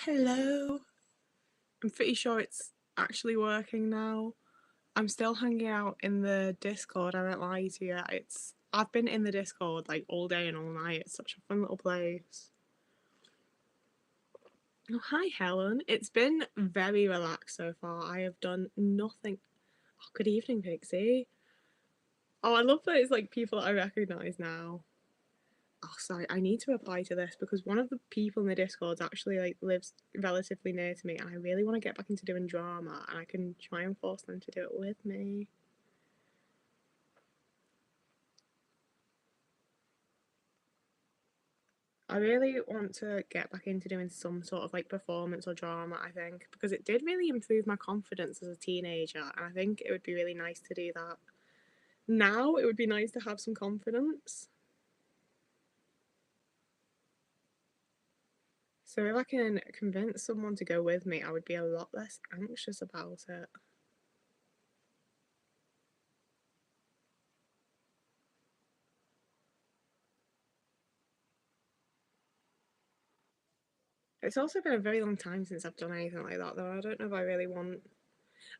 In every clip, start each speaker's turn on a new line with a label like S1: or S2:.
S1: Hello. I'm pretty sure it's actually working now. I'm still hanging out in the Discord. I won't lie to you. I've been in the Discord like all day and all night. It's such a fun little place. Oh, hi Helen. It's been very relaxed so far. I have done nothing. Oh, good evening, Pixie. Oh, I love that it's like people that I recognise now. Oh, sorry, I need to reply to this because one of the people in the Discords actually like lives relatively near to me, and I really want to get back into doing drama, and I can try and force them to do it with me. I really want to get back into doing some sort of like performance or drama, I think, because it did really improve my confidence as a teenager, and I think it would be really nice to do that. Now it would be nice to have some confidence. So if I can convince someone to go with me, I would be a lot less anxious about it. It's also been a very long time since I've done anything like that, though. I don't know if I really want.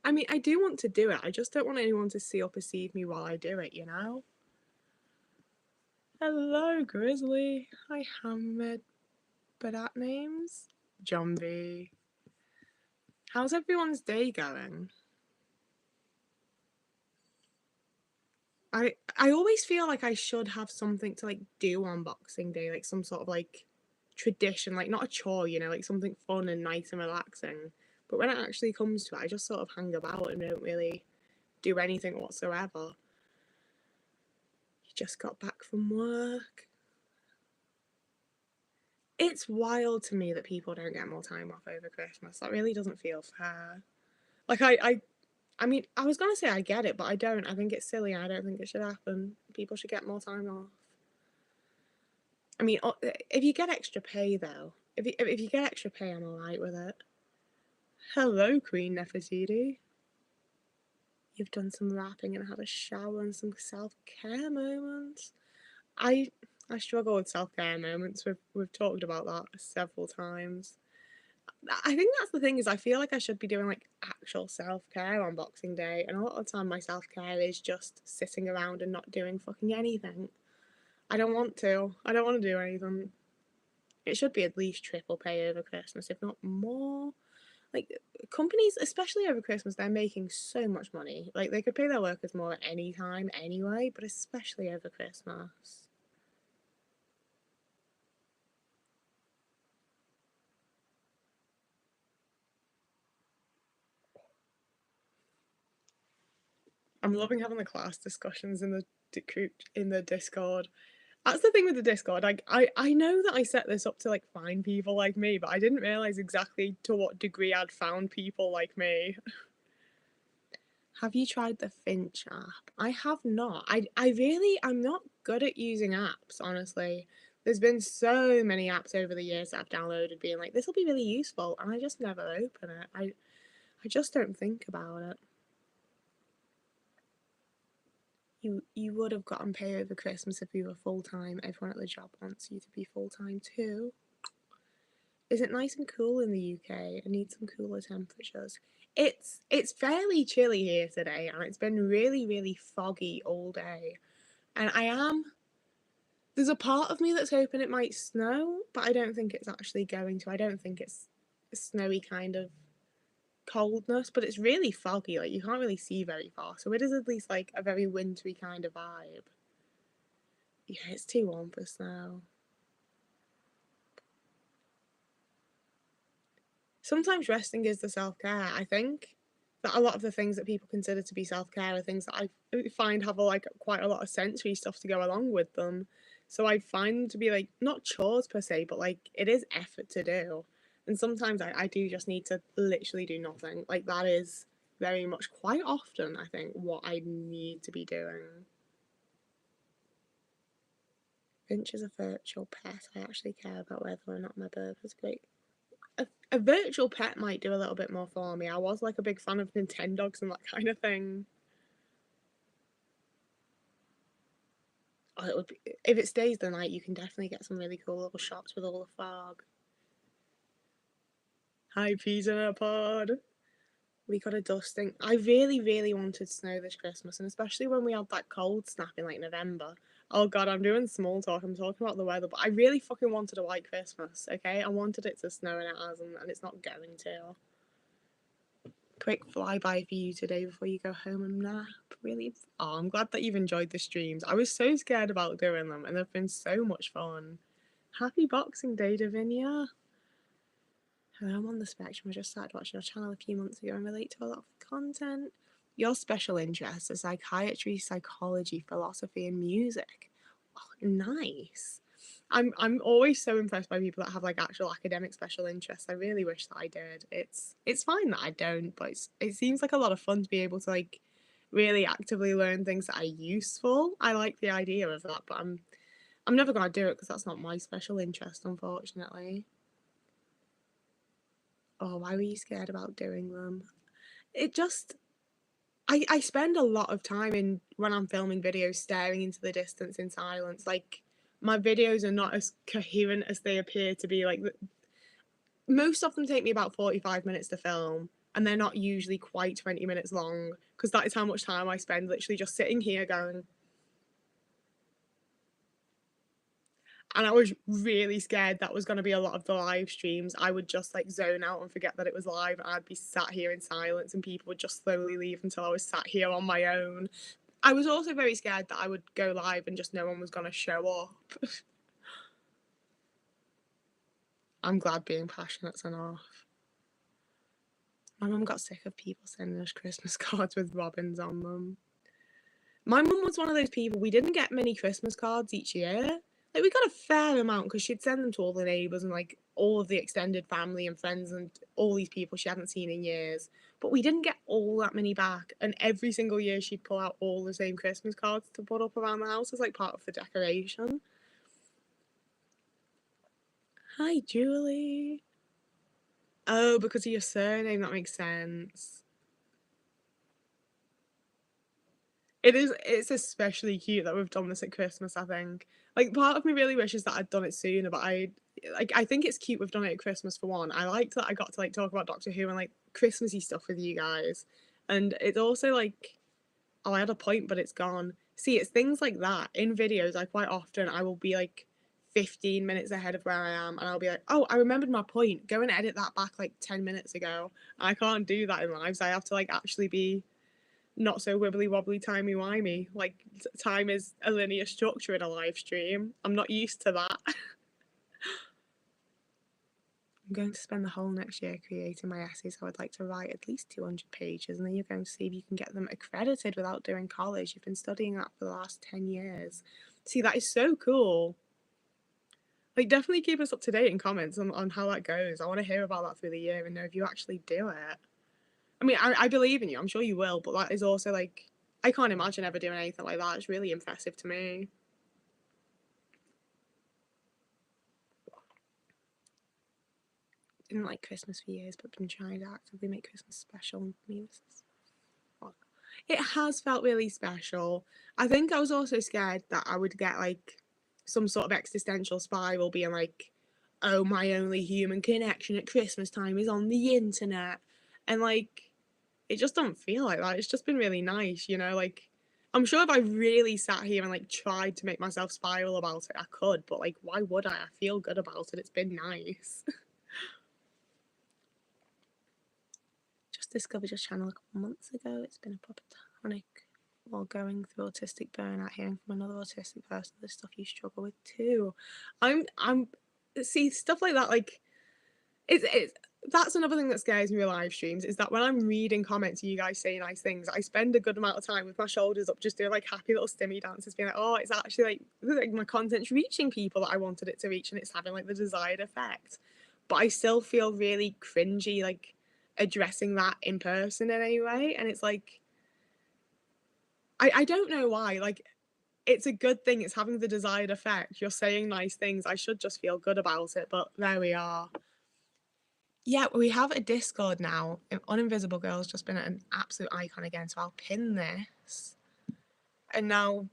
S1: I mean, I do want to do it. I just don't want anyone to see or perceive me while I do it, you know? Hello, Grizzly. Hi, Hamid. Badat names? John B. How's everyone's day going? I always feel like I should have something to like do on Boxing Day, like some sort of like tradition, like not a chore, like something fun and nice and relaxing. But when it actually comes to it, I just sort of hang about and don't really do anything whatsoever. You just got back from work. It's wild to me that people don't get more time off over Christmas. That really doesn't feel fair. Like I mean, I was gonna say I get it, but I don't. I think it's silly. I don't think it should happen. People should get more time off. I mean, if you get extra pay though, if you get extra pay, I'm alright with it. Hello, Queen Nefertiti. You've done some rapping and had a shower and some self care moments. I I struggle with self care moments. We've talked about that several times. I think that's the thing is I feel like I should be doing like actual self care on Boxing Day, and a lot of the time my self care is just sitting around and not doing fucking anything. I don't want to. I don't want to do anything. It should be at least triple pay over Christmas, if not more. Like companies, especially over Christmas, they're making so much money. Like they could pay their workers more at any time anyway, but especially over Christmas. I'm loving having the class discussions in the group in the Discord. That's the thing with the Discord. I know that I set this up to like find people like me, but I didn't realize exactly to what degree I'd found people like me. Have you tried the Finch app? I have not. I'm not good at using apps, honestly. There's been so many apps over the years that I've downloaded being like, this will be really useful, and I just never open it. I just don't think about it. You would have gotten pay over Christmas if you were full time. Everyone at the job wants you to be full time too. Is it nice and cool in the UK? I need some cooler temperatures. It's fairly chilly here today, and it's been really, really foggy all day. And there's a part of me that's hoping it might snow, but I don't think it's actually going to. I don't think it's a snowy kind of coldness, but it's really foggy. Like you can't really see very far, so it is at least like a very wintry kind of vibe. Yeah, it's too warm for snow. Sometimes resting is the self care. I think that a lot of the things that people consider to be self care are things that I find have like quite a lot of sensory stuff to go along with them. So I find them to be like not chores per se, but like it is effort to do. And sometimes I do just need to literally do nothing. Like that is very much quite often, I think, what I need to be doing. Finch is a virtual pet. I actually care about whether or not my bird was great. A virtual pet might do a little bit more for me. I was like a big fan of Nintendogs and that kind of thing. Oh, it would be, if it stays the night, you can definitely get some really cool little shots with all the fog. Hi, peas in a pod. We got a dusting. I really, really wanted snow this Christmas, and especially when we had that cold snap in like November. Oh god, I'm doing small talk. I'm talking about the weather, but I really fucking wanted a white Christmas. Okay, I wanted it to snow, and it hasn't, and it's not going to. Quick flyby for you today before you go home and nap. Really? Oh, I'm glad that you've enjoyed the streams. I was so scared about doing them, and they've been so much fun. Happy Boxing Day, Davinia. Hello, I'm on the spectrum. I just started watching your channel a few months ago and relate to a lot of the content. Your special interests are psychiatry, psychology, philosophy, and music. Oh, nice. I'm always so impressed by people that have like actual academic special interests. I really wish that I did. It's fine that I don't, but it seems like a lot of fun to be able to like really actively learn things that are useful. I like the idea of that, but I'm never gonna do it because that's not my special interest, unfortunately. Oh, why were you scared about doing them? It just I spend a lot of time in when I'm filming videos staring into the distance in silence. Like my videos are not as coherent as they appear to be. Like most of them take me about 45 minutes to film, and they're not usually quite 20 minutes long because that is how much time I spend literally just sitting here going. And I was really scared that was going to be a lot of the live streams. I would just like zone out and forget that it was live, and I'd be sat here in silence, and people would just slowly leave until I was sat here on my own. I was also very scared that I would go live and just no one was going to show up. I'm glad being passionate's enough. My mum got sick of people sending us Christmas cards with robins on them. My mum was one of those people, we didn't get many Christmas cards each year. Like, we got a fair amount because she'd send them to all the neighbours and, like, all of the extended family and friends and all these people she hadn't seen in years. But we didn't get all that many back. And every single year she'd pull out all the same Christmas cards to put up around the house as, like, part of the decoration. Hi, Julie. Oh, because of your surname, that makes sense. It's especially cute that we've done this at Christmas, I think. Like part of me really wishes that I'd done it sooner, but I think it's cute we've done it at Christmas for one. I liked that I got to like talk about Doctor Who and like Christmassy stuff with you guys. And it's also like, oh, I had a point, but it's gone. See, it's things like that. In videos, I quite often I will be like 15 minutes ahead of where I am, and I'll be like, oh, I remembered my point. Go and edit that back like 10 minutes ago. I can't do that in lives. I have to like actually be not so wibbly wobbly timey wimey. Like time is a linear structure in a live stream. I'm not used to that. I'm going to spend the whole next year creating my essays. I would like to write at least 200 pages, and then you're going to see if you can get them accredited without doing college. You've been studying that for the last 10 years. See, that is so cool. Like, definitely keep us up to date in comments on how that goes. I want to hear about that through the year and know if you actually do it. I mean, I believe in you. I'm sure you will, but that is also like, I can't imagine ever doing anything like that. It's really impressive to me. Didn't like Christmas for years, but been trying to actively make Christmas special. It has felt really special. I think I was also scared that I would get like some sort of existential spiral, being like, "Oh, my only human connection at Christmas time is on the internet," and like, it just don't feel like that. It's just been really nice, you know. Like, I'm sure if I really sat here and like tried to make myself spiral about it, I could. But like, why would I? I feel good about it. It's been nice. Just discovered your channel a couple months ago. It's been a proper tonic while going through autistic burnout, hearing from another autistic person the stuff you struggle with too. I'm see stuff like that, like it's that's another thing that scares me with live streams, is that when I'm reading comments and you guys say nice things, I spend a good amount of time with my shoulders up just doing like happy little stimmy dances, being like, oh, it's actually like my content's reaching people that I wanted it to reach, and it's having like the desired effect. But I still feel really cringy like addressing that in person in any way, and it's like I don't know why. Like, it's a good thing, it's having the desired effect, you're saying nice things, I should just feel good about it, but there we are. Yeah, we have a Discord now. Uninvisible Girl's just been an absolute icon again, so I'll pin this. And now,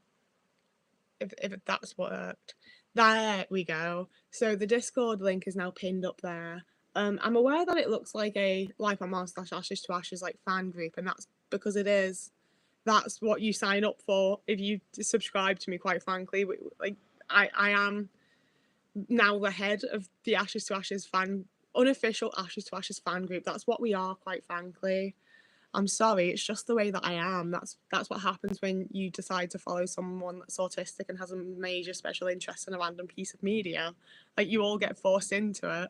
S1: if that's what worked. There we go. So the Discord link is now pinned up there. I'm aware that it looks like a Life on Mars / Ashes to Ashes like fan group, and that's because it is. That's what you sign up for if you subscribe to me. Quite frankly, like I am now the head of the Ashes to Ashes unofficial Ashes to Ashes fan group. That's what we are. Quite frankly, I'm sorry, it's just the way that I am. That's what happens when you decide to follow someone that's autistic and has a major special interest in a random piece of media. Like you all get forced into it.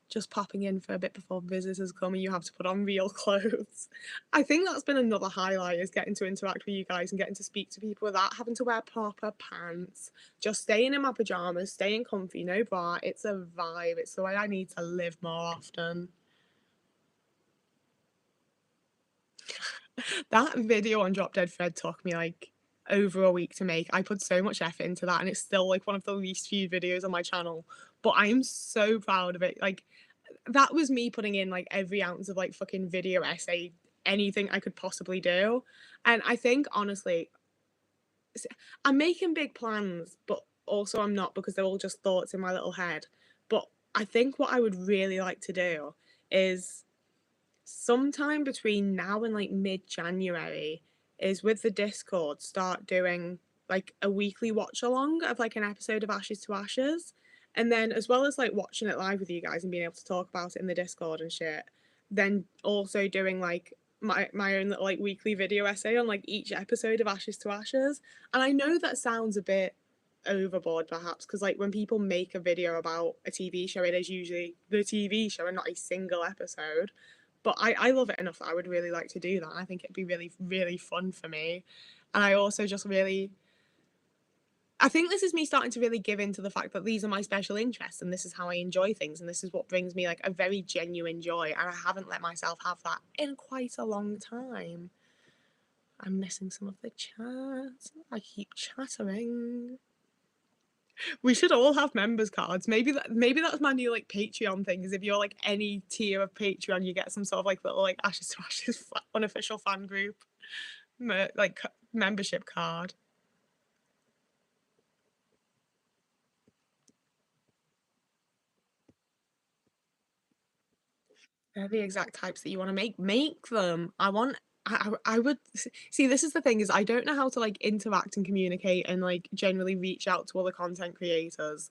S1: Just popping in for a bit before visitors come and you have to put on real clothes. I think that's been another highlight, is getting to interact with you guys and getting to speak to people without having to wear proper pants. Just staying in my pajamas, staying comfy, no bra. It's a vibe. It's the way I need to live more often. That video on Drop Dead Fred took me like over a week to make. I put so much effort into that and it's still like one of the least viewed videos on my channel. But I am so proud of it. Like that was me putting in like every ounce of like fucking video essay, anything I could possibly do. And I think honestly, I'm making big plans, but also I'm not, because they're all just thoughts in my little head. But I think what I would really like to do is sometime between now and like mid-January is with the Discord start doing like a weekly watch along of like an episode of Ashes to Ashes. And then as well as like watching it live with you guys and being able to talk about it in the Discord and shit, then also doing like my own little like weekly video essay on like each episode of Ashes to Ashes. And I know that sounds a bit overboard perhaps, because like when people make a video about a TV show, it is usually the TV show and not a single episode. But I love it enough that I would really like to do that. I think it'd be really, really fun for me. And I also just really, I think this is me starting to really give into the fact that these are my special interests and this is how I enjoy things and this is what brings me like a very genuine joy. And I haven't let myself have that in quite a long time. I'm missing some of the chat. I keep chattering. We should all have members cards. Maybe that's my new like Patreon thing. Is if you're like any tier of Patreon, you get some sort of like little like Ashes to Ashes unofficial fan group, like membership card. They're the exact types that you want to make. Make them. I would see. This is the thing, is I don't know how to like interact and communicate and like generally reach out to other content creators.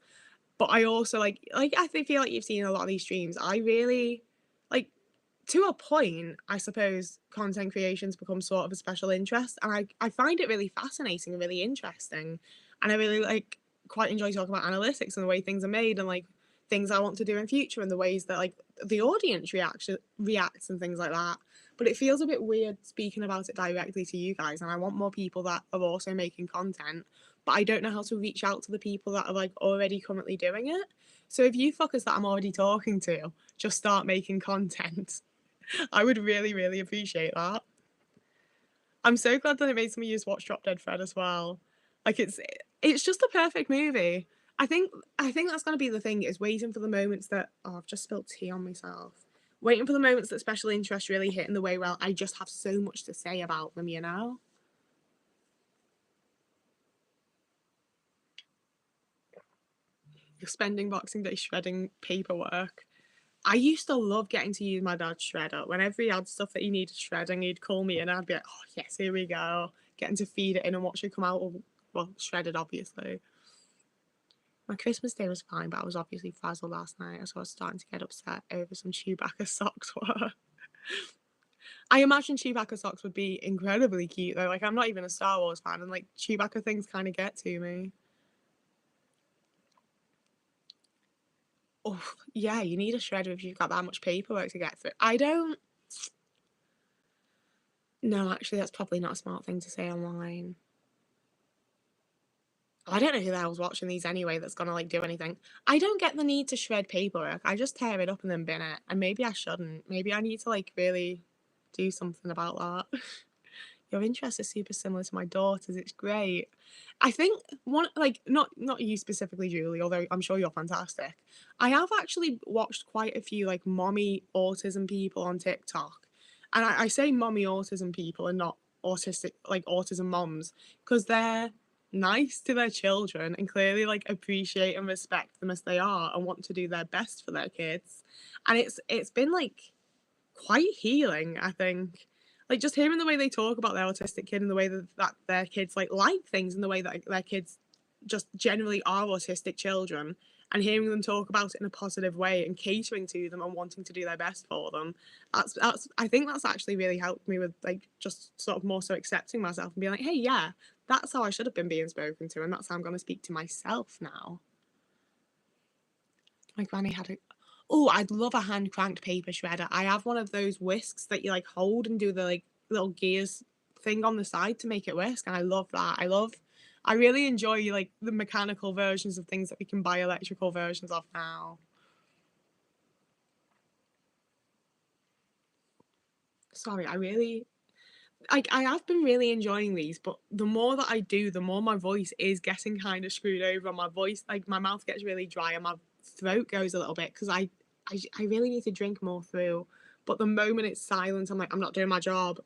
S1: But I also like I feel like you've seen a lot of these streams. I really like, to a point, I suppose content creation's become sort of a special interest, and I find it really fascinating and really interesting, and I really like quite enjoy talking about analytics and the way things are made and like things I want to do in future and the ways that like the audience reacts and things like that. But it feels a bit weird speaking about it directly to you guys, and I want more people that are also making content, but I don't know how to reach out to the people that are like already currently doing it. So if you fuckers that I'm already talking to just start making content, I would really, really appreciate that. I'm so glad that it made me use Watch Drop Dead Fred as well. Like it's just a perfect movie. I think that's gonna be the thing, is waiting for the moments that, oh, I've just spilled tea on myself. Waiting for the moments that special interest really hit in the way where I just have so much to say about them, you know? You're spending Boxing Day shredding paperwork. I used to love getting to use my dad's shredder. Whenever he had stuff that he needed shredding, he'd call me and I'd be like, oh, yes, here we go. Getting to feed it in and watch it come out, well, shredded, obviously. My Christmas Day was fine, but I was obviously frazzled last night, so I was starting to get upset over some Chewbacca socks were. I imagine Chewbacca socks would be incredibly cute, though. Like, I'm not even a Star Wars fan, and like, Chewbacca things kind of get to me. Oh, yeah, you need a shredder if you've got that much paperwork to get through. I don't. No, actually, that's probably not a smart thing to say online. I don't know who the hell's watching these anyway that's gonna like do anything. I don't get the need to shred paperwork. I just tear it up and then bin it. And maybe I shouldn't. Maybe I need to like really do something about that. Your interest is super similar to my daughter's. It's great. I think one, like, not you specifically, Julie, although I'm sure you're fantastic. I have actually watched quite a few like mommy autism people on TikTok, and I say mommy autism people and not autistic like autism moms, because they're nice to their children and clearly like appreciate and respect them as they are and want to do their best for their kids. And it's been like quite healing, I think. Like just hearing the way they talk about their autistic kid and the way that their kids like things and the way that their kids just generally are autistic children, and hearing them talk about it in a positive way and catering to them and wanting to do their best for them, that's I think that's actually really helped me with like just sort of more so accepting myself and being like, hey, yeah, that's how I should have been being spoken to, and that's how I'm going to speak to myself now. My granny had a. Oh, I'd love a hand cranked paper shredder. I have one of those whisks that you like hold and do the like little gears thing on the side to make it whisk, and I love that. I really enjoy like the mechanical versions of things that we can buy electrical versions of now. Sorry, I have been really enjoying these, but the more that I do, the more my voice is getting kind of screwed over. My voice, like my mouth gets really dry and my throat goes a little bit because I really need to drink more through. But the moment it's silent, I'm like, I'm not doing my job.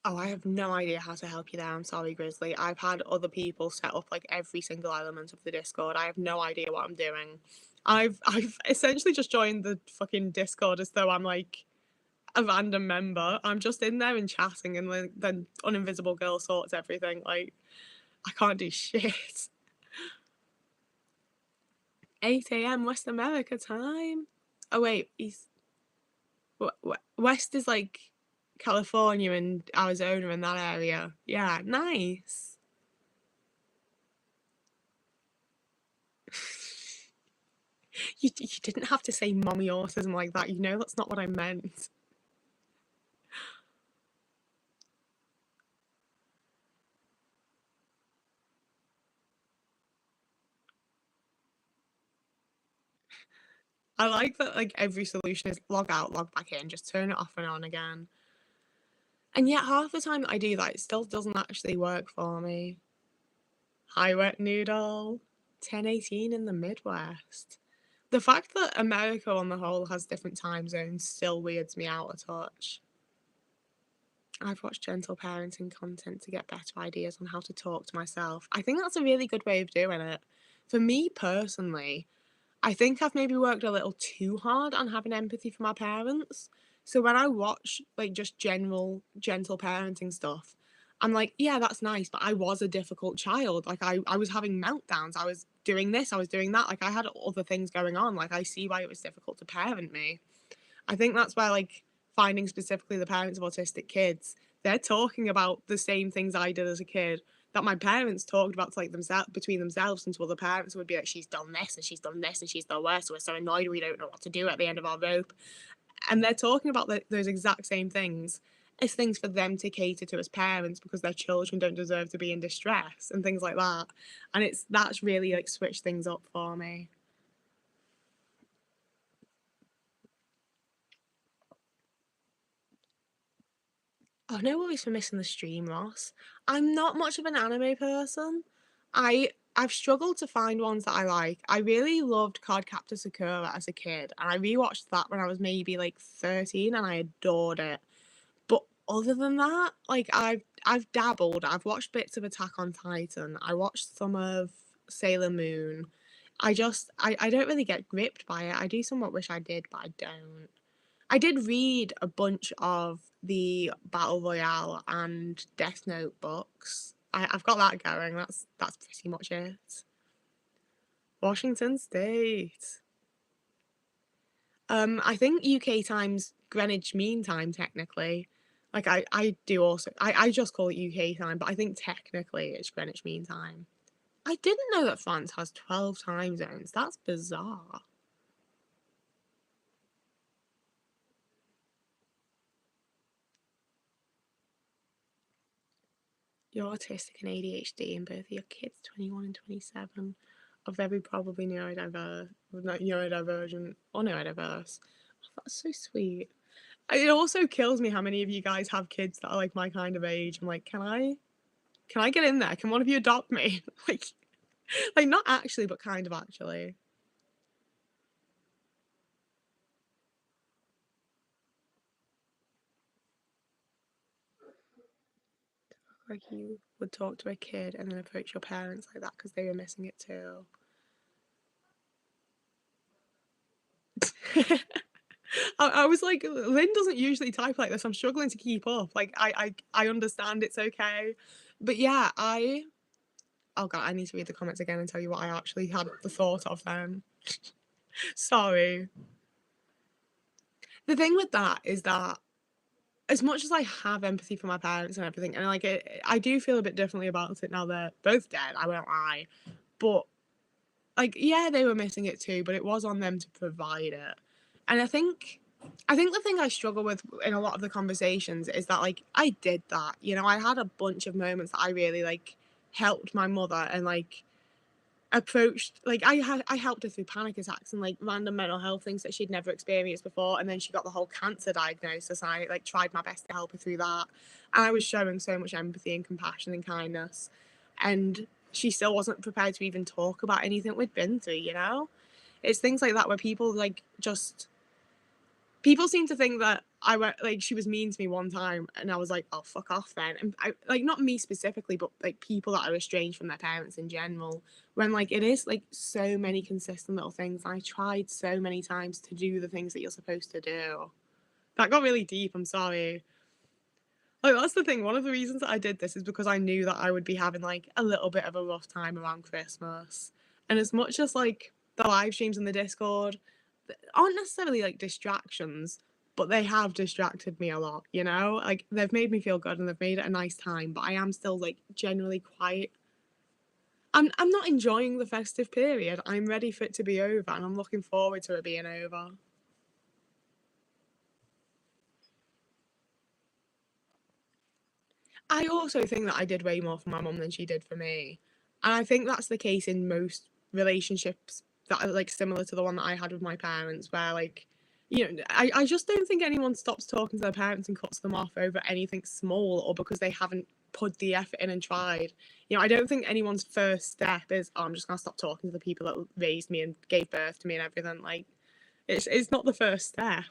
S1: Oh, I have no idea how to help you there. I'm sorry, Grizzly. I've had other people set up like every single element of the Discord. I have no idea what I'm doing. I've essentially just joined the fucking Discord as though I'm like a random member. I'm just in there and chatting, and then Uninvisible Girl sorts everything. Like, I can't do shit. 8 a.m. West America time. Oh wait, East West is like California and Arizona and that area. Yeah, nice. You didn't have to say mommy autism like that. You know that's not what I meant. I like that like every solution is log out, log back in, just turn it off and on again. And yet half the time that I do that, it still doesn't actually work for me. Hi, wet noodle. 10:18 in the Midwest. The fact that America on the whole has different time zones still weirds me out a touch. I've watched gentle parenting content to get better ideas on how to talk to myself. I think that's a really good way of doing it. For me personally, I think I've maybe worked a little too hard on having empathy for my parents. So when I watch like just general gentle parenting stuff, I'm like, yeah, that's nice, but I was a difficult child. Like I was having meltdowns. I was doing this, I was doing that. Like I had other things going on. Like I see why it was difficult to parent me. I think that's where like finding specifically the parents of autistic kids, they're talking about the same things I did as a kid that my parents talked about to like themselves between themselves, and to other parents would be like, she's done this and she's done this and she's done worse. So we're so annoyed we don't know what to do at the end of our rope. And they're talking about those exact same things as things for them to cater to as parents because their children don't deserve to be in distress and things like that. And that's really like switched things up for me. Oh, no worries for missing the stream, Ross. I'm not much of an anime person. I've struggled to find ones that I like. I really loved Cardcaptor Sakura as a kid, and I rewatched that when I was maybe like 13, and I adored it. But other than that, like I've dabbled. I've watched bits of Attack on Titan. I watched some of Sailor Moon. I don't really get gripped by it. I do somewhat wish I did, but I don't. I did read a bunch of the Battle Royale and Death Note books. I've got that going. That's pretty much it. Washington State. I think UK time's Greenwich Mean Time technically. Like I do also I just call it UK time, but I think technically it's Greenwich Mean Time. I didn't know that France has 12 time zones. That's bizarre. You're autistic and ADHD, and both of your kids, 21 and 27, are very probably neurodivergent or neurodiverse. Oh, that's so sweet. It also kills me how many of you guys have kids that are like my kind of age. I'm like, can I get in there? Can one of you adopt me? like not actually, but kind of actually. like you would talk to a kid and then approach your parents like that because they were missing it too. I was like, Lynn doesn't usually type like this. I'm struggling to keep up. Like, I understand it's okay. But yeah, oh god, I need to read the comments again and tell you what I actually had the thought of then. Sorry. The thing with that is that as much as I have empathy for my parents and everything, and like I do feel a bit differently about it now they're both dead, I won't lie. But like, yeah, they were missing it too, but it was on them to provide it. And I think the thing I struggle with in a lot of the conversations is that like I did that. You know, I had a bunch of moments that I really like helped my mother and like approached like I helped her through panic attacks and like random mental health things that she'd never experienced before, and then she got the whole cancer diagnosis. I like tried my best to help her through that, and I was showing so much empathy and compassion and kindness, and she still wasn't prepared to even talk about anything we'd been through. You know, it's things like that where people like just people seem to think that I went like she was mean to me one time, and I was like, "Oh, fuck off then." And I like not me specifically, but like people that are estranged from their parents in general. When like it is like so many consistent little things. I tried so many times to do the things that you're supposed to do. That got really deep. I'm sorry. Like that's the thing. One of the reasons that I did this is because I knew that I would be having like a little bit of a rough time around Christmas, and as much as like the live streams in the Discord aren't necessarily like distractions, but they have distracted me a lot, you know? Like they've made me feel good and they've made it a nice time, but I am still like generally quite I'm not enjoying the festive period. I'm ready for it to be over and I'm looking forward to it being over. I also think that I did way more for my mum than she did for me. And I think that's the case in most relationships that are like similar to the one that I had with my parents, where like, you know, I just don't think anyone stops talking to their parents and cuts them off over anything small or because they haven't put the effort in and tried. You know, I don't think anyone's first step is, oh, I'm just gonna stop talking to the people that raised me and gave birth to me and everything. Like, it's not the first step.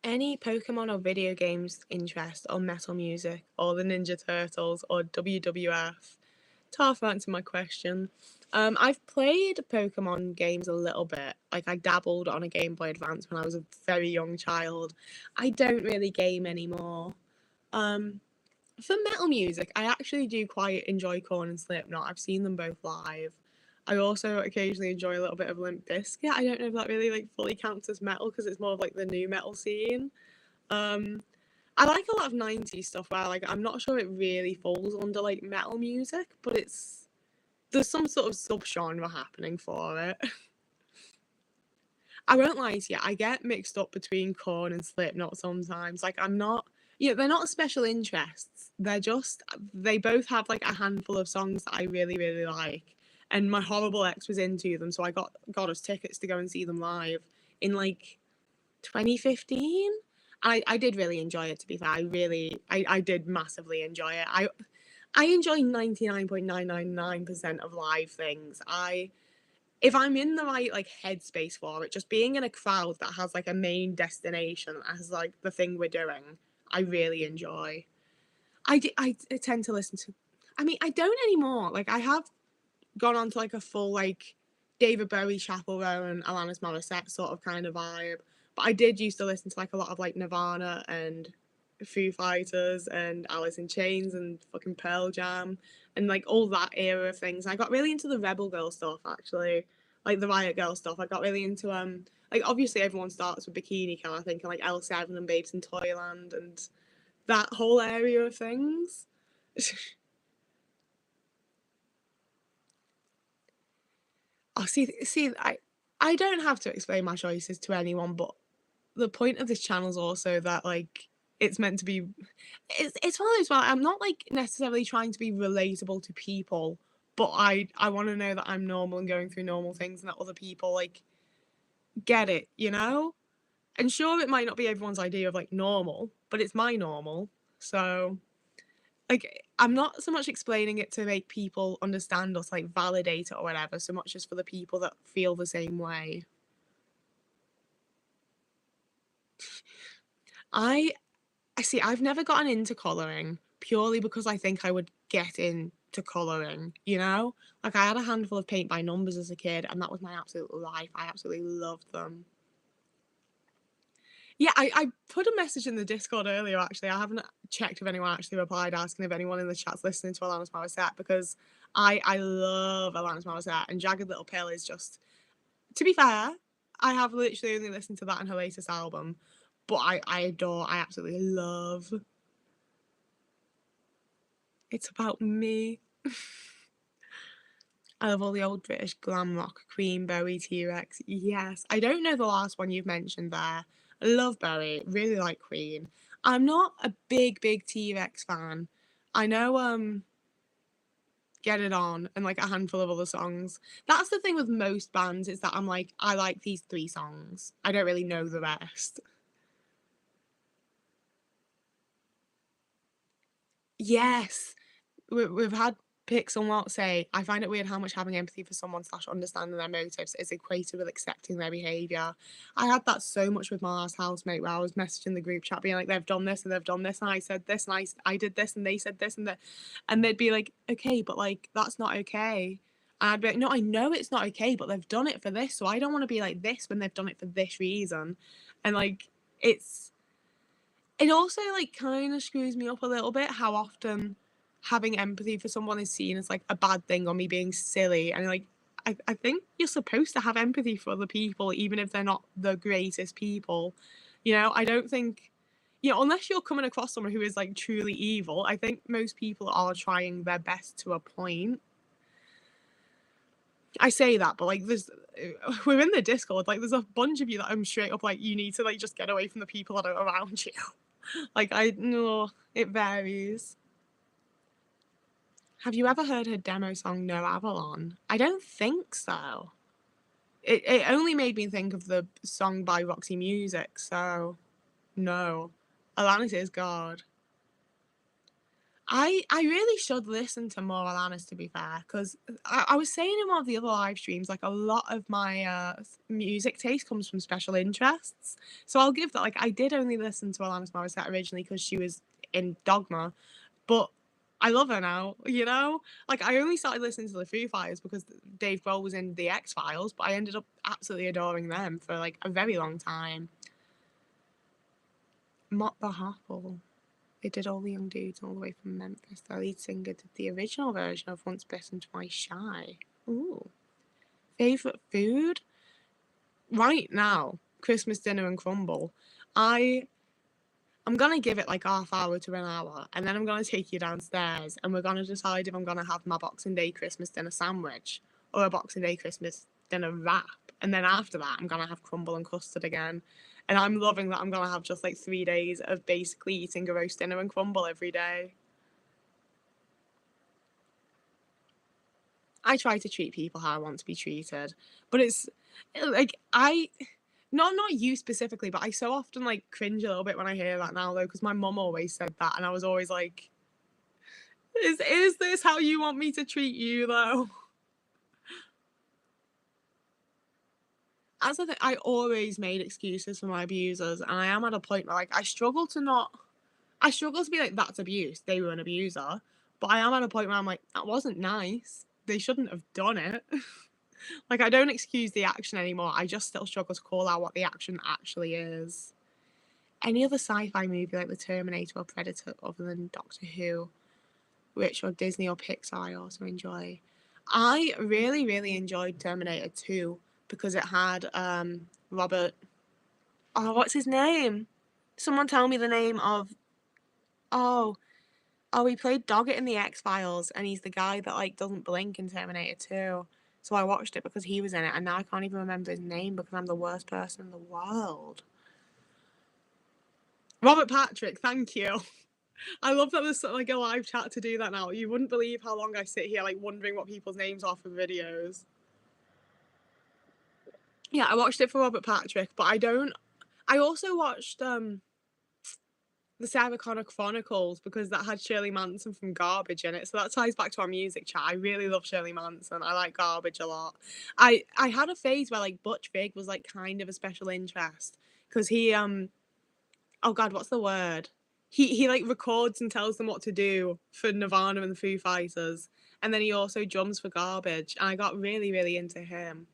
S1: Any Pokemon or video games interest or metal music or the Ninja Turtles or WWF? Tough answer my question. I've played Pokemon games a little bit. Like I dabbled on a Game Boy Advance when I was a very young child. I don't really game anymore. Um, for metal music, I actually do quite enjoy Korn and Slipknot. I've seen them both live. I also occasionally enjoy a little bit of Limp Bizkit. I don't know if that really like fully counts as metal because it's more of like the new metal scene. Um, I like a lot of 90s stuff where like I'm not sure it really falls under like metal music, but there's some sort of subgenre happening for it. I won't lie to you, I get mixed up between Korn and Slipknot sometimes. Like I'm not they're not special interests. They're just they both have like a handful of songs that I really, really like. And my horrible ex was into them, so I got us tickets to go and see them live in like 2015. I did really enjoy it, to be fair. I did massively enjoy it. I enjoy 99.999% of live things. If I'm in the right like headspace for it, just being in a crowd that has like a main destination as like the thing we're doing, I really enjoy. I tend to listen to I mean, I don't anymore. Like I have gone on to like a full like David Bowie, Chapel Row, and Alanis Morissette sort of kind of vibe. But I did used to listen to like a lot of like Nirvana and Foo Fighters and Alice in Chains and fucking Pearl Jam and like all that era of things. I got really into the Rebel Girl stuff actually, like the Riot Girl stuff. I got really into like obviously everyone starts with Bikini Kill, I think, and like L7 and Babes in Toyland and that whole area of things. Oh, see, I don't have to explain my choices to anyone, but the point of this channel is also that like it's meant to be. It's one of those. Well, I'm not like necessarily trying to be relatable to people, but I want to know that I'm normal and going through normal things, and that other people like get it, you know. And sure, it might not be everyone's idea of like normal, but it's my normal. So like, I'm not so much explaining it to make people understand or to, like, validate it or whatever, so much as for the people that feel the same way. I I see, I've never gotten into colouring purely because I think I would get into colouring, you know? Like, I had a handful of paint by numbers as a kid, and that was my absolute life. I absolutely loved them. Yeah, I put a message in the Discord earlier, actually. I haven't checked if anyone actually replied, asking if anyone in the chat's listening to Alanis Morissette, because I love Alanis Morissette, and Jagged Little Pill is just, to be fair, I have literally only listened to that in her latest album, but I adore, I absolutely love It's About Me. I love all the old British glam rock, Queen, Bowie, T-Rex. Yes. I don't know the last one you've mentioned there. I love Bowie, really like Queen. I'm not a big T-Rex fan. I know Get It On and like a handful of other songs. That's the thing with most bands, is that I'm like, I like these 3 songs. I don't really know the rest. Yes. We've had pics on what say, I find it weird how much having empathy for someone slash understanding their motives is equated with accepting their behaviour. I had that so much with my last housemate, where I was messaging the group chat being like, they've done this and they've done this and I said this and I did this and they said this and that, and they'd be like, okay, but like that's not okay. And I'd be like, no, I know it's not okay, but they've done it for this, so I don't want to be like this when they've done it for this reason. And like, it's it also, like, kinda screws me up a little bit how often having empathy for someone is seen as, like, a bad thing or me being silly, and, like, I think you're supposed to have empathy for other people even if they're not the greatest people, you know? I don't think, unless you're coming across someone who is, like, truly evil, I think most people are trying their best to a point. I say that, but, like, there's we're in the Discord, like, there's a bunch of you that I'm straight up like, "You need to, like, just get away from the people that are around you." Like, I no, it varies. Have you ever heard her demo song No Avalon? I don't think so. It only made me think of the song by Roxy Music, so no. Alanis is God. I really should listen to more Alanis, to be fair, because I was saying in one of the other live streams, like, a lot of my music taste comes from special interests. So I'll give that, like, I did only listen to Alanis Morissette originally because she was in Dogma, but I love her now, you know? Like, I only started listening to the Foo Fighters because Dave Grohl was in the X Files, but I ended up absolutely adoring them for like a very long time. Mott the Hopple. They did All the Young Dudes all the way from Memphis. The lead singer did the original version of Once Bitten, Twice Shy. Ooh. Favourite food? Right now, Christmas dinner and crumble. I'm gonna give it like half hour to an hour, and then I'm gonna take you downstairs, and we're gonna decide if I'm gonna have my Boxing Day Christmas dinner sandwich or a Boxing Day Christmas dinner wrap. And then after that, I'm gonna have crumble and custard again. And I'm loving that I'm gonna have just like 3 days of basically eating a roast dinner and crumble every day. I try to treat people how I want to be treated, but it's like not you specifically, but I so often like cringe a little bit when I hear that now though, because my mum always said that, and I was always like, is this how you want me to treat you though? As I think, I always made excuses for my abusers, and I am at a point where like I struggle to be like, that's abuse, they were an abuser, but I am at a point where I'm like, that wasn't nice. They shouldn't have done it. Like, I don't excuse the action anymore. I just still struggle to call out what the action actually is. Any other sci-fi movie like The Terminator or Predator other than Doctor Who, which or Disney or Pixar I also enjoy. I really enjoyed Terminator 2 because it had Robert, oh, what's his name? Someone tell me the name of, oh, oh, he played Doggett in the X-Files, and he's the guy that like doesn't blink in Terminator 2. So I watched it because he was in it, and now I can't even remember his name because I'm the worst person in the world. Robert Patrick, thank you. I love that there's like a live chat to do that now. You wouldn't believe how long I sit here like wondering what people's names are for videos. Yeah, I watched it for Robert Patrick, but I don't. I also watched the Sarah Connor Chronicles because that had Shirley Manson from Garbage in it. So that ties back to our music chat. I really love Shirley Manson. I like Garbage a lot. I had a phase where like Butch Vig was like kind of a special interest because he oh god, what's the word? He like records and tells them what to do for Nirvana and the Foo Fighters, and then he also drums for Garbage, and I got really really into him.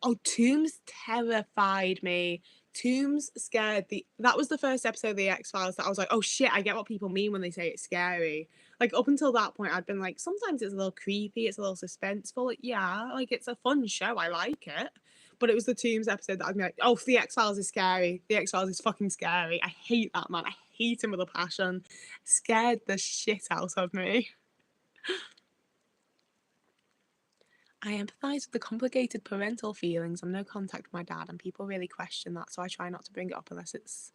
S1: Oh, Toombs terrified me. Toombs scared the. That was the first episode of the X Files that I was like, oh shit, I get what people mean when they say it's scary. Like up until that point, I'd been like, sometimes it's a little creepy, it's a little suspenseful. Like, yeah, like it's a fun show, I like it. But it was the Toombs episode that I'd be like, oh, the X Files is scary. The X Files is fucking scary. I hate that man. I hate him with a passion. Scared the shit out of me. I empathise with the complicated parental feelings of no contact with my dad, and people really question that, so I try not to bring it up unless it's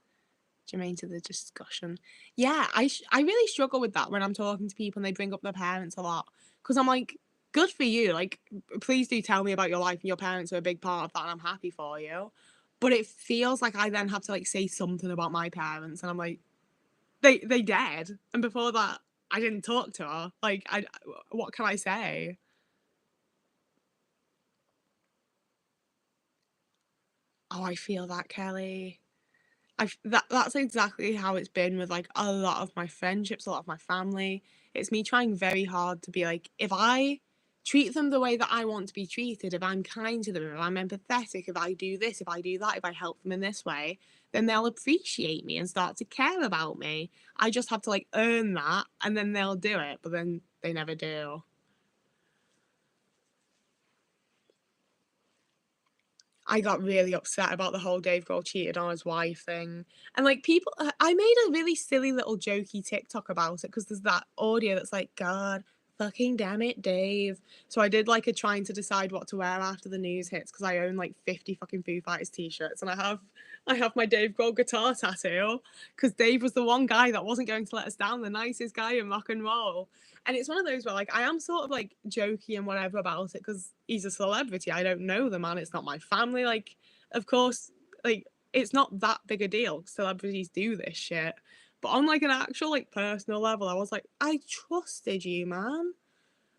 S1: germane to the discussion. Yeah, I really struggle with that when I'm talking to people and they bring up their parents a lot, because I'm like, good for you. Like, please do tell me about your life, and your parents are a big part of that, and I'm happy for you. But it feels like I then have to like say something about my parents, and I'm like, they dead, and before that I didn't talk to her. Like, what can I say? Oh, I feel that, Kelly. That's exactly how it's been with like a lot of my friendships, a lot of my family. It's me trying very hard to be like, if I treat them the way that I want to be treated, if I'm kind to them, if I'm empathetic, if I do this, if I do that, if I help them in this way, then they'll appreciate me and start to care about me. I just have to like earn that and then they'll do it, but then they never do. I got really upset about the whole Dave Grohl cheated on his wife thing. And like people, I made a really silly little jokey TikTok about it because there's that audio that's like, God, fucking damn it, Dave. So I did like a trying to decide what to wear after the news hits because I own like 50 fucking Foo Fighters t-shirts and I have my Dave Grohl guitar tattoo because Dave was the one guy that wasn't going to let us down, the nicest guy in rock and roll. And it's one of those where like I am sort of like jokey and whatever about it because he's a celebrity. I don't know the man. It's not my family. Like, of course, like it's not that big a deal. Celebrities do this shit. But on like an actual like personal level, I was like, I trusted you, man.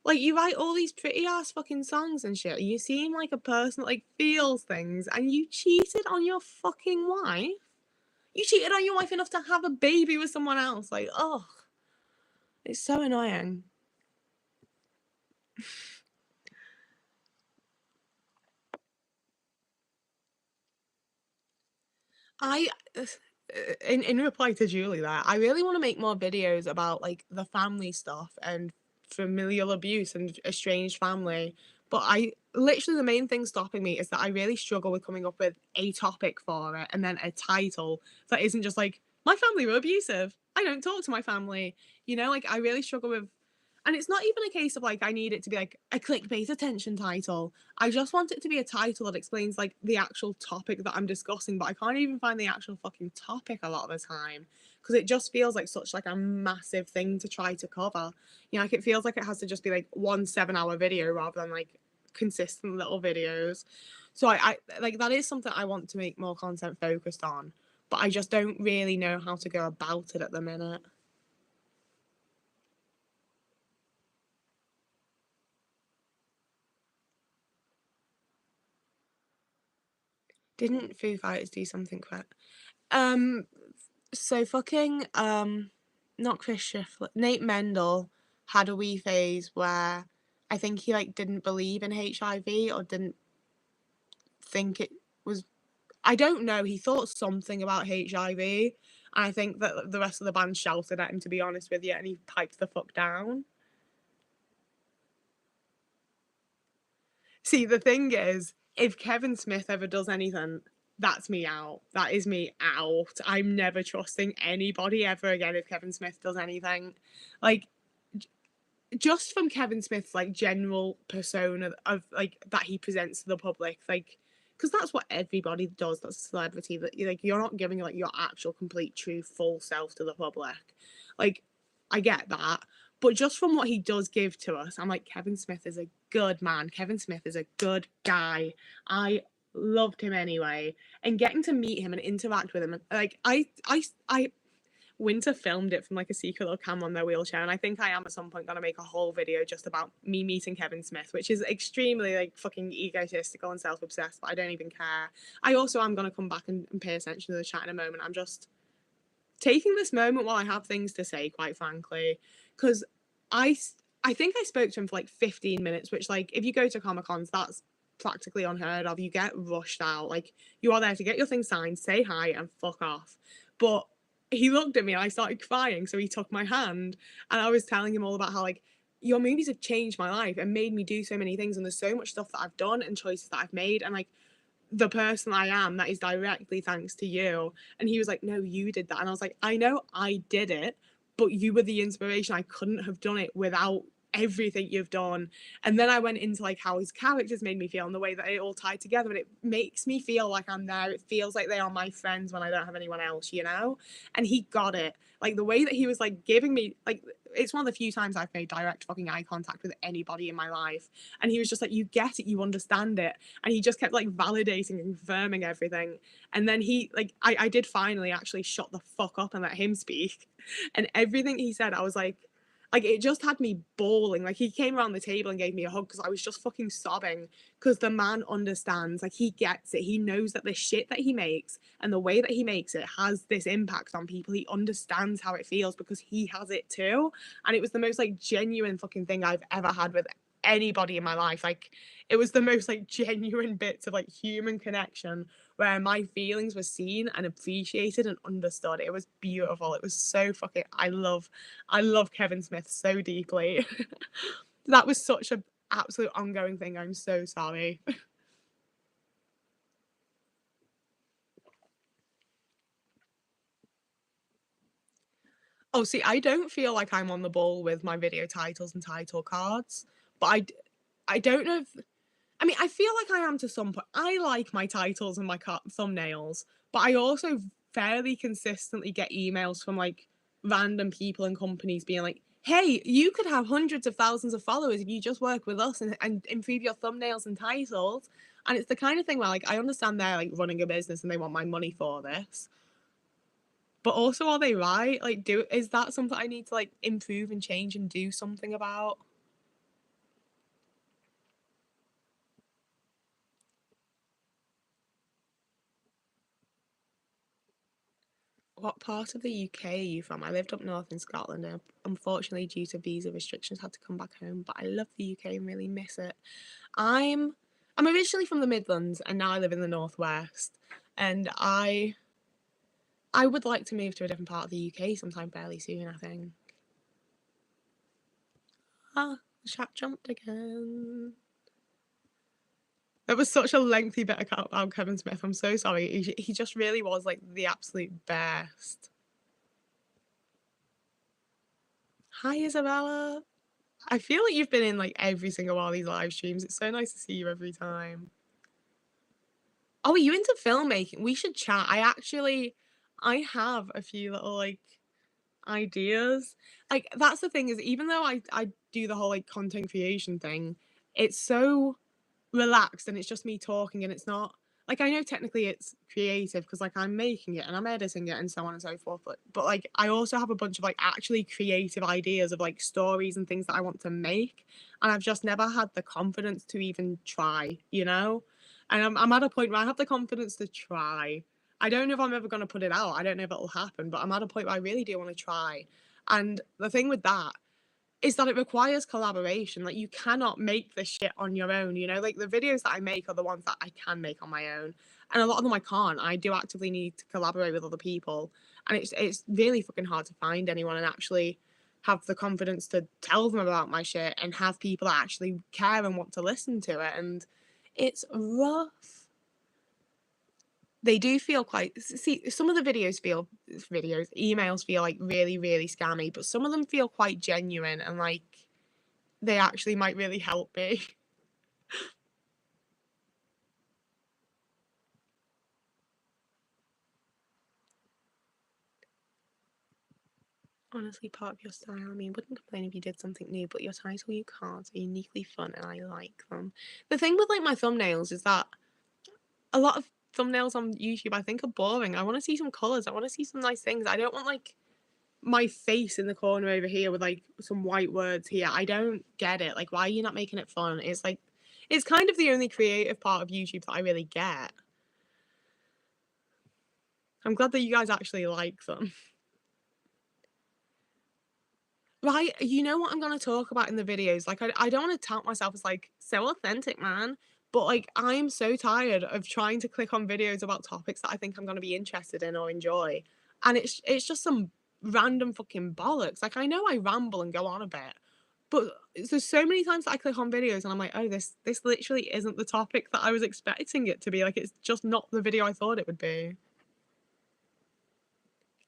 S1: Like you write all these pretty ass fucking songs and shit. You seem like a person that like feels things, and you cheated on your fucking wife. You cheated on your wife enough to have a baby with someone else. Like, oh, it's so annoying. I in reply to Julie there, I really want to make more videos about like the family stuff and familial abuse and estranged family. But I literally the main thing stopping me is that I really struggle with coming up with a topic for it and then a title that isn't just like my family were abusive. I don't talk to my family. Like I really struggle with, and it's not even a case of like I need it to be like a clickbait attention title. I just want it to be a title that explains like the actual topic that I'm discussing, but I can't even find the actual fucking topic a lot of the time because it just feels like such like a massive thing to try to cover. Like it feels like it has to just be like one 7-hour video rather than like consistent little videos. So I like that is something I want to make more content focused on, but I just don't really know how to go about it at the minute. Didn't Foo Fighters do something correct? Um, so fucking not Chris Schiffler, Nate Mendel had a wee phase where I think he like didn't believe in HIV or didn't think it was. I don't know. He thought something about HIV, and I think that the rest of the band shouted at him. To be honest with you, and he piped the fuck down. See, the thing is, if Kevin Smith ever does anything, that's me out. That is me out. I'm never trusting anybody ever again if Kevin Smith does anything. Like, just from Kevin Smith's like general persona of like that he presents to the public, like because that's what everybody does. That's a celebrity that like you're not giving like your actual complete true full self to the public. Like I get that, but just from what he does give to us, I'm like Kevin Smith is a good man. Kevin Smith is a good guy. I loved him anyway, and getting to meet him and interact with him, like I Winter filmed it from like a secret little camera on their wheelchair, and I think I am at some point gonna make a whole video just about me meeting Kevin Smith, which is extremely like fucking egotistical and self-obsessed, but I don't even care. I also am gonna come back and pay attention to the chat in a moment. I'm just taking this moment while I have things to say, quite frankly, because I I think I spoke to him for like 15 minutes, which like if you go to Comic Cons, that's practically unheard of. You get rushed out, like you are there to get your thing signed, say hi, and fuck off. But he looked at me and I started crying, so he took my hand, and I was telling him all about how like your movies have changed my life and made me do so many things, and there's so much stuff that I've done and choices that I've made, and like the person I am, that is directly thanks to you. And he was like, no, you did that. And I was like, I know I did it, but you were the inspiration. I couldn't have done it without everything you've done. And then I went into like how his characters made me feel and the way that it all tied together, and it makes me feel like I'm there. It feels like they are my friends when I don't have anyone else, you know. And he got it, like the way that he was like giving me, like it's one of the few times I've made direct fucking eye contact with anybody in my life, and he was just like, you get it, you understand it. And he just kept like validating and confirming everything. And then he like I did finally actually shut the fuck up and let him speak. And everything he said, I was like it just had me bawling. Like he came around the table and gave me a hug because I was just fucking sobbing, because the man understands, like he gets it. He knows that the shit that he makes and the way that he makes it has this impact on people. He understands how it feels because he has it too. And it was the most like genuine fucking thing I've ever had with anybody in my life. Like it was the most like genuine bits of like human connection where my feelings were seen and appreciated and understood. It was beautiful. It was so fucking I love Kevin Smith so deeply. That was such a absolute ongoing thing. I'm so sorry. Oh, see, I don't feel like I'm on the ball with my video titles and title cards, but I don't know if, I mean, I feel like I am to some point. I like my titles and my thumbnails, but I also fairly consistently get emails from like random people and companies being like, hey, you could have hundreds of thousands of followers if you just work with us and improve your thumbnails and titles. And it's the kind of thing where like I understand they're like running a business and they want my money for this. But also, are they right? Like, is that something I need to like improve and change and do something about? What part of the UK are you from? I lived up north in Scotland, and unfortunately, due to visa restrictions, had to come back home. But I love the UK and really miss it. I'm I'm originally from the Midlands, and now I live in the northwest. And I would like to move to a different part of the UK sometime fairly soon, I think. Ah, the chat jumped again. That was such a lengthy bit about Kevin Smith. I'm so sorry. He just really was like the absolute best. Hi, Isabella. I feel like you've been in like every single one of these live streams. It's so nice to see you every time. Oh, are you into filmmaking? We should chat. I have a few little like ideas. Like that's the thing, is even though I do the whole like content creation thing, it's so relaxed and it's just me talking, and it's not like, I know technically it's creative because like I'm making it and I'm editing it and so on and so forth, but like I also have a bunch of like actually creative ideas of like stories and things that I want to make, and I've just never had the confidence to even try, you know. And I'm at a point where I have the confidence to try. I don't know if I'm ever going to put it out. I don't know if it'll happen, but I'm at a point where I really do want to try. And the thing with that is that it requires collaboration. Like you cannot make this shit on your own, you know? Like the videos that I make are the ones that I can make on my own. And a lot of them I can't. I do actively need to collaborate with other people. And it's really fucking hard to find anyone and actually have the confidence to tell them about my shit and have people that actually care and want to listen to it. And it's rough. They do feel quite, see, some of the emails feel like really, really scammy, but some of them feel quite genuine and like they actually might really help me. Honestly, part of your style. I mean, wouldn't complain if you did something new, but your title, you can't, are uniquely fun and I like them. The thing with like my thumbnails is that a lot of thumbnails on YouTube I think are boring. I want to see some colours. I want to see some nice things. I don't want like my face in the corner over here with like some white words here. I don't get it. Like, why are you not making it fun? It's like, it's kind of the only creative part of YouTube that I really get. I'm glad that you guys actually like them. Right, you know what I'm gonna talk about in the videos? Like, I don't wanna tout myself as, like, so authentic, man, but, like, I am so tired of trying to click on videos about topics that I think I'm gonna be interested in or enjoy, and it's just some random fucking bollocks. Like, I know I ramble and go on a bit, but there's so many times that I click on videos and I'm like, "Oh, this literally isn't the topic that I was expecting it to be." Like, it's just not the video I thought it would be.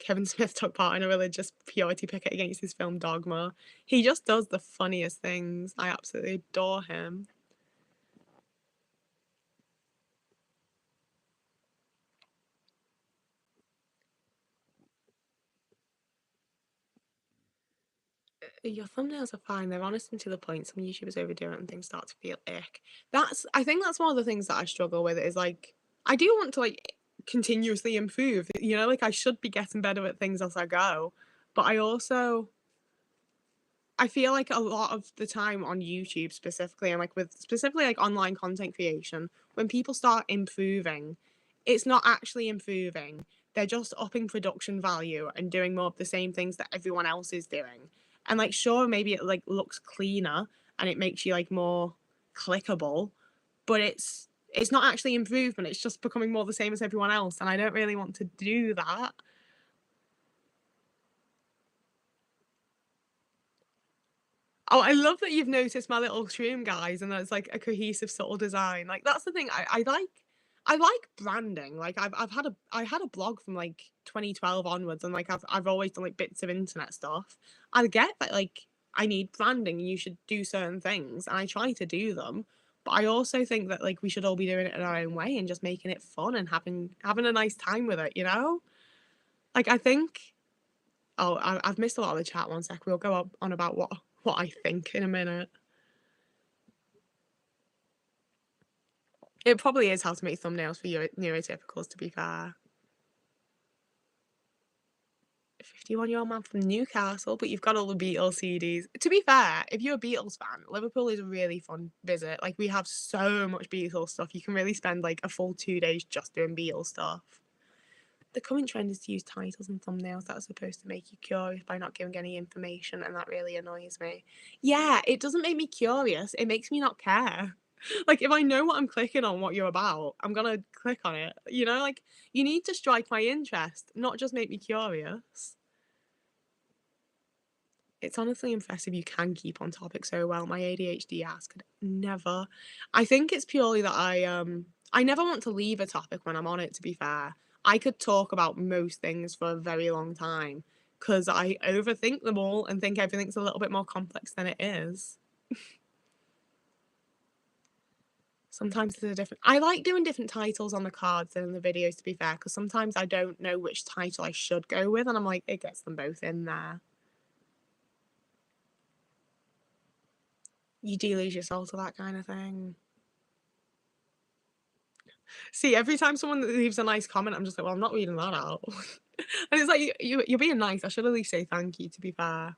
S1: Kevin Smith took part in a religious purity picket against his film Dogma. He just does the funniest things. I absolutely adore him. Your thumbnails are fine. They're honest and to the point. Some YouTubers overdo it and things start to feel ick. I think that's one of the things that I struggle with is like I do want to like continuously improve. You know, like I should be getting better at things as I go. But I feel like a lot of the time on YouTube specifically, and like with specifically like online content creation, when people start improving, it's not actually improving. They're just upping production value and doing more of the same things that everyone else is doing. And like, sure, maybe it like looks cleaner and it makes you like more clickable, but it's not actually improvement. It's just becoming more the same as everyone else, and I don't really want to do that. Oh, I love that you've noticed my little shroom, guys, and that's like a cohesive, subtle design. Like that's the thing. I like branding. Like I had a blog from like 2012 onwards, and like I've always done like bits of internet stuff. I get that like I need branding. And you should do certain things, and I try to do them. But I also think that like we should all be doing it in our own way and just making it fun and having a nice time with it. You know, like I think. Oh, I've missed a lot of the chat. One sec. We'll go up on about what I think in a minute. It probably is how to make thumbnails for neurotypicals, to be fair. 51-year-old man from Newcastle, but you've got all the Beatles CDs. To be fair, if you're a Beatles fan, Liverpool is a really fun visit. Like, we have so much Beatles stuff. You can really spend like a full 2 days just doing Beatles stuff. The current trend is to use titles and thumbnails that are supposed to make you curious by not giving any information, and that really annoys me. Yeah, it doesn't make me curious, it makes me not care. Like, if I know what I'm clicking on, what you're about, I'm gonna click on it. You know, like, you need to strike my interest, not just make me curious. It's honestly impressive you can keep on topic so well. My ADHD ass could never. I think it's purely that I never want to leave a topic when I'm on it, to be fair. I could talk about most things for a very long time because I overthink them all and think everything's a little bit more complex than it is. Sometimes there's a different. I like doing different titles on the cards and in the videos, to be fair, because sometimes I don't know which title I should go with, and I'm like, it gets them both in there. You do lose your soul to that kind of thing. See, every time someone leaves a nice comment, I'm just like, well, I'm not reading that out. And it's like, you're being nice. I should at least say thank you, to be fair.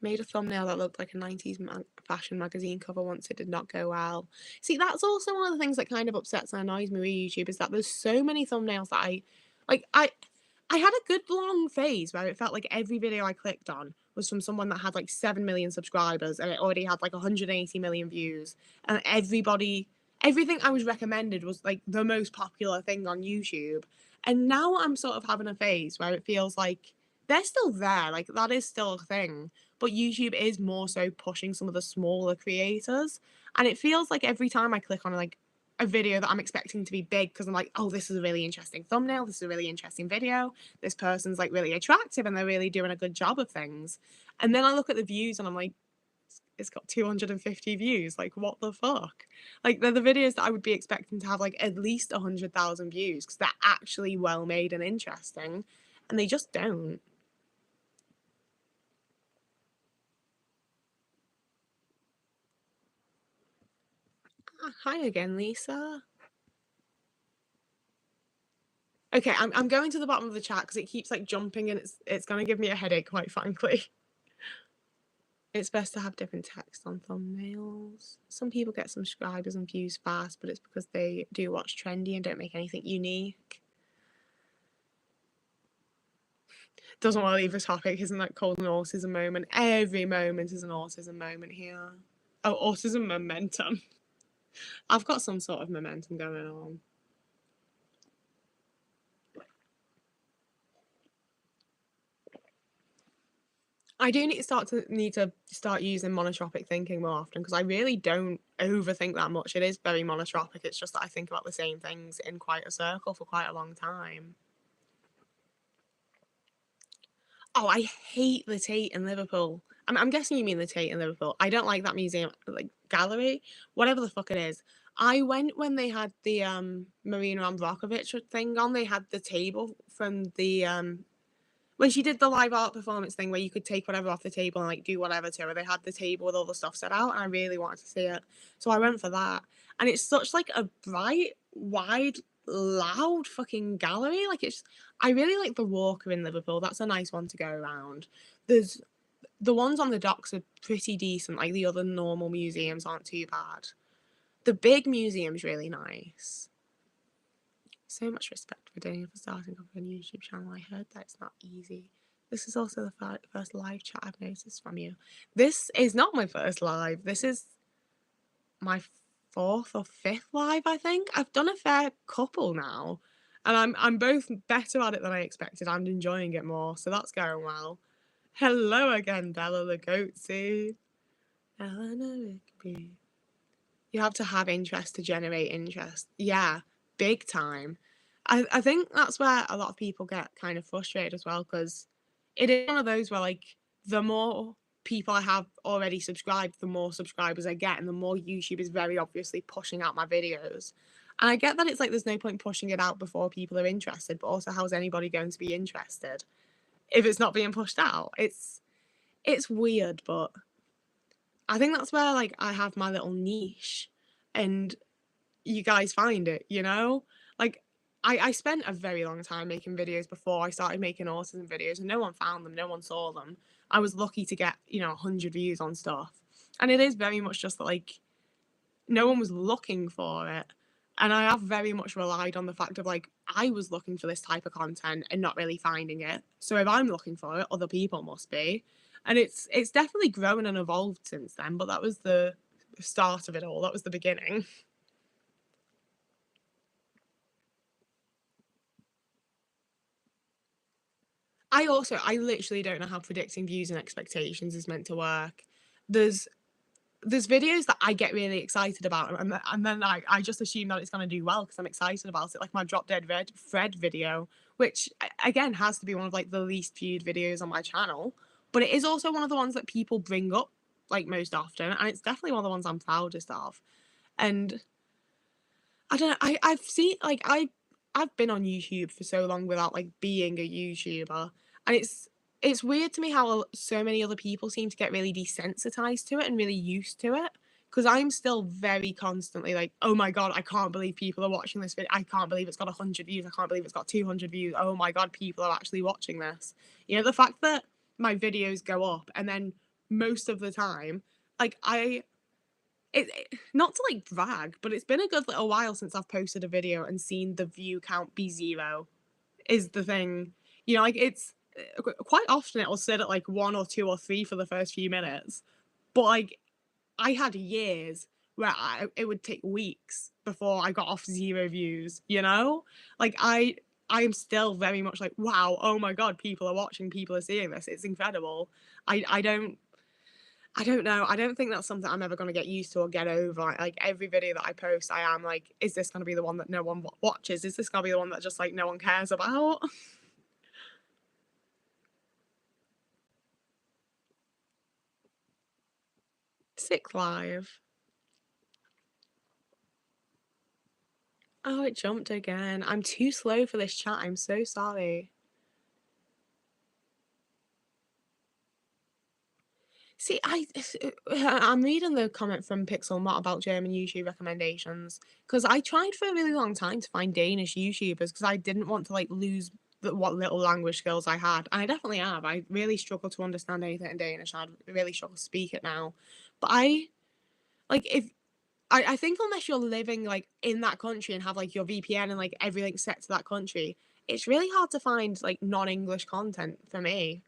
S1: Made a thumbnail that looked like a 90s fashion magazine cover once. It did not go well. See, that's also one of the things that kind of upsets and annoys me with YouTube is that there's so many thumbnails that like. I had a good long phase where it felt like every video I clicked on was from someone that had like 7 million subscribers and it already had like 180 million views. And everything I was recommended was like the most popular thing on YouTube. And now I'm sort of having a phase where it feels like they're still there. Like that is still a thing, but YouTube is more so pushing some of the smaller creators. And it feels like every time I click on like a video that I'm expecting to be big because I'm like, oh, this is a really interesting thumbnail, this is a really interesting video, this person's like really attractive and they're really doing a good job of things. And then I look at the views and I'm like, it's got 250 views. Like, what the fuck? Like, they're the videos that I would be expecting to have like at least 100,000 views because they're actually well made and interesting, and they just don't. Hi again, Lisa. Okay, I'm going to the bottom of the chat because it keeps like jumping and it's gonna give me a headache, quite frankly. It's best to have different text on thumbnails. Some people get subscribers and views fast, but it's because they do what's trendy and don't make anything unique. Doesn't want to leave the topic, isn't that called an autism moment? Every moment is an autism moment here. Oh, autism momentum. I've got some sort of momentum going on. I do need to start using monotropic thinking more often because I really don't overthink that much. It is very monotropic. It's just that I think about the same things in quite a circle for quite a long time. Oh, I hate the Tate in Liverpool. I'm guessing you mean the Tate in Liverpool. I don't like that museum, like gallery, whatever the fuck it is. I went when they had the Marina Abramovich thing on. They had the table from the when she did the live art performance thing where you could take whatever off the table and like do whatever to her. They had the table with all the stuff set out, and I really wanted to see it, so I went for that. And it's such like a bright, wide, loud fucking gallery. Like it's, I really like the Walker in Liverpool. That's a nice one to go around. There's the ones on the docks are pretty decent. Like the other normal museums aren't too bad. The big museum's really nice. So much respect for Daniel for starting up a YouTube channel. I heard that it's not easy. This is also the first live chat I've noticed from you. This is not my first live. This is my fourth or fifth live, I think. I've done a fair couple now. And I'm both better at it than I expected and enjoying it more. So that's going well. Hello again, Bella the Goatsy. Eleanor Rigby. You have to have interest to generate interest. Yeah, big time. I think that's where a lot of people get kind of frustrated as well, because it is one of those where like the more people I have already subscribed, the more subscribers I get, and the more YouTube is very obviously pushing out my videos. And I get that it's like there's no point pushing it out before people are interested, but also how's anybody going to be interested if it's not being pushed out? It's weird, but I think that's where like I have my little niche and you guys find it, you know? Like I spent a very long time making videos before I started making autism videos and no one found them, no one saw them. I was lucky to get, 100 views on stuff. And it is very much just that like no one was looking for it. And I have very much relied on the fact of like I was looking for this type of content and not really finding it. So if I'm looking for it, other people must be. And it's definitely grown and evolved since then, but that was the start of it all. That was the beginning. I literally don't know how predicting views and expectations is meant to work. There's there's videos that I get really excited about, and then I just assume that it's going to do well because I'm excited about it. Like my Drop Dead Red Fred video, which again has to be one of like the least viewed videos on my channel, but it is also one of the ones that people bring up like most often, and it's definitely one of the ones I'm proudest of. And I don't know, I've seen like I've been on YouTube for so long without like being a YouTuber, and it's weird to me how so many other people seem to get really desensitized to it and really used to it. Because I'm still very constantly like, oh my god, I can't believe people are watching this video. I can't believe it's got 100 views. I can't believe it's got 200 views. Oh my god, people are actually watching this. The fact that my videos go up and then most of the time, like not to like brag, but it's been a good little while since I've posted a video and seen the view count be zero. Is the thing, like it's quite often it'll sit at like one or two or three for the first few minutes, but like I had years where it would take weeks before I got off zero views. Like I am still very much like, wow, oh my god, people are watching, people are seeing this. It's incredible. I don't know. I don't think that's something I'm ever going to get used to or get over. Like every video that I post, I am like, is this going to be the one that no one watches? Is this going to be the one that just like no one cares about? Sixth live. Oh, it jumped again. I'm too slow for this chat. I'm so sorry. See, I'm reading the comment from Pixel Mott about German YouTube recommendations because I tried for a really long time to find Danish YouTubers because I didn't want to like lose what little language skills I had, and I definitely have. I really struggle to understand anything in Danish. I really struggle to speak it now, but I like if I think unless you're living like in that country and have like your VPN and like everything set to that country, it's really hard to find like non-English content for me.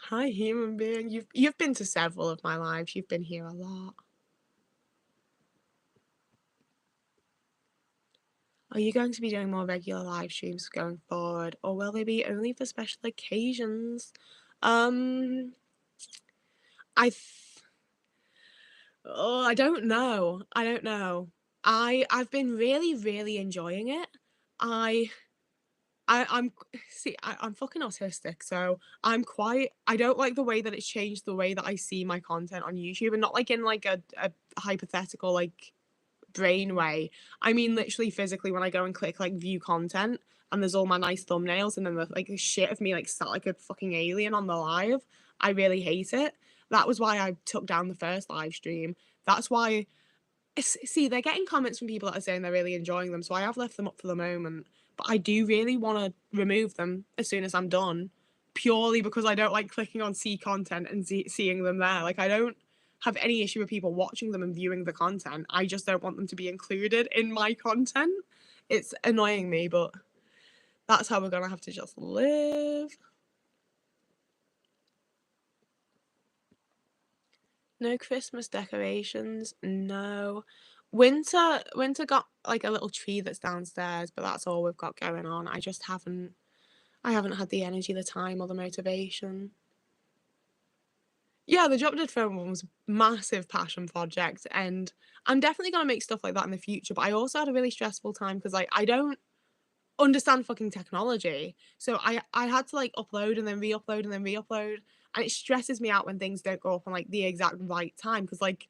S1: Hi, human being. You've been to several of my lives. You've been here a lot. Are you going to be doing more regular live streams going forward, or will they be only for special occasions? Um, I th- oh, I don't know. I don't know. I've been really, really enjoying it. I I'm see, I'm fucking autistic, so I don't like the way that it's changed the way that I see my content on YouTube, and not like in like a hypothetical like brain way. I mean literally physically when I go and click like view content and there's all my nice thumbnails and then the like the shit of me like sat like a fucking alien on the live. I really hate it. That was why I took down the first live stream. That's why see, they're getting comments from people that are saying they're really enjoying them, so I have left them up for the moment. But I do really want to remove them as soon as I'm done, purely because I don't like clicking on see content and seeing them there. Like, I don't have any issue with people watching them and viewing the content. I just don't want them to be included in my content. It's annoying me, but that's how we're gonna have to just live. No Christmas decorations, no. Winter got like a little tree that's downstairs, but that's all we've got going on. I haven't had the energy, the time, or the motivation. Yeah, the Drop Dead Phone one was a massive passion project, and I'm definitely gonna make stuff like that in the future. But I also had a really stressful time because like I don't understand fucking technology. So I had to like upload and then re-upload and then re-upload, and it stresses me out when things don't go up on like the exact right time because like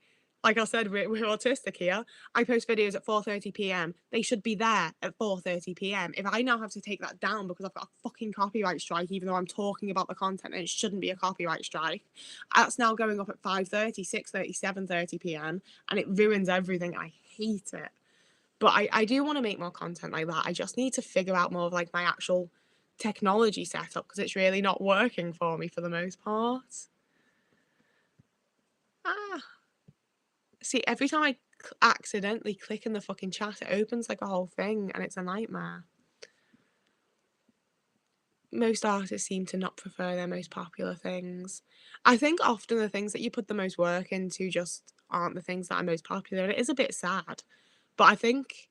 S1: I said, we're autistic here. I post videos at 4:30 p.m. They should be there at 4:30 p.m. If I now have to take that down because I've got a fucking copyright strike, even though I'm talking about the content and it shouldn't be a copyright strike, that's now going up at 5:30, 6:30, 7:30 p.m. and it ruins everything. I hate it. But I do want to make more content like that. I just need to figure out more of like my actual technology setup because it's really not working for me for the most part. Ah, see, every time I accidentally click in the fucking chat, it opens like a whole thing and it's a nightmare. Most artists seem to not prefer their most popular things. I think often the things that you put the most work into just aren't the things that are most popular. It is a bit sad. But I think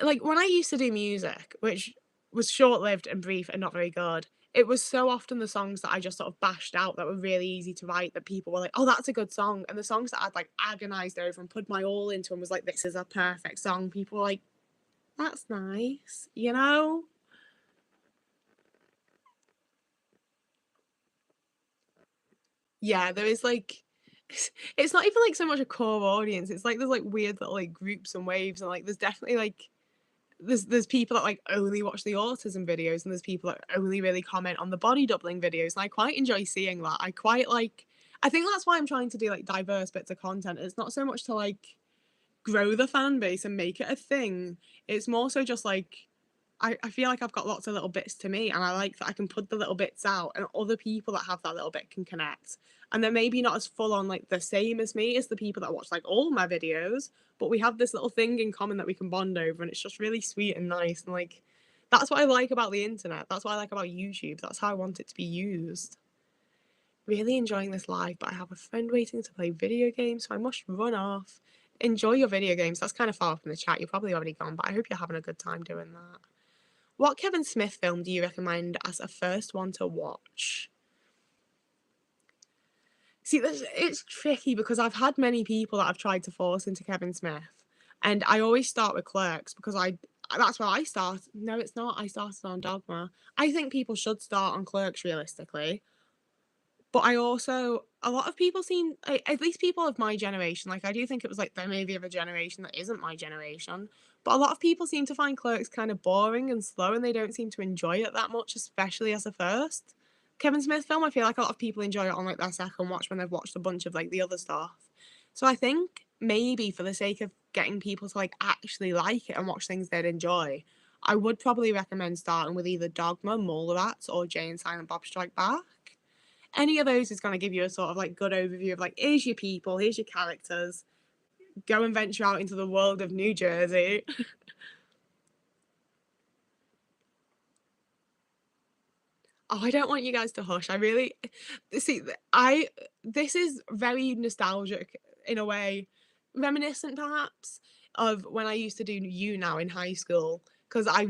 S1: like when I used to do music, which was short lived and brief and not very good, it was so often the songs that I just sort of bashed out that were really easy to write that people were like, oh, that's a good song. And the songs that I'd like agonized over and put my all into and was like, this is a perfect song, people were like, that's nice, you know? Yeah, there is like, it's not even like so much a core audience. It's like there's like weird little like groups and waves and like there's definitely like there's people that like only watch the autism videos and there's people that only really comment on the body doubling videos and I quite enjoy seeing that. I quite like I think that's why I'm trying to do like diverse bits of content. It's not so much to like grow the fan base and make it a thing. It's more so just like I feel like I've got lots of little bits to me and I like that I can put the little bits out and other people that have that little bit can connect. And they're maybe not as full on like the same as me as the people that watch like all my videos, but we have this little thing in common that we can bond over and it's just really sweet and nice and like that's what I like about the internet. That's what I like about YouTube. That's how I want it to be used. Really enjoying this live, but I have a friend waiting to play video games, so I must run off. Enjoy your video games. That's kind of far from the chat. You're probably already gone, but I hope you're having a good time doing that. What Kevin Smith film do you recommend as a first one to watch? See, it's tricky because I've had many people that I've tried to force into Kevin Smith, and I always start with Clerks because that's where I start. No, it's not. I started on Dogma. I think people should start on Clerks realistically, but I also a lot of people seem at least people of my generation. Like I do think it was like there may be of a generation that isn't my generation, But a lot of people seem to find Clerks kind of boring and slow, and they don't seem to enjoy it that much, especially as a first Kevin Smith film. I feel like a lot of people enjoy it on like their second watch when they've watched a bunch of like the other stuff. So I think maybe for the sake of getting people to like actually like it and watch things they'd enjoy, I would probably recommend starting with either Dogma, Mallrats, or Jay and Silent Bob Strike Back. Any of those is going to give you a sort of like good overview of like, here's your people, here's your characters, go and venture out into the world of New Jersey. Oh, I don't want you guys to hush. I really see. This is very nostalgic in a way, reminiscent perhaps of when I used to do You Now in high school. Because I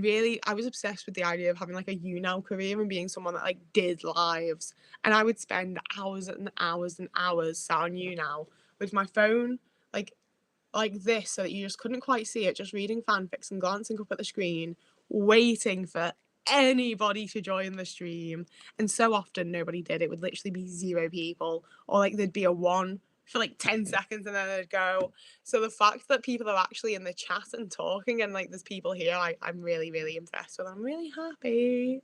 S1: was obsessed with the idea of having like a You Now career and being someone that like did lives, and I would spend hours and hours and hours sat on You Now with my phone like this so that you just couldn't quite see it, just reading fanfics and glancing up at the screen, waiting for anybody to join the stream. And so often nobody did. It would literally be 0 people, or like there'd be a 1 for like 10 seconds and then they'd go. So the fact that people are actually in the chat and talking and like there's people here, I'm really, really impressed with. I'm really happy.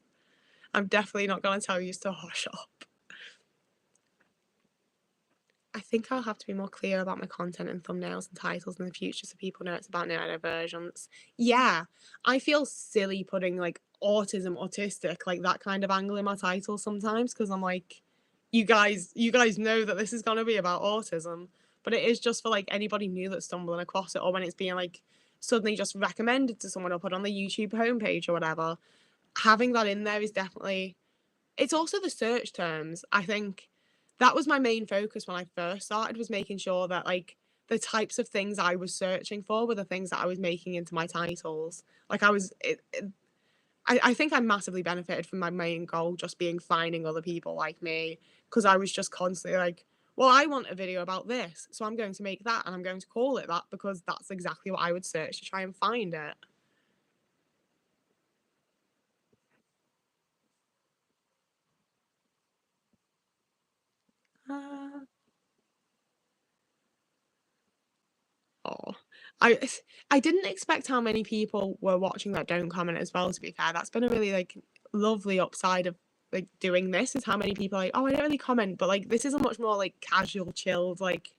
S1: I'm definitely not going to tell you to hush up. I think I'll have to be more clear about my content and thumbnails and titles in the future so people know it's about neurodivergence. Yeah, I feel silly putting like autism, autistic, like that kind of angle in my title sometimes because I'm like, you guys know that this is gonna be about autism, but it is just for like anybody new that's stumbling across it or when it's being like suddenly just recommended to someone or put on the YouTube homepage or whatever. Having that in there is definitely, it's also the search terms. I think that was my main focus when I first started, was making sure that like the types of things I was searching for were the things that I was making into my titles. Like I think I massively benefited from my main goal just being finding other people like me, because I was just constantly like, well, I want a video about this, so I'm going to make that and I'm going to call it that because that's exactly what I would search to try and find it. Uh, Oh, I I didn't expect how many people were watching that don't comment as well, to be fair. That's been a really like lovely upside of like doing this, is how many people are like, oh, I don't really comment, but like this is a much more like casual, chilled, like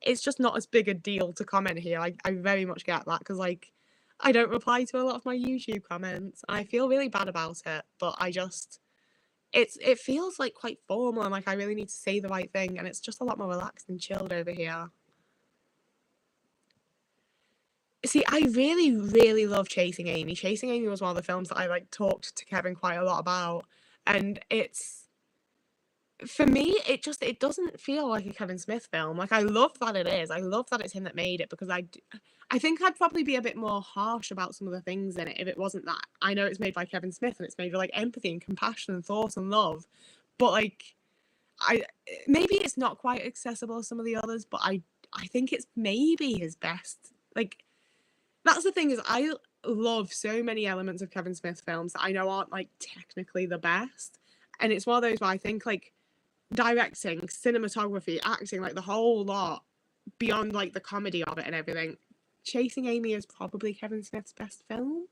S1: it's just not as big a deal to comment here. I very much get that because like I don't reply to a lot of my YouTube comments and I feel really bad about it, but I just it feels like quite formal and like I really need to say the right thing and it's just a lot more relaxed and chilled over here. See, I really, really love Chasing Amy. Chasing Amy was one of the films that I like talked to Kevin quite a lot about, and it's, for me, it doesn't feel like a Kevin Smith film. Like I love that it is. I love that it's him that made it because I think I'd probably be a bit more harsh about some of the things in it if it wasn't that. I know it's made by Kevin Smith and it's made with like empathy and compassion and thought and love, but like I maybe it's not quite accessible as some of the others, but I think it's maybe his best. Like that's the thing, is I love so many elements of Kevin Smith films that I know aren't like technically the best. And it's one of those where I think like directing, cinematography, acting, like the whole lot, beyond like the comedy of it and everything, Chasing Amy is probably Kevin Smith's best film.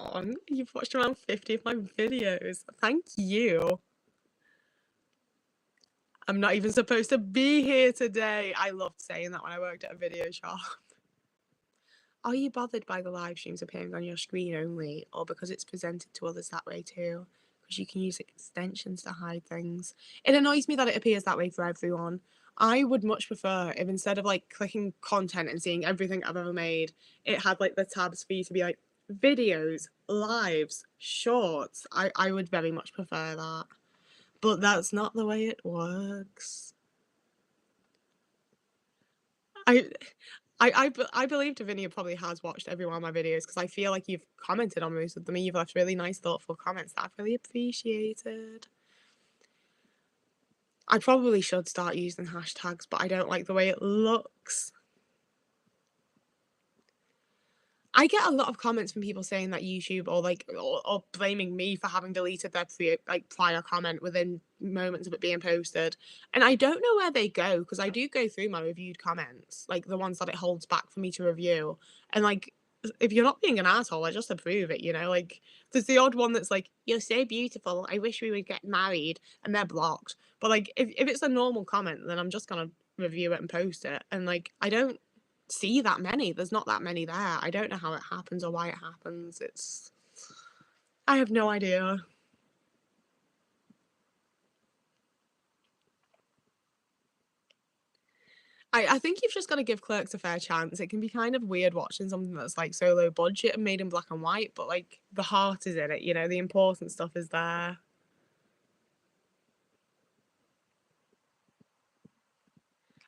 S1: Oh, you've watched around 50 of my videos. Thank you. I'm not even supposed to be here today. I loved saying that when I worked at a video shop. Are you bothered by the live streams appearing on your screen only, or because it's presented to others that way too? Because you can use extensions to hide things. It annoys me that it appears that way for everyone. I would much prefer if instead of like clicking content and seeing everything I've ever made, it had like the tabs for you to be like videos, lives, shorts. I would very much prefer that. But that's not the way it works. I I believe Davinia probably has watched every one of my videos because I feel like you've commented on most of them and you've left really nice, thoughtful comments that I've really appreciated. I probably should start using hashtags, but I don't like the way it looks. I get a lot of comments from people saying that YouTube or blaming me for having deleted their prior comment within moments of it being posted. And I don't know where they go because I do go through my reviewed comments, like the ones that it holds back for me to review. And like if you're not being an asshole, I just approve it, you know? Like there's the odd one that's like, "You're so beautiful. I wish we would get married," and they're blocked. But like if it's a normal comment, then I'm just gonna review it and post it. And like I don't see that many. There's not that many there. I don't know how it happens or why it happens. I have no idea. I think you've just got to give Clerks a fair chance. It can be kind of weird watching something that's like so low budget and made in black and white, but like the heart is in it, you know, the important stuff is there.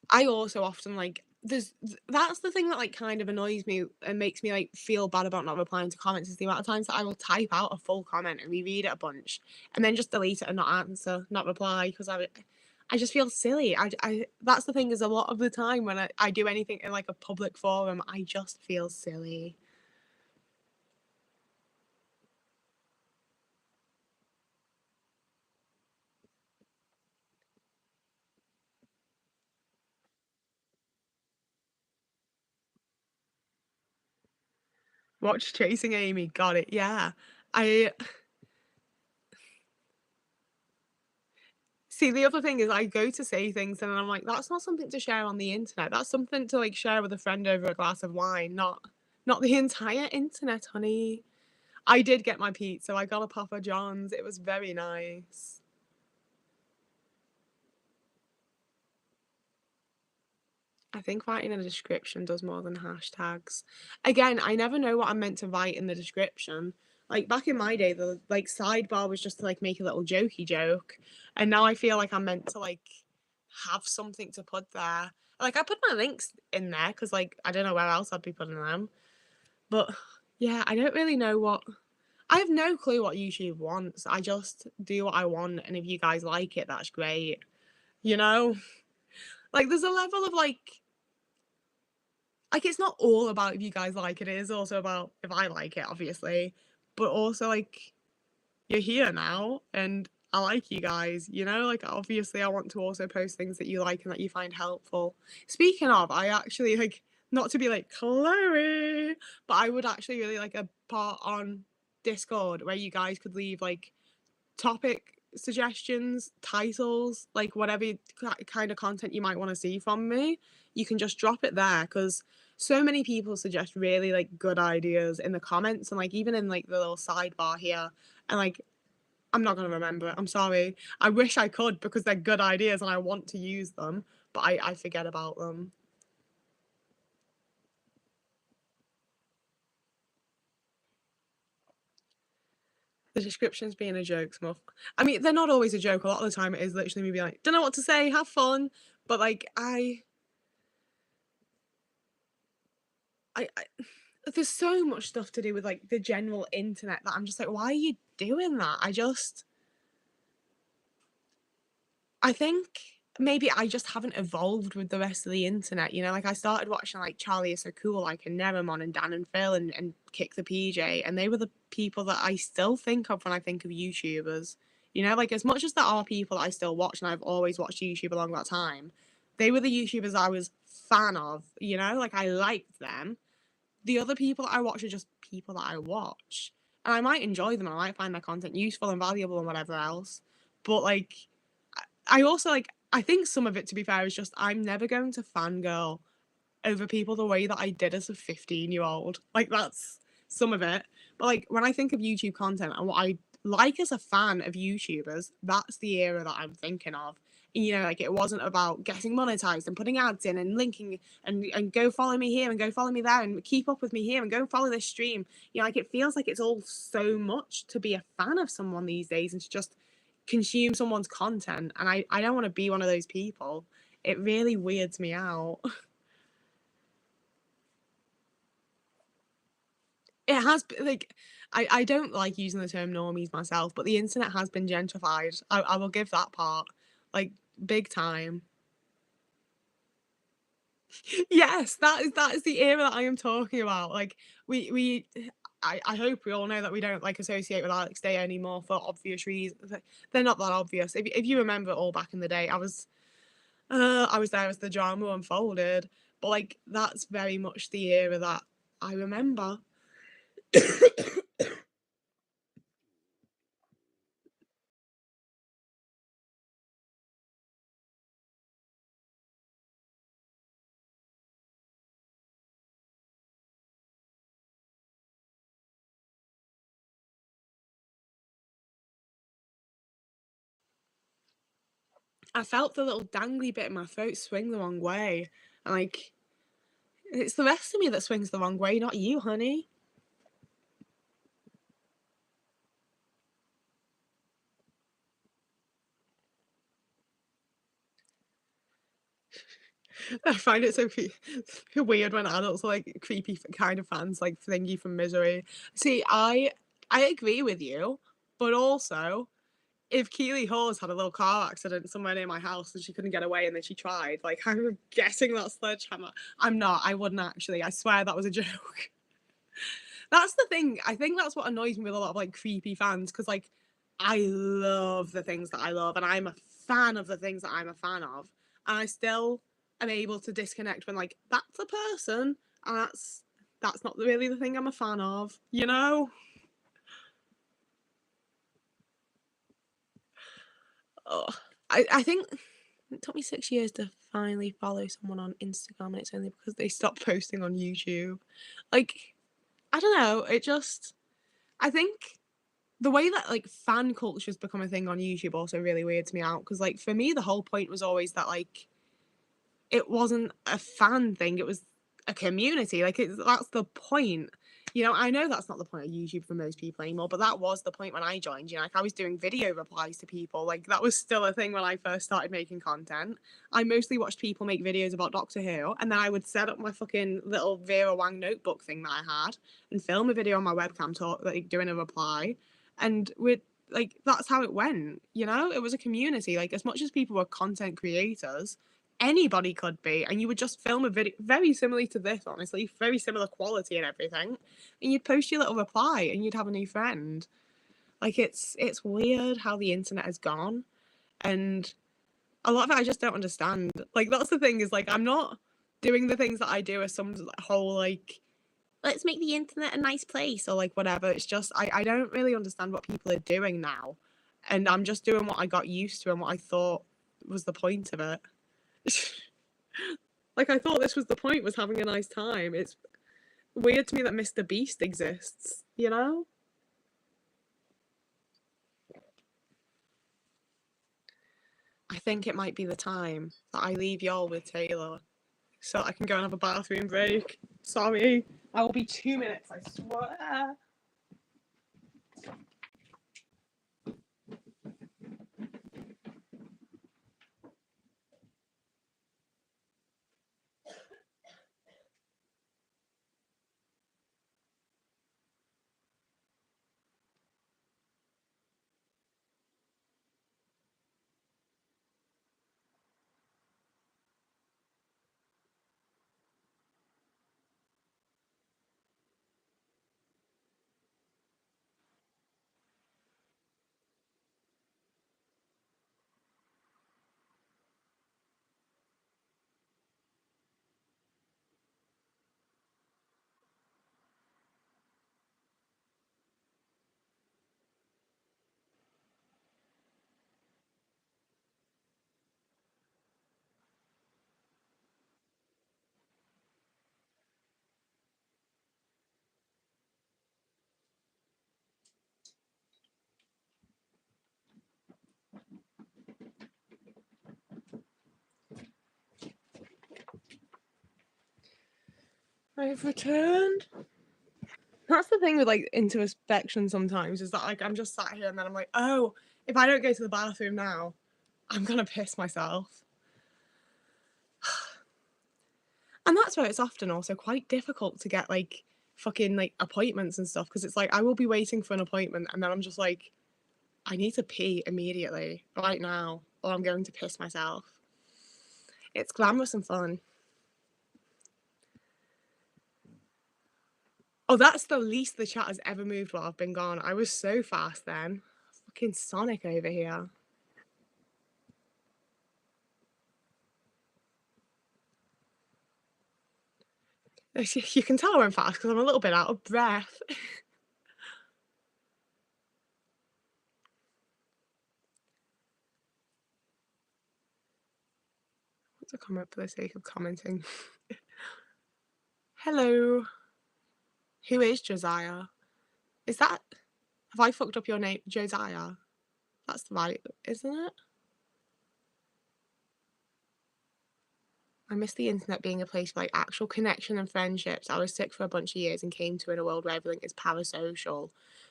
S1: I also often like that's the thing that like kind of annoys me and makes me like feel bad about not replying to comments is the amount of times that I will type out a full comment and reread it a bunch and then just delete it and not answer, not reply because I just feel silly. That's the thing is a lot of the time when I do anything in like a public forum, I just feel silly. Watch Chasing Amy, got it. Yeah. I See, the other thing is I go to say things and I'm like, that's not something to share on the internet. That's something to like share with a friend over a glass of wine, not the entire internet, honey. I did get my pizza. I got a Papa John's. It was very nice. I think writing a description does more than hashtags. Again, I never know what I'm meant to write in the description. Like back in my day, the like sidebar was just to like make a little jokey joke, and now I feel like I'm meant to like have something to put there. Like I put my links in there because like I don't know where else I'd be putting them. But yeah, I don't really know what. I have no clue what YouTube wants. I just do what I want, and if you guys like it, that's great. You know, like there's a level of like it's not all about if you guys like it. It is also about if I like it, obviously. But also like you're here now and I like you guys, you know? Like obviously I want to also post things that you like and that you find helpful. Speaking of, I actually like not to be like Chloe, but I would actually really like a part on Discord where you guys could leave like topic suggestions, titles, like whatever kind of content you might want to see from me, you can just drop it there because so many people suggest really like good ideas in the comments and like even in like the little sidebar here. And like, I'm not going to remember it. I'm sorry. I wish I could because they're good ideas and I want to use them, but I forget about them. The descriptions being a joke, Smuff. I mean, they're not always a joke. A lot of the time, it is literally me being like, "Don't know what to say. Have fun." But like, I there's so much stuff to do with like the general internet that I'm just like, why are you doing that? I think maybe I just haven't evolved with the rest of the internet. You know, like I started watching like Charlie is so cool, like and Nevermon and Dan and Phil and Kick the PJ, and they were the people that I still think of when I think of YouTubers. You know, like as much as there are people that I still watch and I've always watched YouTube along that time, they were the YouTubers I was fan of. You know, like I liked them. The other people I watch are just people that I watch. And I might enjoy them and I might find their content useful and valuable and whatever else. But like I also like I think some of it to be fair is just I'm never going to fangirl over people the way that I did as a 15-year-old. Like that's some of it. But like when I think of YouTube content and what I like as a fan of YouTubers, that's the era that I'm thinking of. You know, like it wasn't about getting monetized and putting ads in and linking and go follow me here and go follow me there and keep up with me here and go follow this stream. You know, like it feels like it's all so much to be a fan of someone these days and to just consume someone's content. And I don't want to be one of those people. It really weirds me out. It has like I don't like using the term normies myself, but the internet has been gentrified. I will give that part. Like big time. Yes, that is the era that I am talking about. Like we I hope we all know that we don't like associate with Alex Day anymore for obvious reasons. Like, they're not that obvious. If you remember all back in the day, I was there as the drama unfolded. But like that's very much the era that I remember. I felt the little dangly bit in my throat swing the wrong way. And like it's the rest of me that swings the wrong way, not you, honey. I find it so weird when adults are like creepy kind of fans like Thingy from Misery. See, I agree with you, but also if Keely Hawes had a little car accident somewhere near my house and she couldn't get away and then she tried, like I'm guessing that sledgehammer. I'm not. I wouldn't actually. I swear that was a joke. That's the thing. I think that's what annoys me with a lot of like creepy fans because like I love the things that I love and I'm a fan of the things that I'm a fan of. And I still am able to disconnect when like that's a person and that's not really the thing I'm a fan of, you know? Oh, I think it took me 6 years to finally follow someone on Instagram and it's only because they stopped posting on YouTube. Like, I don't know, it just I think the way that like fan culture's become a thing on YouTube also really weirds me out because like for me the whole point was always that like it wasn't a fan thing, it was a community. Like that's the point. You know, I know that's not the point of YouTube for most people anymore, but that was the point when I joined. You know, like I was doing video replies to people. Like that was still a thing when I first started making content. I mostly watched people make videos about Doctor Who, and then I would set up my fucking little Vera Wang notebook thing that I had and film a video on my webcam talk like doing a reply. And we'd like that's how it went, you know? It was a community. Like as much as people were content creators, anybody could be, and you would just film a video very similarly to this, honestly, very similar quality and everything, and you'd post your little reply and you'd have a new friend. Like it's weird how the internet has gone, and a lot of it I just don't understand. Like that's the thing is like I'm not doing the things that I do as some whole like let's make the internet a nice place or like whatever. It's just I don't really understand what people are doing now, and I'm just doing what I got used to and what I thought was the point of it. Like I thought this was the point, was having a nice time. It's weird to me that Mr. Beast exists, you know? I think it might be the time that I leave y'all with Taylor so I can go and have a bathroom break. Sorry. I will be 2 minutes, I swear. I've returned. That's the thing with like introspection sometimes is that like I'm just sat here and then I'm like, oh, if I don't go to the bathroom now, I'm gonna piss myself. And that's where it's often also quite difficult to get like fucking like appointments and stuff because it's like I will be waiting for an appointment and then I'm just like, I need to pee immediately, right now, or I'm going to piss myself. It's glamorous and fun. Oh, that's the least the chat has ever moved while I've been gone. I was so fast then. Fucking Sonic over here. You can tell I'm fast because I'm a little bit out of breath. To comment for the sake of commenting. Hello. Who is Josiah? Is that... Have I fucked up your name? Josiah? That's right, isn't it? I miss the internet being a place for like actual connection and friendships. I was sick for a bunch of years and came to in a world where everything is parasocial.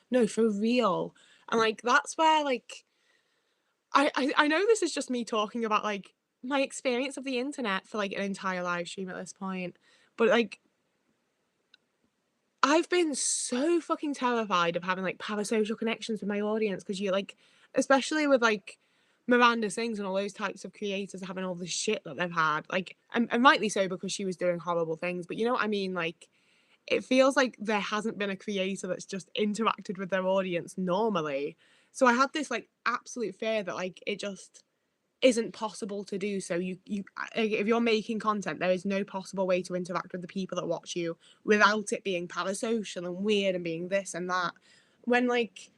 S1: No, for real. And like that's where like I know this is just me talking about like my experience of the internet for like an entire live stream at this point. But like I've been so fucking terrified of having like parasocial connections with my audience because you like, especially with like Miranda Sings and all those types of creators having all the shit that they've had, like, and rightly so because she was doing horrible things. But you know what I mean? Like, it feels like there hasn't been a creator that's just interacted with their audience normally. So I had this like absolute fear that like it just isn't possible to do. So if you're making content, there is no possible way to interact with the people that watch you without it being parasocial and weird and being this and that. When like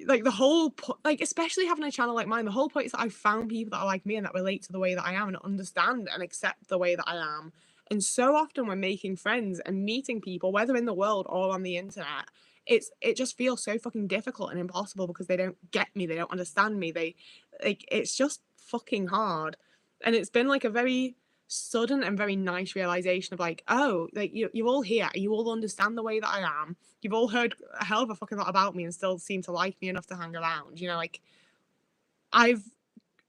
S1: like the whole like especially having a channel like mine, the whole point is that I've found people that are like me and that relate to the way that I am and understand and accept the way that I am. And so often when making friends and meeting people, whether in the world or on the internet, it just feels so fucking difficult and impossible because they don't get me, they don't understand me, they like it's just fucking hard. And it's been like a very sudden and very nice realization of like, oh, like you're all here, you all understand the way that I am, you've all heard a hell of a fucking lot about me and still seem to like me enough to hang around. You know, like I've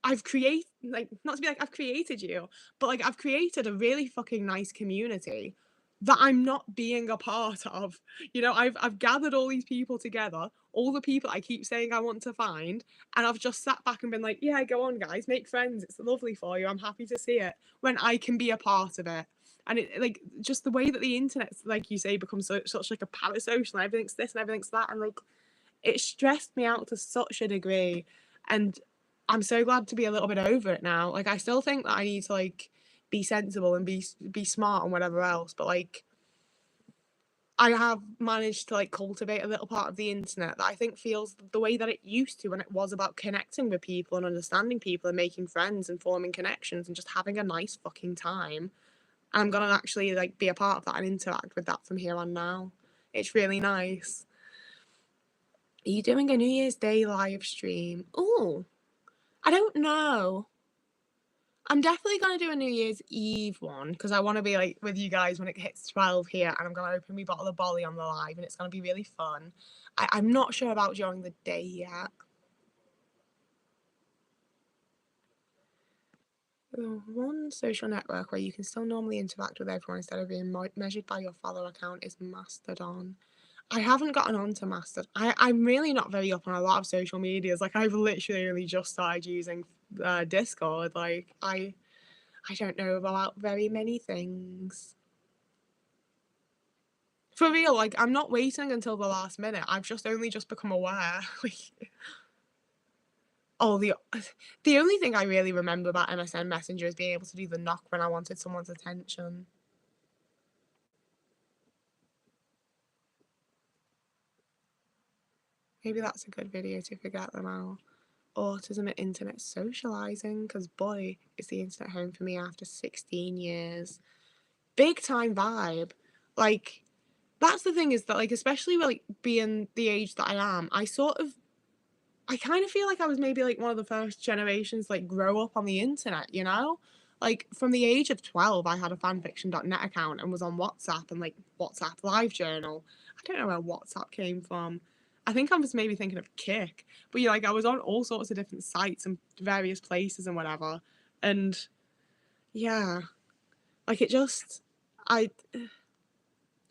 S1: I've created like not to be like I've created you, but like I've created a really fucking nice community that I'm not being a part of. You know, I've gathered all these people together, all the people I keep saying I want to find, and I've just sat back and been like, yeah, go on guys, make friends. It's lovely for you. I'm happy to see it when I can be a part of it. And it like just the way that the internet's like you say becomes such like a parasocial and everything's this and everything's that and like it stressed me out to such a degree. And I'm so glad to be a little bit over it now. Like I still think that I need to like be sensible and be smart and whatever else, but like I have managed to like cultivate a little part of the internet that I think feels the way that it used to when it was about connecting with people and understanding people and making friends and forming connections and just having a nice fucking time. And I'm gonna actually like be a part of that and interact with that from here on now. It's really nice. Are you doing a New Year's Day live stream? Oh, I don't know. I'm definitely gonna do a New Year's Eve one because I want to be like with you guys when it hits 12 here, and I'm gonna open my bottle of Bolly on the live, and it's gonna be really fun. I'm not sure about during the day yet. One social network where you can still normally interact with everyone instead of being measured by your follower account is Mastodon. I haven't gotten onto Mastodon. I'm really not very up on a lot of social medias. Like I've literally only just started using Discord. Like I don't know about very many things. For real, like I'm not waiting until the last minute. I've just only just become aware. Oh, the only thing I really remember about MSN Messenger is being able to do the knock when I wanted someone's attention. Maybe that's a good video to forget them out. Autism and internet socializing, because boy, is the internet home for me after 16 years. Big time vibe. Like, that's the thing is that, like, especially with, like, being the age that I am, I kind of feel like I was maybe, like, one of the first generations, like, grow up on the internet, you know? Like, from the age of 12, I had a fanfiction.net account and was on WhatsApp and, like, WhatsApp live journal. I don't know where WhatsApp came from. I think I was maybe thinking of Kick. But, yeah, like, I was on all sorts of different sites and various places and whatever. And, yeah, like, it just... I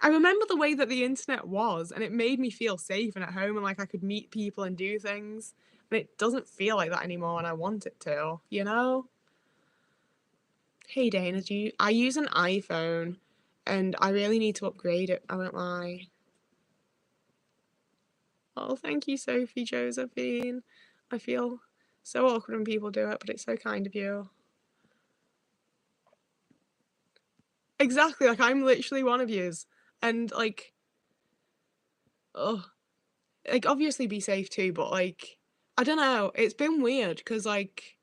S1: I remember the way that the internet was, and it made me feel safe and at home, and like I could meet people and do things. And it doesn't feel like that anymore, and I want it to, you know? Hey Dana, I use an iPhone, and I really need to upgrade it, I won't lie. Oh, thank you, Sophie Josephine. I feel so awkward when people do it, but it's so kind of you. Exactly, like I'm literally one of yous. And like, oh, like obviously be safe too, but like, I don't know, it's been weird because like,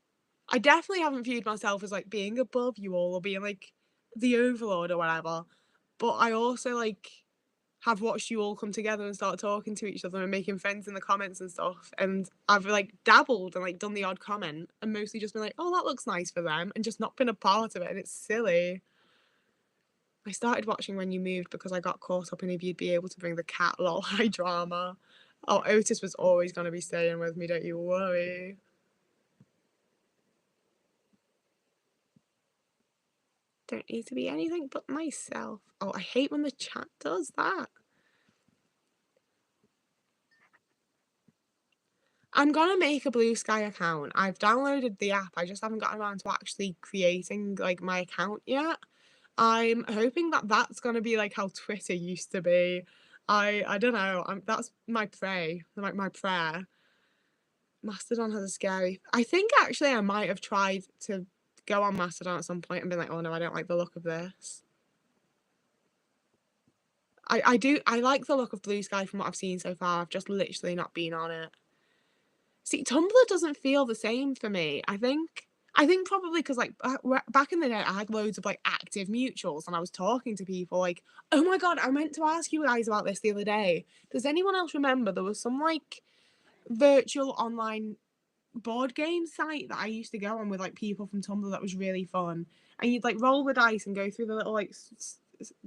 S1: I definitely haven't viewed myself as like being above you all or being like the overlord or whatever. But I also like have watched you all come together and start talking to each other and making friends in the comments and stuff. And I've like dabbled and like done the odd comment and mostly just been like, oh, that looks nice for them, and just not been a part of it. And it's silly. I started watching when you moved because I got caught up in if you'd be able to bring the cat lol high drama. Oh, Otis was always going to be staying with me, don't you worry. Don't need to be anything but myself. Oh, I hate when the chat does that. I'm gonna make a Blue Sky account. I've downloaded the app. I just haven't gotten around to actually creating like my account yet. I'm hoping that that's gonna be like how Twitter used to be. I don't know. That's my pray, like my prayer. Mastodon has a scary. I think actually I might have tried to go on Mastodon at some point and been like, oh no, I don't like the look of this. I like the look of Blue Sky from what I've seen so far. I've just literally not been on it. See, Tumblr doesn't feel the same for me. I think probably because like back in the day, I had loads of like active mutuals, and I was talking to people like, oh my god, I meant to ask you guys about this the other day. Does anyone else remember there was some like virtual online board game site that I used to go on with like people from Tumblr that was really fun, and you'd like roll the dice and go through the little like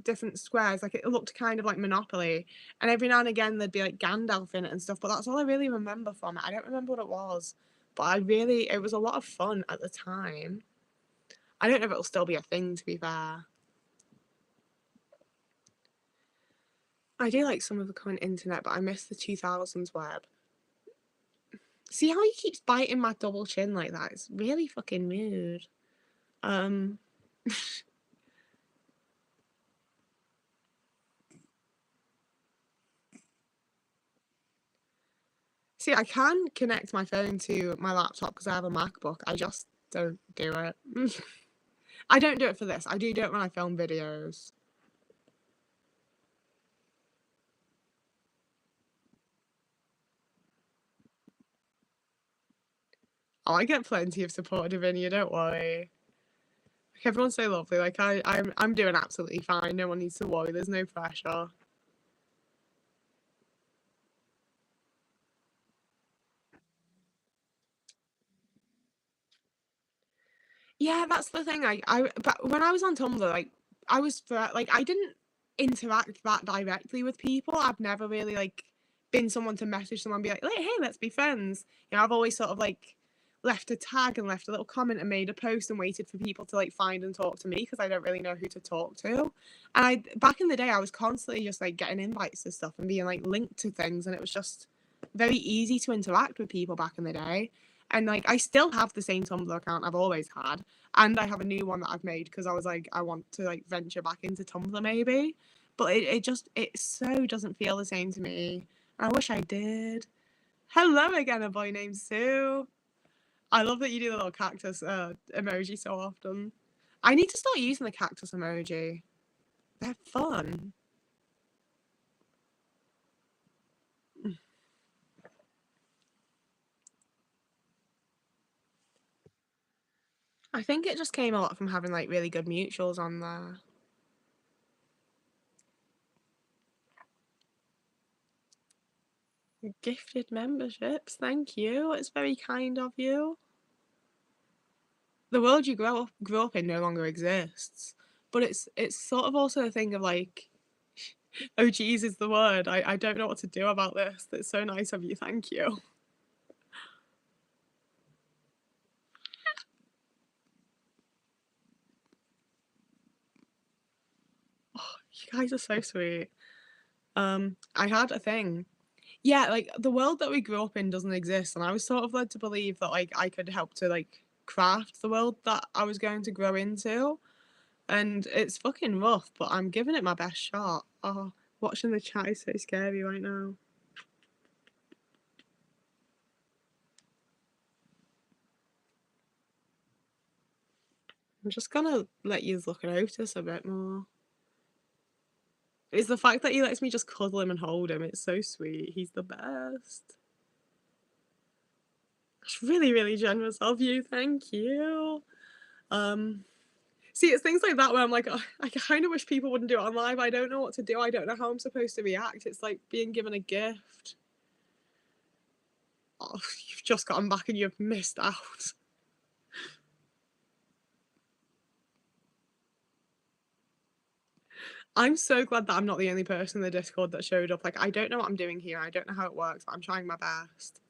S1: different squares, like it looked kind of like Monopoly, and every now and again there'd be like Gandalf in it and stuff, but that's all I really remember from it. I don't remember what it was, but it was a lot of fun at the time. I don't know if it'll still be a thing, to be fair. I do like some of the current internet, but I miss the 2000s web. See how he keeps biting my double chin like that? It's really fucking rude. Um, See, I can connect my phone to my laptop because I have a MacBook. I just don't do it. I don't do it for this. I do it when I film videos. Oh, I get plenty of support, Davinia, don't worry. Like, everyone's so lovely. Like I'm doing absolutely fine. No one needs to worry. There's no pressure. Yeah, that's the thing. But when I was on Tumblr, like I didn't interact that directly with people. I've never really like been someone to message someone and be like, hey, let's be friends. I've always sort of like left a tag and left a little comment and made a post and waited for people to like find and talk to me because I don't really know who to talk to. And I back in the day I was constantly just like getting invites to stuff and being like linked to things, and it was just very easy to interact with people back in the day. And like I still have the same Tumblr account I've always had, and I have a new one that I've made because I was like I want to like venture back into Tumblr maybe, but it so doesn't feel the same to me. I wish I did. Hello again, a boy named Sue. I love that you do the little cactus emoji so often. I need to start using the cactus emoji. They're fun. I think it just came a lot from having like really good mutuals on there. Gifted memberships, thank you. It's very kind of you. The world you grew up in no longer exists, but it's sort of also a thing of like, oh geez is the word. I don't know what to do about this. It's so nice of you. Thank you. Oh, you guys are so sweet. I had a thing. Yeah, like the world that we grew up in doesn't exist, and I was sort of led to believe that like I could help to like craft the world that I was going to grow into. and it's fucking rough, but I'm giving it my best shot. Oh, watching the chat is so scary right now. I'm just gonna let you look at Otis a bit more. It's the fact that he lets me just cuddle him and hold him. It's so sweet. He's the best. It's really, really generous of you. Thank you. See, it's things like that where I'm like, oh, I kind of wish people wouldn't do it on live. I don't know what to do. I don't know how I'm supposed to react. It's like being given a gift. Oh, you've just gotten back and you've missed out. I'm so glad that I'm not the only person in the Discord that showed up. Like, I don't know what I'm doing here. I don't know how it works, but I'm trying my best.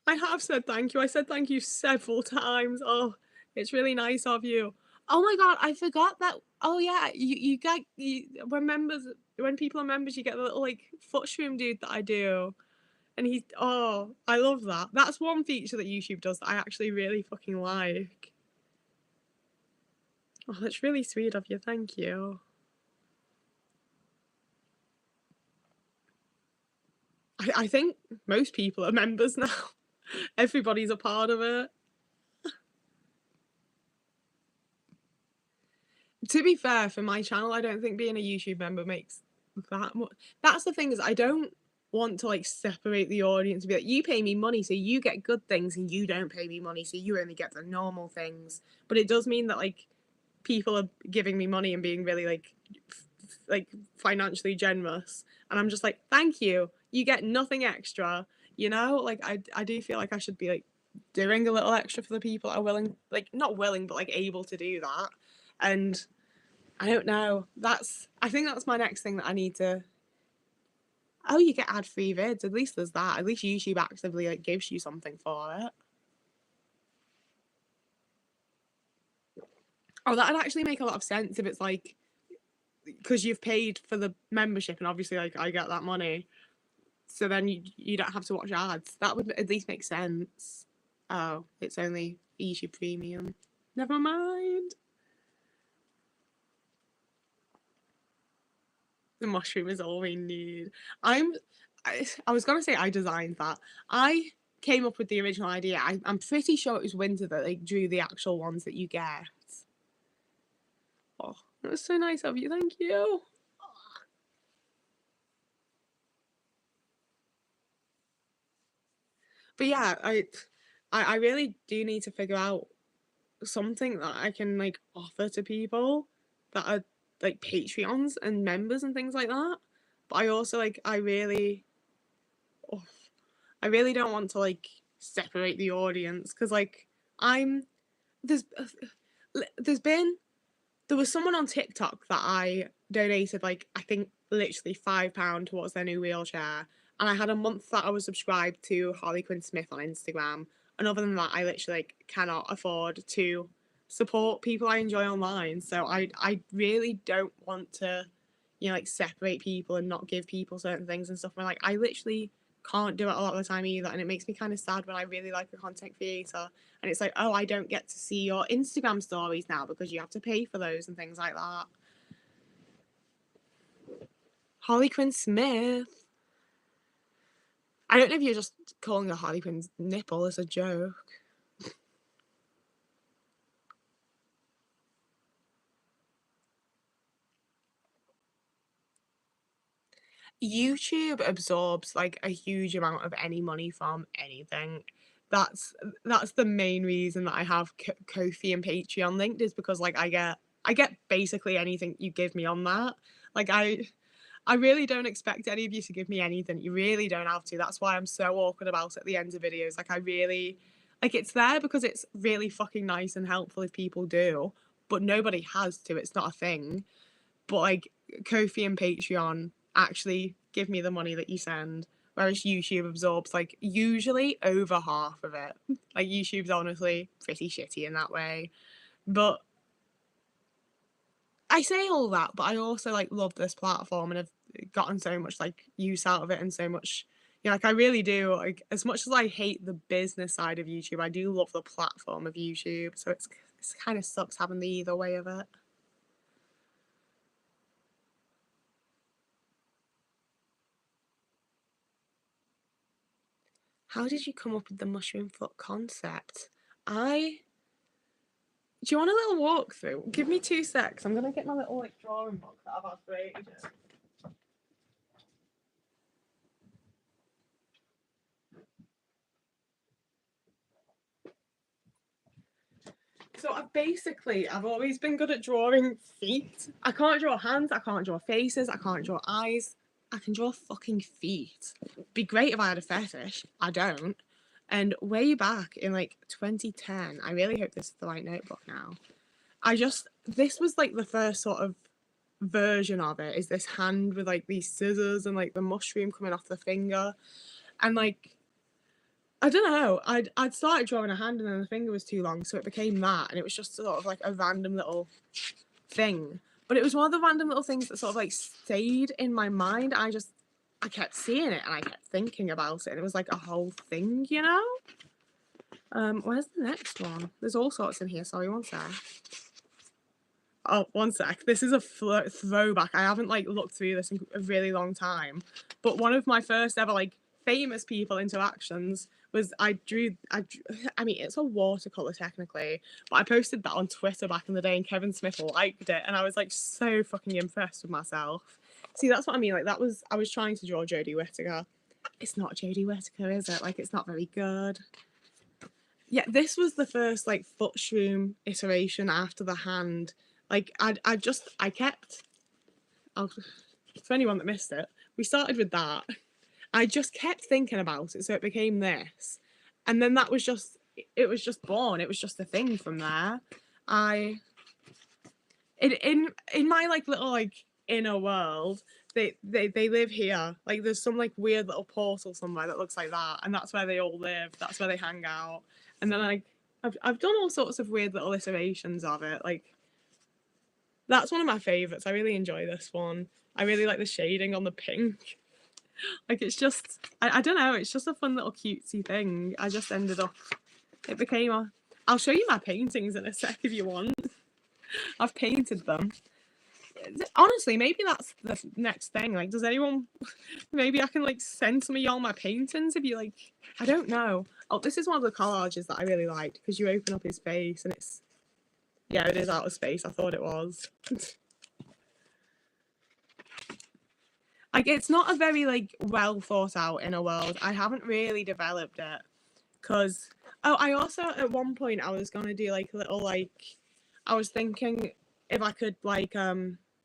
S1: I have said thank you. I said thank you several times. Oh, it's really nice of you. Oh my god, I forgot that. Oh yeah, you get when people are members, you get the little like foot shroom dude that I do, and he's oh, I love that. That's one feature that YouTube does that I actually really fucking like. Oh, that's really sweet of you. Thank you. I think most people are members now. Everybody's a part of it. To be fair, for my channel, I don't think being a YouTube member makes that much. That's the thing is, I don't want to like separate the audience and be like, you pay me money, so you get good things, and you don't pay me money, so you only get the normal things. But it does mean that like people are giving me money and being really like financially generous, and I'm just like, thank you. You get nothing extra. You know, like I do feel like I should be like doing a little extra for the people that are willing, like not willing, but like able to do that. And I don't know. I think that's my next thing that I need to. Oh, you get ad-free vids. At least there's that. At least YouTube actively like gives you something for it. Oh, that'd actually make a lot of sense if it's like because you've paid for the membership and obviously like I get that money, so then you don't have to watch ads. That would at least make sense. Oh, it's only YouTube Premium. Never mind. The mushroom is all we need. I was gonna say I designed that. I came up with the original idea. I'm pretty sure it was Winter that like drew the actual ones that you get. Oh, that was so nice of you. Thank you. But yeah, I really do need to figure out something that I can like offer to people that are like Patreons and members and things like that. But I also like oh, I really don't want to like separate the audience because like I'm there's there's been there was someone on TikTok that I donated like I think literally £5 towards their new wheelchair, and I had a month that I was subscribed to Harley Quinn Smith on Instagram. And other than that, I literally like cannot afford to support people I enjoy online. So I really don't want to, you know, like separate people and not give people certain things and stuff. And like I literally can't do it a lot of the time either, and it makes me kind of sad when I really like a content creator and it's like, oh, I don't get to see your Instagram stories now because you have to pay for those and things like that. Harley Quinn Smith. I don't know if you're just calling a Harley Quinn's nipple as a joke. YouTube absorbs like a huge amount of any money from anything. That's that's the main reason that I have Ko-fi and Patreon linked is because like I get basically anything you give me on that. Like I really don't expect any of you to give me anything. You really don't have to. That's why I'm so awkward about it at the end of videos. Like I really like it's there because it's really fucking nice and helpful if people do, but nobody has to. It's not a thing. But like Ko-fi and Patreon actually give me the money that you send, whereas YouTube absorbs like usually over half of it. Like YouTube's honestly pretty shitty in that way. But I say all that, but I also like love this platform and have gotten so much like use out of it and so much. Yeah, like I really do. Like as much as I hate the business side of YouTube, I do love the platform of YouTube. So it's kind of sucks having the either way of it. How did you come up with the mushroom foot concept? I Do you want a little walkthrough? Give me 2 secs. I'm gonna get my little like drawing book that I've had for ages. So I've always been good at drawing feet. I can't draw hands, I can't draw faces, I can't draw eyes. I can draw fucking feet. Be great if I had a fetish. I don't. And way back in like 2010, I really hope this is the right notebook now. This was like the first sort of version of it, is this hand with like these scissors and like the mushroom coming off the finger. And like I don't know. I'd started drawing a hand and then the finger was too long, so it became that, and it was just sort of like a random little thing. But it was one of the random little things that sort of like stayed in my mind. I kept seeing it and I kept thinking about it, and it was like a whole thing, you know. Where's the next one? There's all sorts in here. Sorry, one sec. Oh, one sec. This is a throwback. I haven't like looked through this in a really long time, but one of my first ever like famous people interactions was I mean, it's a watercolor technically, but I posted that on Twitter back in the day, and Kevin Smith liked it, and I was like so fucking impressed with myself. See, that's what I mean. Like I was trying to draw Jodie Whittaker. It's not Jodie Whittaker, is it? Like it's not very good. Yeah, this was the first like foot shroom iteration after the hand. Like I kept. I'll, for anyone that missed it, we started with that. I just kept thinking about it, so it became this, and then that was just it was just born. It was just a thing from there. I in my like little like inner world. They live here. Like there's some like weird little portal somewhere that looks like that, and that's where they all live. That's where they hang out. And then like I've done all sorts of weird little iterations of it. Like that's one of my favorites. I really enjoy this one. I really like the shading on the pink. Like it's just I don't know, it's just a fun little cutesy thing. I just ended up it became a I'll show you my paintings in a sec if you want. I've painted them. Honestly, maybe that's the next thing. Like, does anyone maybe I can like send some of y'all my paintings if you like I don't know. Oh, this is one of the collages that I really liked because you open up his face and it's yeah, it is out of space. I thought it was. Like it's not a very like well thought out inner world. I haven't really developed it because I also at one point I was gonna do like a little like I was thinking if I could like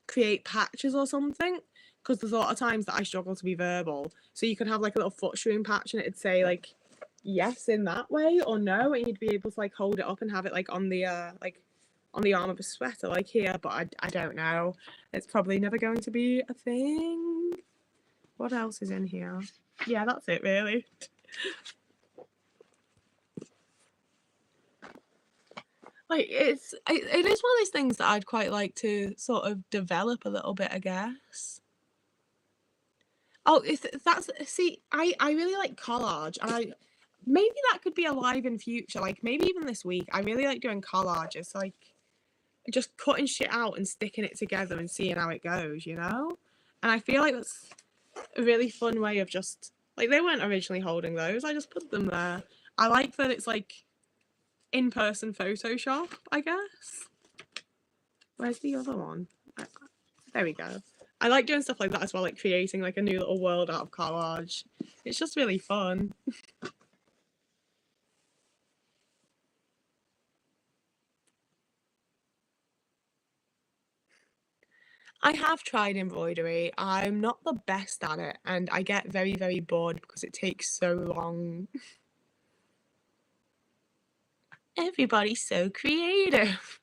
S1: create patches or something because there's a lot of times that I struggle to be verbal. So you could have like a little foot shroom patch and it'd say like yes in that way or no, and you'd be able to like hold it up and have it like on the arm of a sweater like here, but I don't know. It's probably never going to be a thing. What else is in here? Yeah, that's it really. Like it is one of those things that I'd quite like to sort of develop a little bit, I guess. Oh, if that's see, I really like collage, and I maybe that could be alive in future. Like maybe even this week, I really like doing collages, like just cutting shit out and sticking it together and seeing how it goes, you know. And I feel like that's a really fun way of just like they weren't originally holding those. I just put them there. I like that it's like in-person Photoshop, I guess. Where's the other one? There we go. I like doing stuff like that as well, like creating like a new little world out of collage. It's just really fun. I have tried embroidery. I'm not the best at it, and I get very, very bored because it takes so long. Everybody's so creative.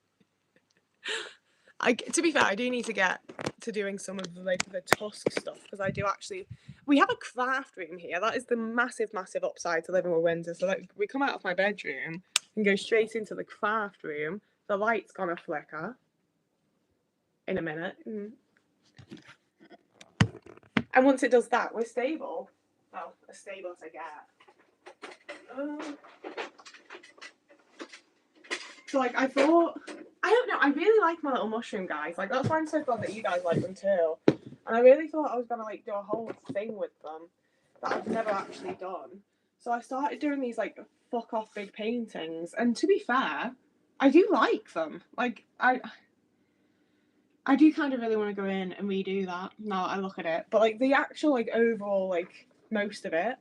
S1: To be fair, I do need to get to doing some of the like the tusk stuff because I do actually. We have a craft room here. That is the massive, massive upside to living with Windsor. So like we come out of my bedroom and go straight into the craft room. The light's gonna flicker. in a minute. And once it does that, we're stable. Well, as stable as I get. So, like, I thought, I don't know, I really like my little mushroom guys. Like, that's why I'm so glad that you guys like them too. And I really thought I was going to, like, do a whole thing with them that I've never actually done. So I started doing these, like, fuck off big paintings. And to be fair, I do like them. Like, I do kind of really want to go in and redo that now that I look at it. But, like, the actual, like, overall, like, most of it,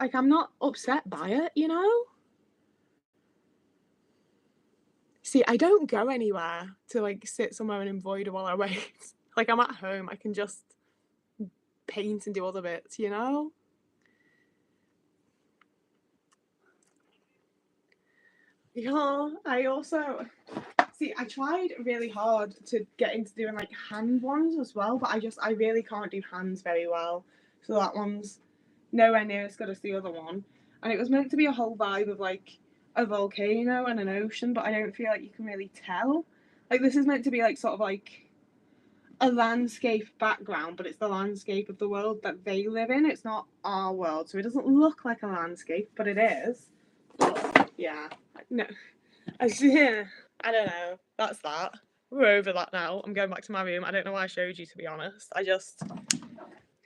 S1: like, I'm not upset by it, you know? See, I don't go anywhere to, like, sit somewhere and embroider while I wait. Like, I'm at home, I can just paint and do other bits, you know? Yeah, I also see. I tried really hard to get into doing like hand ones as well, but I really can't do hands very well. So that one's nowhere near as good as the other one. And it was meant to be a whole vibe of like a volcano and an ocean, but I don't feel like you can really tell. Like this is meant to be like sort of like a landscape background, but it's the landscape of the world that they live in. It's not our world, so it doesn't look like a landscape, but it is. But yeah, no, yeah, I don't know. That's that. We're over that now. I'm going back to my room. I don't know why I showed you, to be honest. I just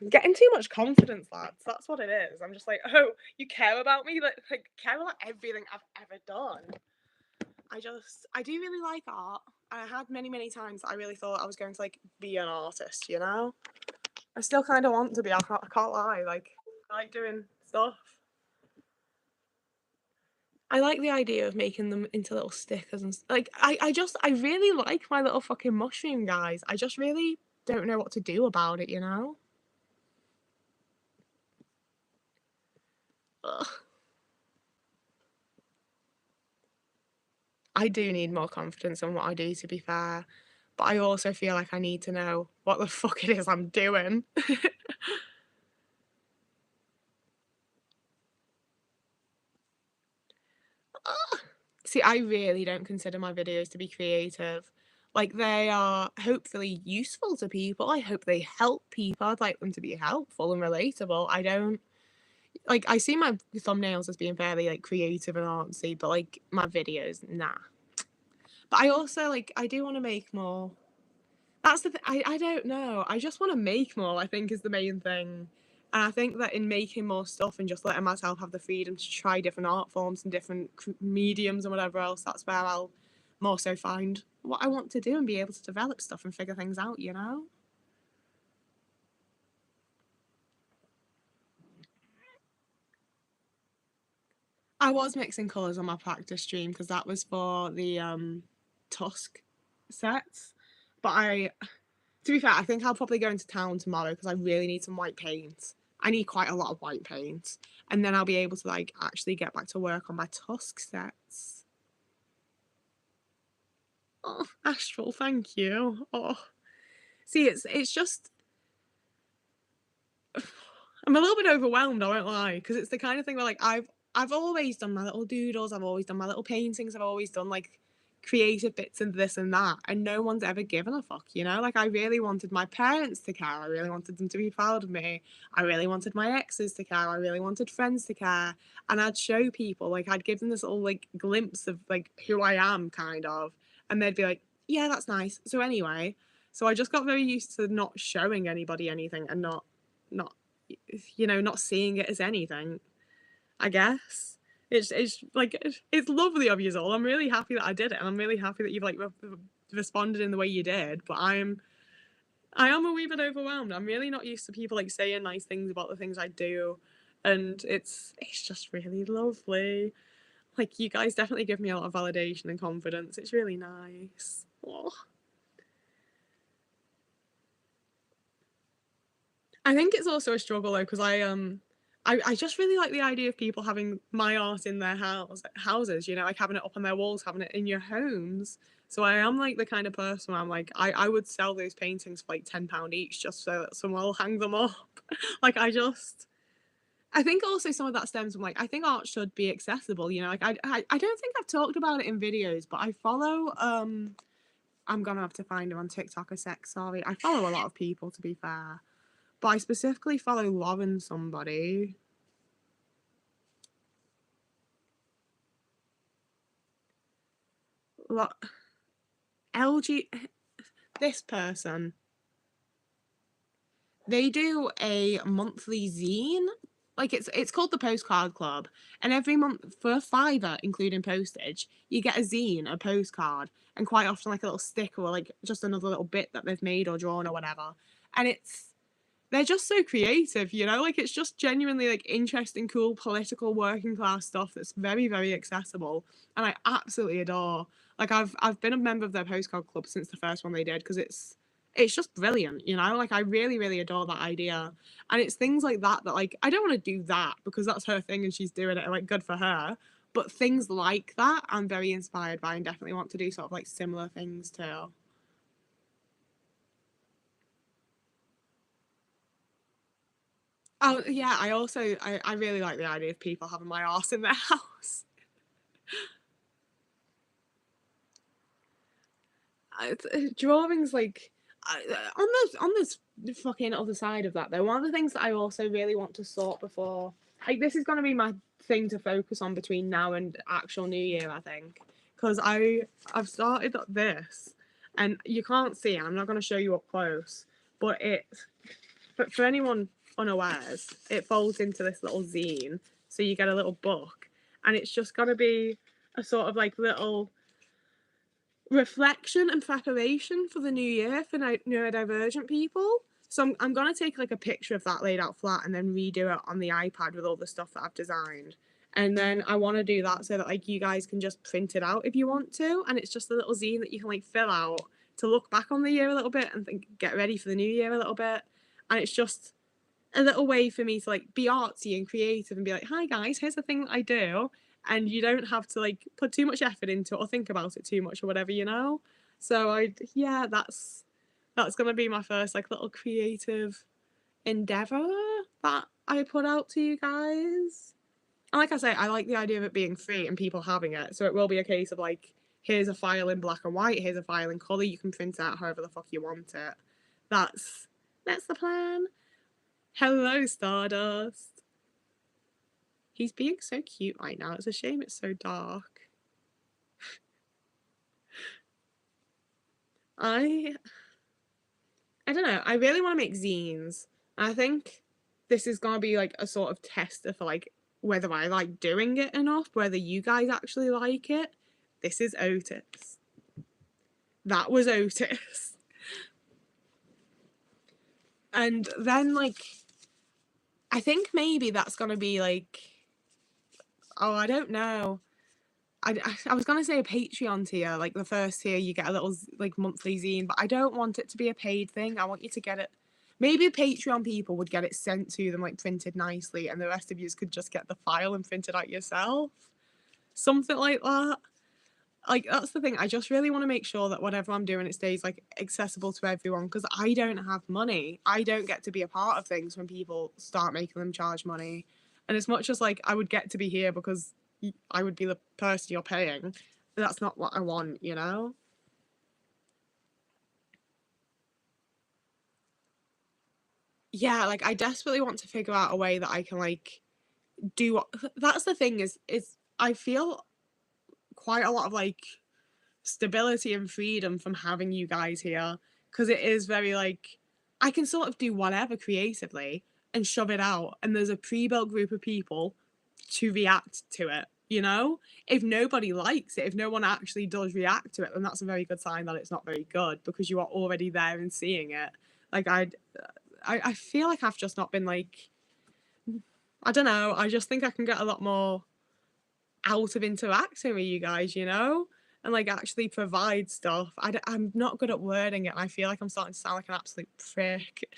S1: getting too much confidence, lads. That's what it is. I'm just like, oh, you care about me, like care about everything I've ever done. I do really like art. I had many times that I really thought I was going to like be an artist, you know? I still kind of want to be, I can't lie. Like, I like doing stuff. I like the idea of making them into little stickers and like, I really like my little fucking mushroom guys. I just really don't know what to do about it, you know? Ugh. I do need more confidence in what I do, to be fair. But I also feel like I need to know what the fuck it is I'm doing. See, I really don't consider my videos to be creative. Like, they are hopefully useful to people. I hope they help people. I'd like them to be helpful and relatable. I don't like, I see my thumbnails as being fairly like creative and artsy, but like my videos, nah. But I also like, I do want to make more. That's the thing. I don't know. I just want to make more, I think, is the main thing. And I think that in making more stuff and just letting myself have the freedom to try different art forms and different mediums and whatever else, that's where I'll more so find what I want to do and be able to develop stuff and figure things out, you know? I was mixing colours on my practice stream because that was for the Tusk sets. But to be fair, I think I'll probably go into town tomorrow because I really need some white paint. I need quite a lot of white paint. And then I'll be able to like actually get back to work on my Tusk sets. Oh, Astral, thank you. Oh. See, it's just I'm a little bit overwhelmed, I won't lie, because it's the kind of thing where like I've always done my little doodles, I've always done my little paintings, I've always done like creative bits and this and that, and no one's ever given a fuck, you know? Like I really wanted my parents to care, I really wanted them to be proud of me, I really wanted my exes to care, I really wanted friends to care, and I'd show people, like I'd give them this little like glimpse of like who I am kind of, and they'd be like, yeah, that's nice. So anyway, so I just got very used to not showing anybody anything and not not seeing it as anything, I guess. It's like it's lovely of you all. I'm really happy that I did it, and I'm really happy that you've like responded in the way you did. But I am a wee bit overwhelmed. I'm really not used to people like saying nice things about the things I do, and it's just really lovely. Like you guys definitely give me a lot of validation and confidence. It's really nice. Oh. I think it's also a struggle though, because I just really like the idea of people having my art in their houses, like having it up on their walls, having it in your homes. So I am like the kind of person where I'm like, I would sell those paintings for like £10 each just so that someone will hang them up. Like I think also some of that stems from like I think art should be accessible, like I don't think I've talked about it in videos, but I follow I'm gonna have to find him on TikTok a sec, sorry. I follow a lot of people, to be fair. But I specifically follow Lauren somebody. LG, this person. They do a monthly zine. Like it's called the Postcard Club, and every month for a fiver, including postage, you get a zine, a postcard, and quite often like a little sticker or like just another little bit that they've made or drawn or whatever. And they're just so creative, you know? Like it's just genuinely like interesting, cool, political, working class stuff that's very, very accessible, and I absolutely adore. Like I've been a member of their postcard club since the first one they did because it's just brilliant, you know? Like I really, really adore that idea. And it's things like that that like I don't want to do that because that's her thing and she's doing it and like good for her. But things like that I'm very inspired by and definitely want to do sort of like similar things too. Oh yeah, I really like the idea of people having my arse in their house. Drawings like on this fucking other side of that though, one of the things that I also really want to sort before, like this is going to be my thing to focus on between now and actual New Year, I think, because I've started this, and you can't see it. I'm not going to show you up close, but but for anyone unawares, it folds into this little zine, so you get a little book, and it's just going to be a sort of like little reflection and preparation for the new year for neurodivergent people. So I'm going to take like a picture of that laid out flat and then redo it on the iPad with all the stuff that I've designed. And then I want to do that so that like you guys can just print it out if you want to. And it's just a little zine that you can like fill out to look back on the year a little bit and think, get ready for the new year a little bit. And it's just a little way for me to like be artsy and creative and be like, hi guys, here's the thing that I do. And you don't have to like put too much effort into it or think about it too much or whatever, you know? So yeah, that's gonna be my first like little creative endeavor that I put out to you guys. And like I say, I like the idea of it being free and people having it. So it will be a case of like, here's a file in black and white, here's a file in colour, you can print it out however the fuck you want it. That's the plan. Hello, Stardust. He's being so cute right now. It's a shame it's so dark. I I don't know. I really want to make zines. I think this is gonna be like a sort of tester for like whether I like doing it enough, whether you guys actually like it. This is Otis. That was Otis. And then like I think maybe that's gonna be like, oh, I don't know. I was gonna say a Patreon tier, like the first tier you get a little like monthly zine, but I don't want it to be a paid thing. I want you to get it. Maybe Patreon people would get it sent to them like printed nicely, and the rest of you could just get the file and print it out yourself. Something like that. Like that's the thing. I just really want to make sure that whatever I'm doing, it stays like accessible to everyone because I don't have money. I don't get to be a part of things when people start making them charge money. And as much as like I would get to be here because I would be the person you're paying, that's not what I want, you know? Yeah, like I desperately want to figure out a way that I can like do what that's the thing is I feel quite a lot of like stability and freedom from having you guys here because it is very like I can sort of do whatever creatively and shove it out, and there's a pre-built group of people to react to it. You know, if nobody likes it, if no one actually does react to it, then that's a very good sign that it's not very good because you are already there and seeing it. Like I feel like I've just not been like, I don't know. I just think I can get a lot more out of interacting with you guys, you know? And like actually provide stuff. I'm not good at wording it. I feel like I'm starting to sound like an absolute prick.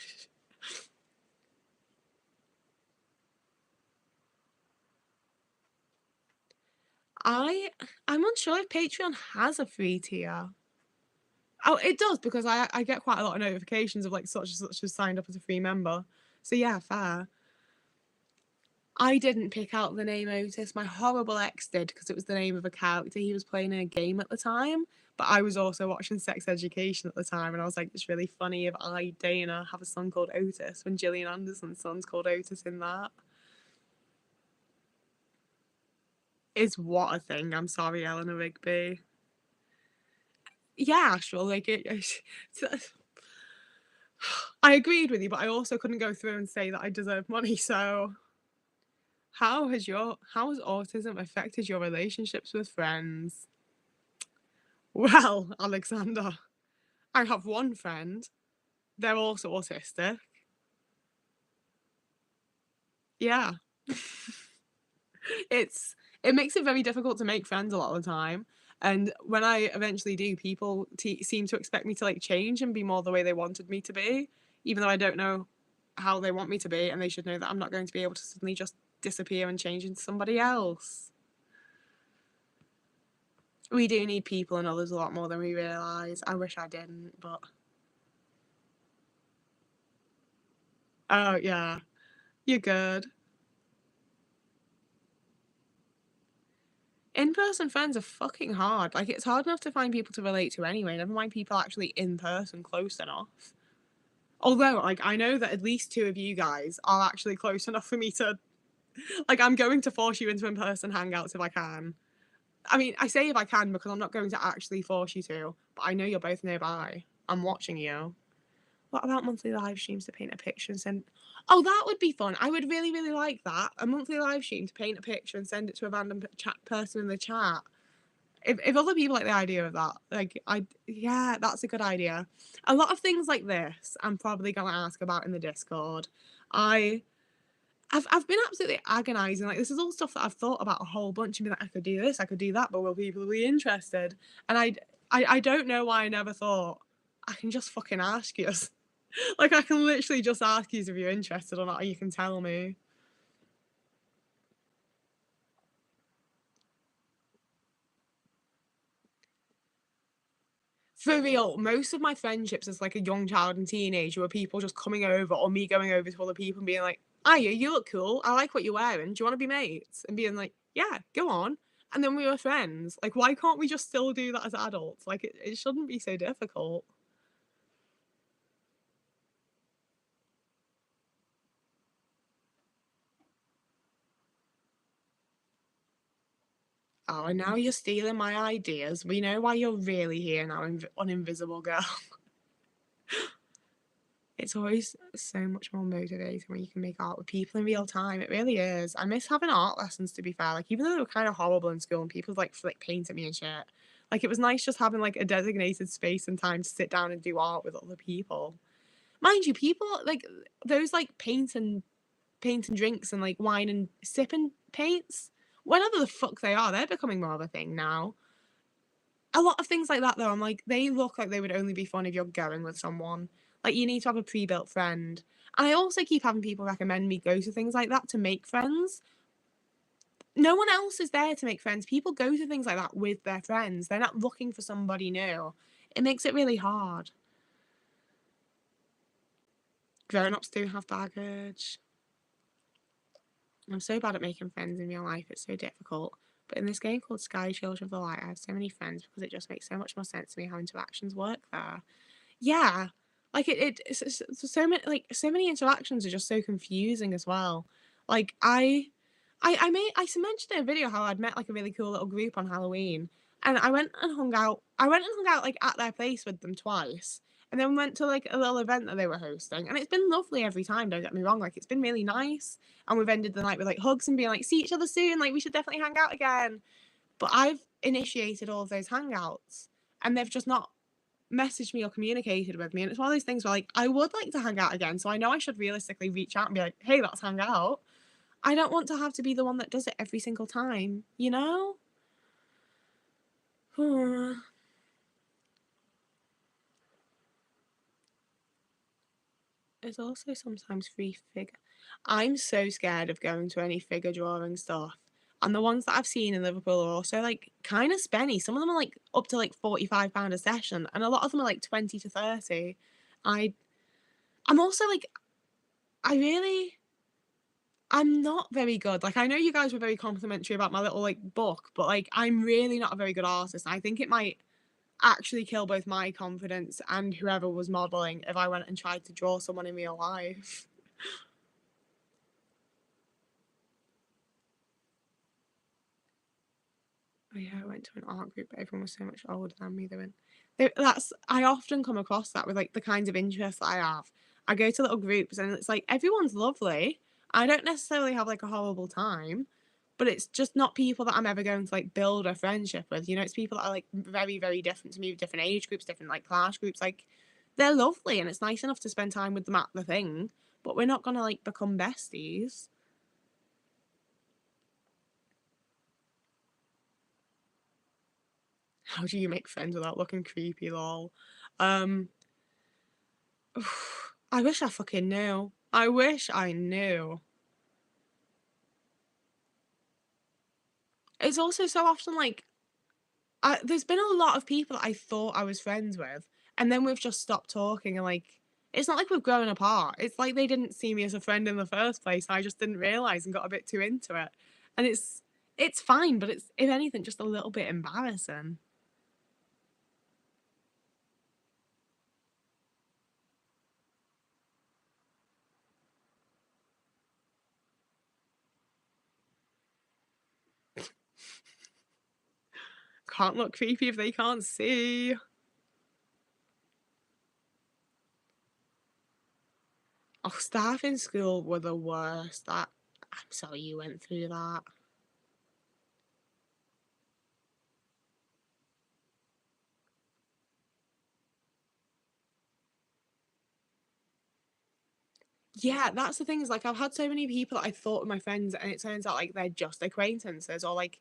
S1: I I'm unsure if Patreon has a free tier. Oh, it does because I get quite a lot of notifications of like such and such as signed up as a free member. So yeah, fair. I didn't pick out the name Otis. My horrible ex did because it was the name of a character he was playing in a game at the time. But I was also watching Sex Education at the time, and I was like, it's really funny if I, Dana, have a son called Otis when Gillian Anderson's son's called Otis in that. Is what a thing. I'm sorry, Eleanor Rigby. Yeah, actually, like I agreed with you, but I also couldn't go through and say that I deserve money. So, how has autism affected your relationships with friends? Well, Alexander, I have one friend. They're also autistic. Yeah. it's it makes it very difficult to make friends a lot of the time. And when I eventually do, people seem to expect me to like change and be more the way they wanted me to be, even though I don't know how they want me to be, and they should know that I'm not going to be able to suddenly just disappear and change into somebody else. We do need people and others a lot more than we realise. I wish I didn't, but oh yeah, you're good. In-person friends are fucking hard. Like, it's hard enough to find people to relate to anyway, never mind people actually in person close enough. Although, like, I know that at least two of you guys are actually close enough for me to, like, I'm going to force you into in-person hangouts if I can. I mean, I say if I can because I'm not going to actually force you to, but I know you're both nearby. I'm watching you. What about monthly live streams to paint a picture and send? Oh, that would be fun. I would really, really like that. A monthly live stream to paint a picture and send it to a random chat person in the chat. If other people like the idea of that, like yeah, that's a good idea. A lot of things like this, I'm probably gonna ask about in the Discord. I I've been absolutely agonizing. Like this is all stuff that I've thought about a whole bunch and been like, I could do this, I could do that, but will people be interested? And I don't know why I never thought I can just fucking ask you. Like I can literally just ask you if you're interested or not, and you can tell me. For real, most of my friendships as like a young child and teenager were people just coming over or me going over to other people and being like, "Aya, you look cool. I like what you're wearing. Do you want to be mates?" And being like, "Yeah, go on." And then we were friends. Like, why can't we just still do that as adults? Like, it shouldn't be so difficult. Oh, and now you're stealing my ideas. We know why you're really here now, on Invisible Girl. It's always so much more motivating when you can make art with people in real time. It really is. I miss having art lessons, to be fair. Like even though they were kind of horrible in school and people like paint at me and shit. Like it was nice just having like a designated space and time to sit down and do art with other people. Mind you, people like those like paint and drinks and like wine and sipping paints. Whatever the fuck they are, they're becoming more of a thing now. A lot of things like that though, I'm like, they look like they would only be fun if you're going with someone. Like you need to have a pre-built friend. And I also keep having people recommend me go to things like that to make friends. No one else is there to make friends. People go to things like that with their friends. They're not looking for somebody new. It makes it really hard. Grown-ups do have baggage. I'm so bad at making friends in real life. It's so difficult. But in this game called Sky Children of the Light, I have so many friends because it just makes so much more sense to me how interactions work there. Yeah, like it's so many so many interactions are just so confusing as well. Like I mentioned in a video how I'd met like a really cool little group on Halloween, and I went and hung out. I went and hung out like at their place with them twice, and then went to like a little event that they were hosting, and it's been lovely every time. Don't get me wrong, like it's been really nice, and we've ended the night with like hugs and being like, see each other soon. Like we should definitely hang out again. But I've initiated all of those hangouts, and they've just not messaged me or communicated with me. And it's one of those things where like I would like to hang out again. So I know I should realistically reach out and be like, hey, let's hang out. I don't want to have to be the one that does it every single time, you know? It's also sometimes free figure. I'm so scared of going to any figure drawing stuff. And the ones that I've seen in Liverpool are also like kind of spenny. Some of them are like up to like £45 a session, and a lot of them are like 20 to 30. I I'm also like I really I'm not very good. Like I know you guys were very complimentary about my little like book, but like I'm really not a very good artist. I think it might actually kill both my confidence and whoever was modeling if I went and tried to draw someone in real life. Oh yeah, I went to an art group, but everyone was so much older than me. That's I often come across that with like the kinds of interests that I have. I go to little groups and it's like everyone's lovely. I don't necessarily have like a horrible time, but it's just not people that I'm ever going to like build a friendship with. You know, it's people that are like very, very different to me, different age groups, different like class groups. Like they're lovely and it's nice enough to spend time with them at the thing, but we're not gonna like become besties. How do you make friends without looking creepy, lol? Um, I wish I fucking knew. I wish I knew. It's also so often like there's been a lot of people that I thought I was friends with, and then we've just stopped talking and like it's not like we've grown apart. It's like they didn't see me as a friend in the first place. I just didn't realize and got a bit too into it. And it's fine, but it's if anything just a little bit embarrassing. Can't look creepy if they can't see. Oh, staff in school were the worst. I'm sorry you went through that. Yeah, that's the thing is like I've had so many people that I thought were my friends and it turns out like they're just acquaintances or like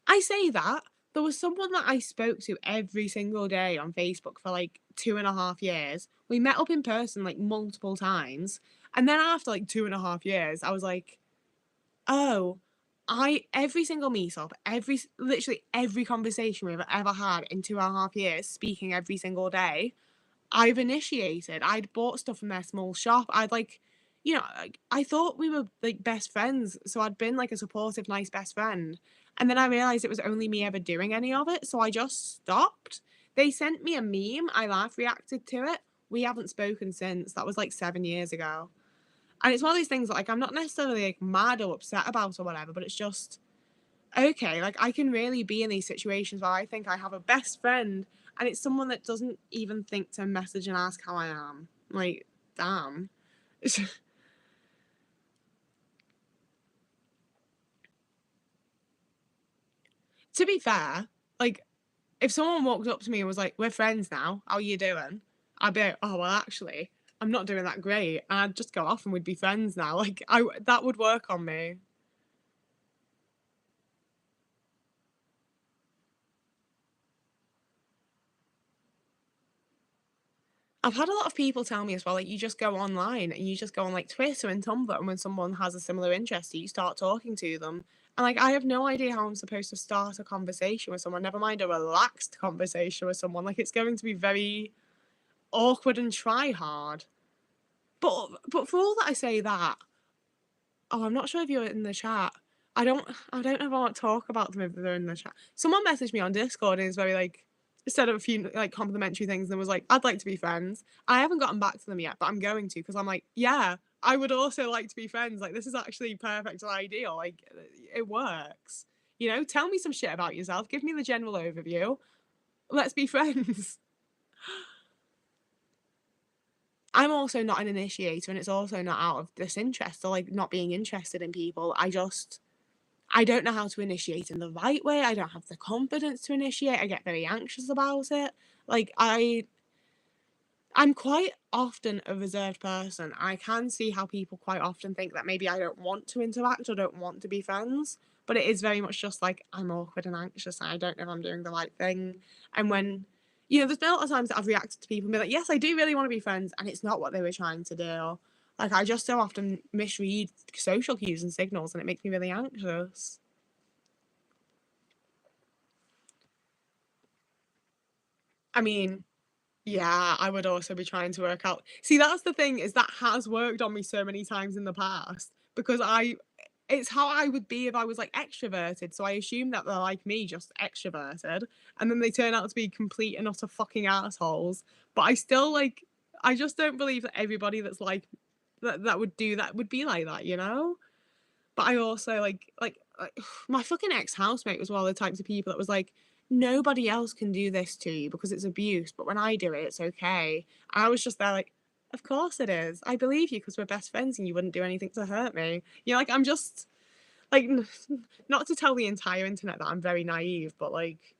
S1: I say that there was someone that I spoke to every single day on Facebook for like 2.5 years. We met up in person like multiple times. And then after like 2.5 years, I was like, oh, I every single meetup, literally every conversation we've ever had in 2.5 years, speaking every single day, I've initiated. I'd bought stuff from their small shop. I'd like, I thought we were like best friends. So I'd been like a supportive, nice best friend. And then I realized it was only me ever doing any of it. So I just stopped. They sent me a meme. I laugh reacted to it. We haven't spoken since. That was like 7 years ago. And it's one of these things that like I'm not necessarily like mad or upset about or whatever, but it's just okay, like I can really be in these situations where I think I have a best friend and it's someone that doesn't even think to message and ask how I am. Like, damn. To be fair, like if someone walked up to me and was like, "We're friends now. How are you doing?" I'd be like, "Oh well, actually, I'm not doing that great," and I'd just go off and we'd be friends now. Like, I that would work on me. I've had a lot of people tell me as well, like you just go online and you just go on like Twitter and Tumblr, and when someone has a similar interest, you start talking to them. And like I have no idea how I'm supposed to start a conversation with someone, never mind a relaxed conversation with someone. Like it's going to be very awkward and try hard. But for all that I say that, oh, I'm not sure if you're in the chat. I don't know if I want to talk about them if they're in the chat. Someone messaged me on Discord and is very like said a few like complimentary things and was like, I'd like to be friends. I haven't gotten back to them yet, but I'm going to because I'm like, yeah, I would also like to be friends. Like this is actually perfect and ideal. Like it works. You know, tell me some shit about yourself. Give me the general overview. Let's be friends. I'm also not an initiator and it's also not out of disinterest or like not being interested in people. I don't know how to initiate in the right way. I don't have the confidence to initiate. I get very anxious about it. Like I'm quite often a reserved person. I can see how people quite often think that maybe I don't want to interact or don't want to be friends, but it is very much just like I'm awkward and anxious and I don't know if I'm doing the right thing. And when there's been a lot of times that I've reacted to people and be like, yes, I do really want to be friends, and it's not what they were trying to do. Like I just so often misread social cues and signals and it makes me really anxious. I mean, yeah, I would also be trying to work out. See, that's the thing is that has worked on me so many times in the past because it's how I would be if I was like extroverted. So I assume that they're like me, just extroverted, and then they turn out to be complete and utter fucking assholes. But I still like, I just don't believe that everybody that's like that would do that would be like that, you know? But I also like my fucking ex housemate was one of the types of people that was like, nobody else can do this to you because it's abuse, but when I do it, it's okay. And I was just there like, of course it is. I believe you because we're best friends and you wouldn't do anything to hurt me. You know, like I'm just like, not to tell the entire internet that I'm very naive, but like,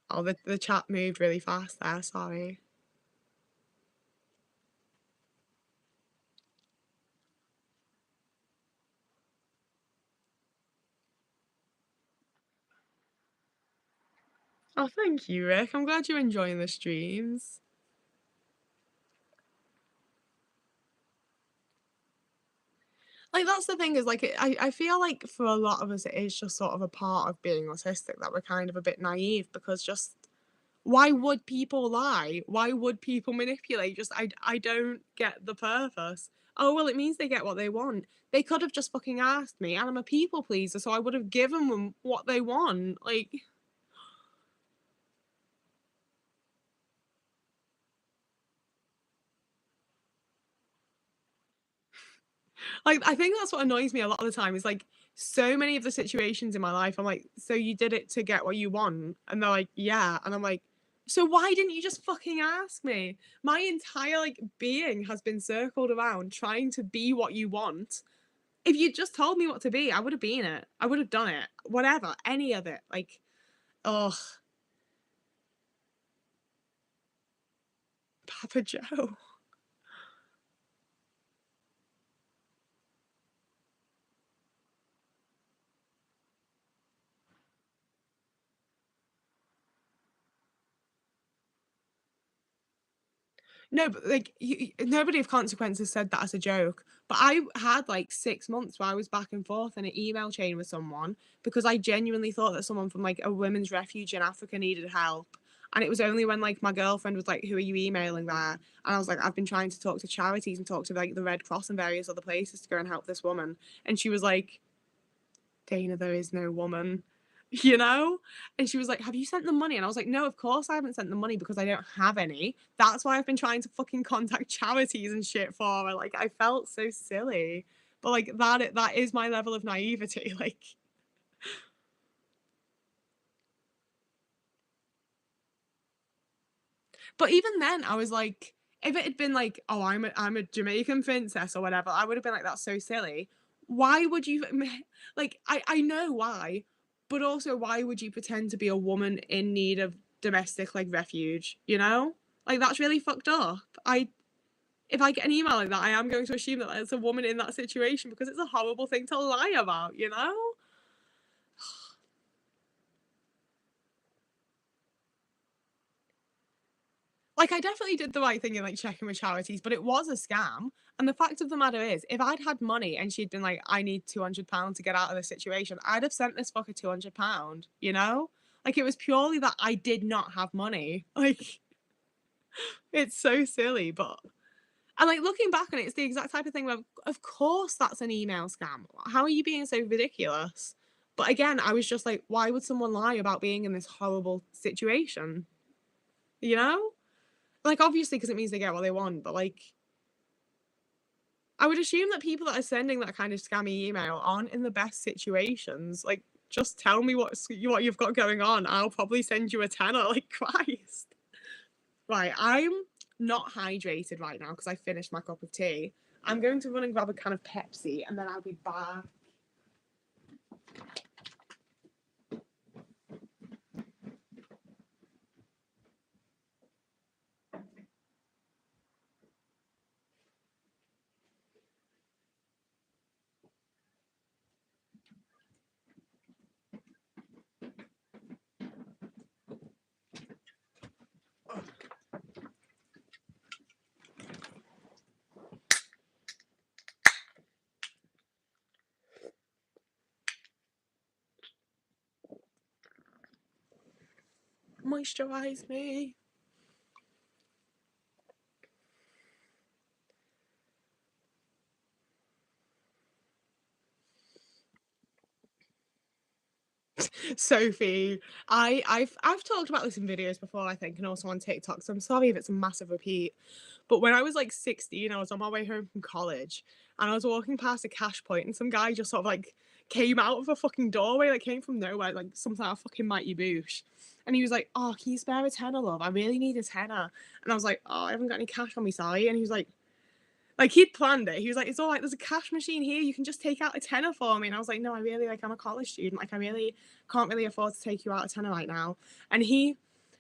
S1: oh, the chat moved really fast there. Sorry. Oh, thank you, Rick. I'm glad you're enjoying the streams. Like that's the thing is like I feel like for a lot of us it is just sort of a part of being autistic that we're kind of a bit naive because just why would people lie? Why would people manipulate? Just I don't get the purpose. Oh well, it means they get what they want. They could have just fucking asked me, and I'm a people pleaser, so I would have given them what they want. Like I think that's what annoys me a lot of the time is like so many of the situations in my life I'm like, so you did it to get what you want? And they're like, yeah. And I'm like, so why didn't you just fucking ask me? My entire like being has been circled around trying to be what you want. If you just told me what to be, I would have been it. I would have done it. Whatever, any of it. Like, ugh, Papa Joe. No, but like nobody of consequences said that as a joke. But I had like 6 months where I was back and forth in an email chain with someone because I genuinely thought that someone from like a women's refuge in Africa needed help. And it was only when like my girlfriend was like, "Who are you emailing there?" And I was like, "I've been trying to talk to charities and talk to like the Red Cross and various other places to go and help this woman." And she was like, Dana, there is no woman, you know? And she was like, have you sent them money? And I was like, no, of course I haven't sent them money because I don't have any. That's why I've been trying to fucking contact charities and shit for her. Like, I felt so silly. But like that is my level of naivety. Like, but even then, I was like, if it had been like, oh, I'm a Jamaican princess or whatever, I would have been like, that's so silly. Why would you like? I know why, but also why would you pretend to be a woman in need of domestic like refuge? You know, like that's really fucked up. I If I get an email like that, I am going to assume that it's a woman in that situation because it's a horrible thing to lie about. You know. Like I definitely did the right thing in like checking with charities, but it was a scam. And the fact of the matter is, if I'd had money and she'd been like, I need £200 to get out of this situation, I'd have sent this fucker £200, you know? Like it was purely that I did not have money. Like it's so silly, but and like looking back on it, it's the exact type of thing where of course that's an email scam. How are you being so ridiculous? But again, I was just like, why would someone lie about being in this horrible situation? You know? Like obviously because it means they get what they want, but like I would assume that people that are sending that kind of scammy email aren't in the best situations. Like just tell me what you've got going on. I'll probably send you a tenner. Like Christ. Right, I'm not hydrated right now because I finished my cup of tea. I'm going to run and grab a can of Pepsi and then I'll be back. Moisturize me. Sophie, I've talked about this in videos before, I think, and also on TikTok, so I'm sorry if it's a massive repeat. But when I was like 16, I was on my way home from college and I was walking past a cash point and some guy just sort of like came out of a fucking doorway, like came from nowhere, like something out of fucking Mighty Boosh. And he was like, "Oh, can you spare a tenner, love? I really need a tenner." And I was like, "Oh, I haven't got any cash on me, sorry." And he was like he'd planned it. He was like, "It's all right. There's a cash machine here. You can just take out a tenner for me." And I was like, "No, I really like. I'm a college student. Like, I really can't really afford to take you out a tenner right now." And he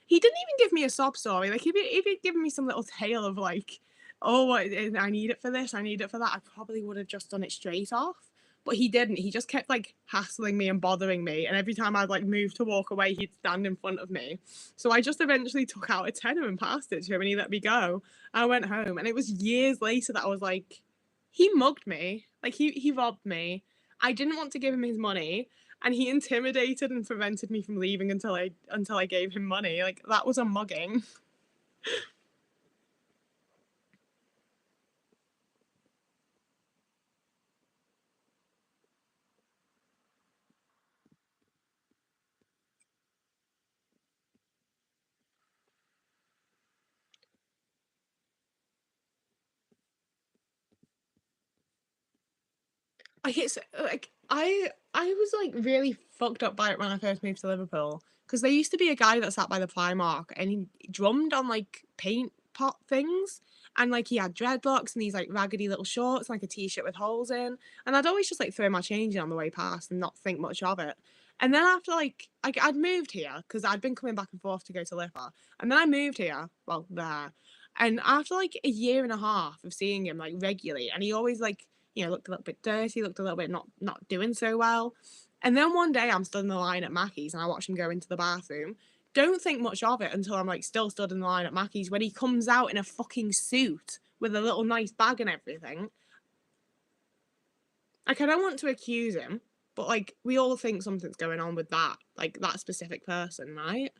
S1: didn't even give me a sob story. Like, if he'd given me some little tale of like, "Oh, I need it for this. I need it for that," I probably would have just done it straight off. But he didn't. He just kept like hassling me and bothering me. And every time I'd like move to walk away, he'd stand in front of me. So I just eventually took out a tenner and passed it to him, and he let me go. I went home, and it was years later that I was like, he mugged me. Like he robbed me. I didn't want to give him his money, and he intimidated and prevented me from leaving until I gave him money. Like that was a mugging. I hit like I was like really fucked up by it when I first moved to Liverpool because there used to be a guy that sat by the Primark and he drummed on like paint pot things and like he had dreadlocks and these like raggedy little shorts like a t-shirt with holes in and I'd always just like throw my change in on the way past and not think much of it. And then after I'd moved here because I'd been coming back and forth to go to Liverpool and then I moved here, well there, and after like a year and a half of seeing him like regularly and he always like looked a little bit dirty, looked a little bit not doing so well. And then one day I'm stood in the line at Mackey's and I watch him go into the bathroom. Don't think much of it until I'm like still stood in the line at Mackey's when he comes out in a fucking suit with a little nice bag and everything. Like I don't want to accuse him, but like we all think something's going on with that, like that specific person, right?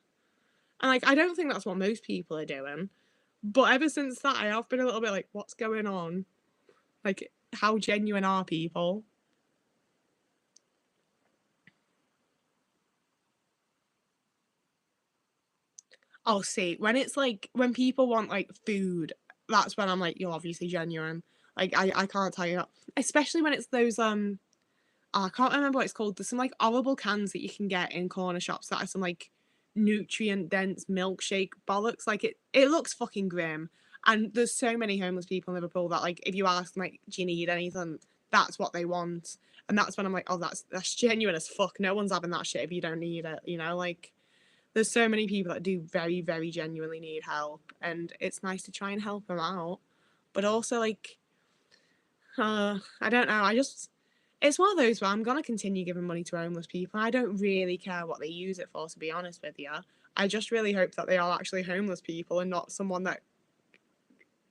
S1: And like I don't think that's what most people are doing. But ever since that, I have been a little bit like, what's going on? Like, how genuine are people? I'll see. When it's like when people want like food, that's when I'm like, you're obviously genuine. Like I can't tell you that. Especially when it's those I can't remember what it's called. There's some like horrible cans that you can get in corner shops that are some like nutrient dense milkshake bollocks. Like it looks fucking grim. And there's so many homeless people in Liverpool that like if you ask them like, do you need anything? That's what they want. And that's when I'm like, oh that's genuine as fuck. No one's having that shit if you don't need it, like there's so many people that do very, very genuinely need help, and it's nice to try and help them out. But also, like, I don't know. It's one of those where I'm gonna continue giving money to homeless people. I don't really care what they use it for, to be honest with you. I just really hope that they are actually homeless people and not someone that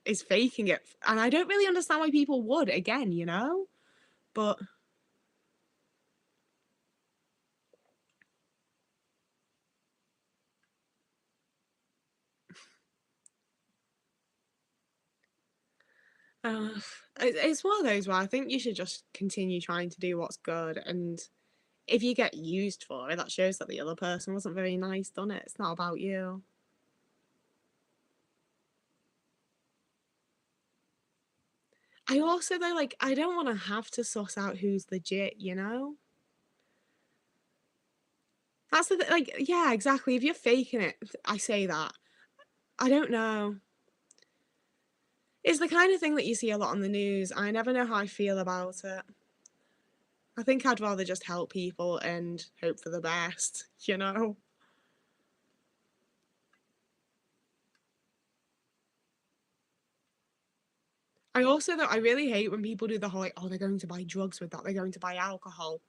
S1: is faking it. And I don't really understand why people would, again. But uh, it's one of those where I think you should just continue trying to do what's good and if you get used for it, that shows that the other person wasn't very nice, doesn't it? It's not about you. I also though like I don't want to have to suss out who's legit. That's like yeah, exactly. If you're faking it, I say that. I don't know. It's the kind of thing that you see a lot on the news. I never know how I feel about it. I think I'd rather just help people and hope for the best. I also though I really hate when people do the whole like, oh, they're going to buy drugs with that, they're going to buy alcohol.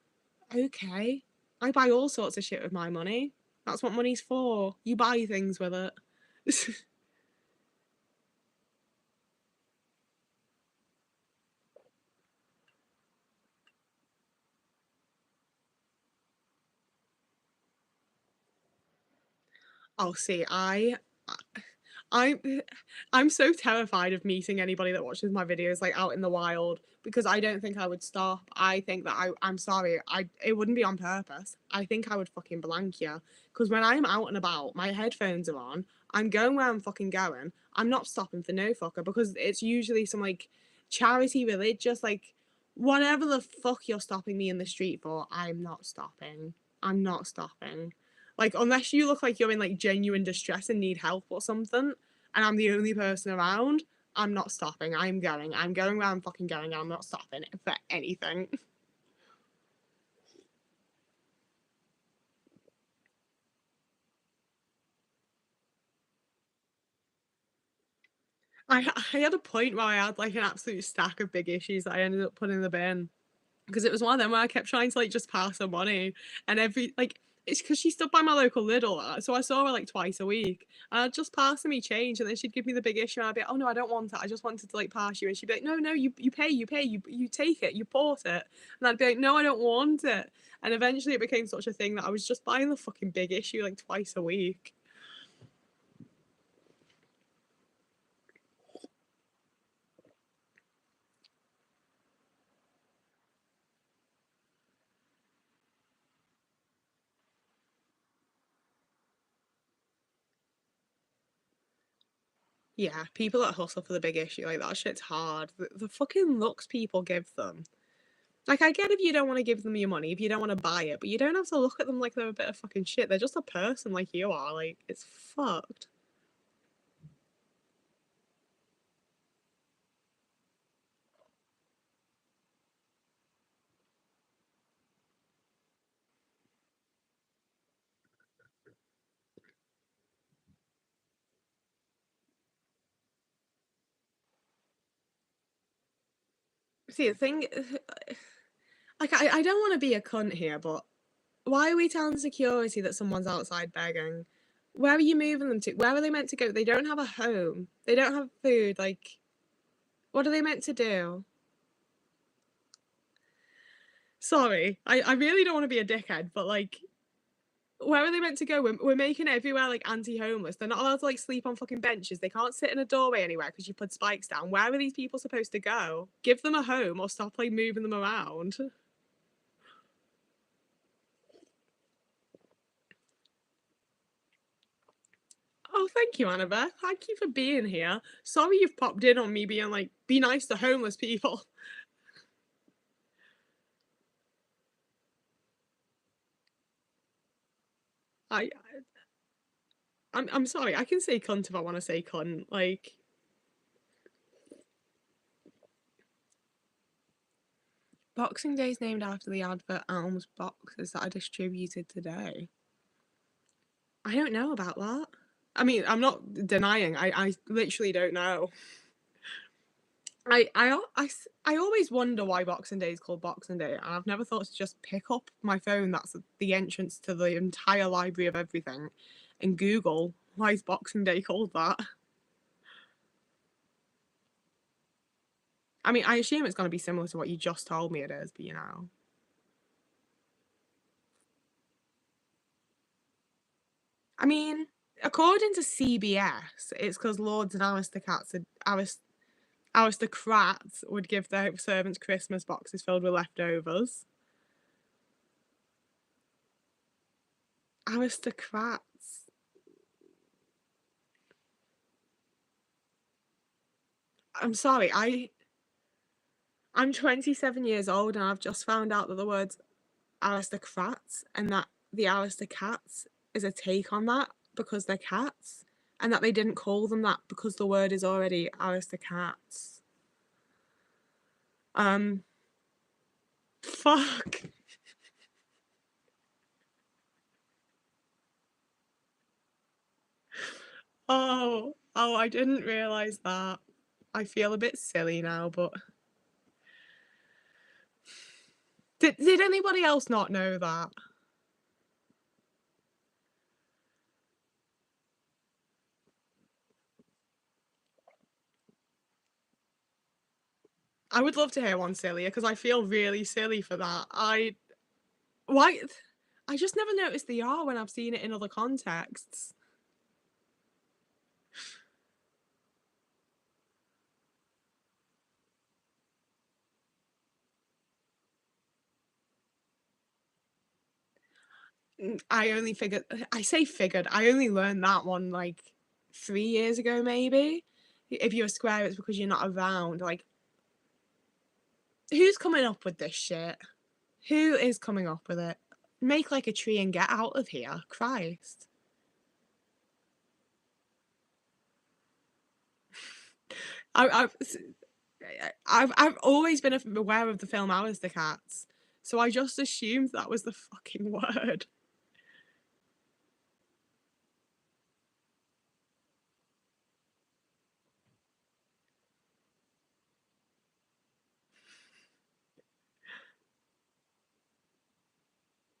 S1: Okay. I buy all sorts of shit with my money. That's what money's for. You buy things with it. I'll see. I I'm I'm so terrified of meeting anybody that watches my videos, like, out in the wild because I don't think I would stop. I think that I'm sorry, it wouldn't be on purpose. I think I would fucking blank you. Because when I'm out and about, my headphones are on, I'm going where I'm fucking going, I'm not stopping for no fucker because it's usually some, like, charity, religious, like, whatever the fuck you're stopping me in the street for, I'm not stopping. I'm not stopping. Like, unless you look like you're in, like, genuine distress and need help or something, and I'm the only person around, I'm not stopping. I'm going. I'm going where I'm fucking going. I'm not stopping for anything. I had a point where I had like an absolute stack of big issues that I ended up putting in the bin because it was one of them where I kept trying to like just pass her money, and every like it's because she stood by my local Lidl, so I saw her like twice a week, and I'd just pass her me change, and then she'd give me the big issue, and I'd be like, oh no, I don't want it, I just wanted to like pass you, and she'd be like, no, no, you pay, you take it, you bought it, and I'd be like, no, I don't want it, and eventually it became such a thing that I was just buying the fucking big issue like twice a week. Yeah, people that hustle for the big issue, like that shit's hard. The fucking looks people give them. Like, I get if you don't want to give them your money, if you don't want to buy it, but you don't have to look at them like they're a bit of fucking shit. They're just a person like you are. Like, it's fucked. See, the thing, like, I don't want to be a cunt here, but why are we telling security that someone's outside begging? Where are you moving them to? Where are they meant to go? They don't have a home. They don't have food. Like, what are they meant to do? Sorry, I really don't want to be a dickhead, but like, where are they meant to go? We're making it everywhere like anti-homeless. They're not allowed to like sleep on fucking benches. They can't sit in a doorway anywhere because you put spikes down. Where are these people supposed to go? Give them a home or stop like moving them around. Oh, thank you, Annabeth. Thank you for being here. Sorry you've popped in on me being like, be nice to homeless people. I, I'm sorry. I can say cunt if I want to say cunt. Like, Boxing Day is named after the advert Alms boxes that are distributed today. I don't know about that. I mean, I'm not denying. I literally don't know. I always wonder why Boxing Day is called Boxing Day, and I've never thought to just pick up my phone that's the entrance to the entire library of everything and Google why is Boxing Day called that. I mean, I assume it's going to be similar to what you just told me it is, but you know. I mean, according to CBS, it's because lords and aristocrats would give their servants Christmas boxes filled with leftovers. Aristocrats. I'm sorry, I'm 27 years old and I've just found out that the word's aristocrats and that the aristocrats is a take on that because they're cats and that they didn't call them that because the word is already aristocrats. Um, fuck. Oh, I didn't realise that. I feel a bit silly now, but did anybody else not know that? I would love to hear one sillier because I feel really silly for that. Why I just never noticed the R when I've seen it in other contexts. I only figured I say figured, I only learned that one, like, 3 years ago, maybe. If you're a square, it's because you're not around, like, who's coming up with this shit? Who is coming up with it? Make, like, a tree and get out of here, Christ. I I've s I've always been aware of the film Aristocats, so I just assumed that was the fucking word.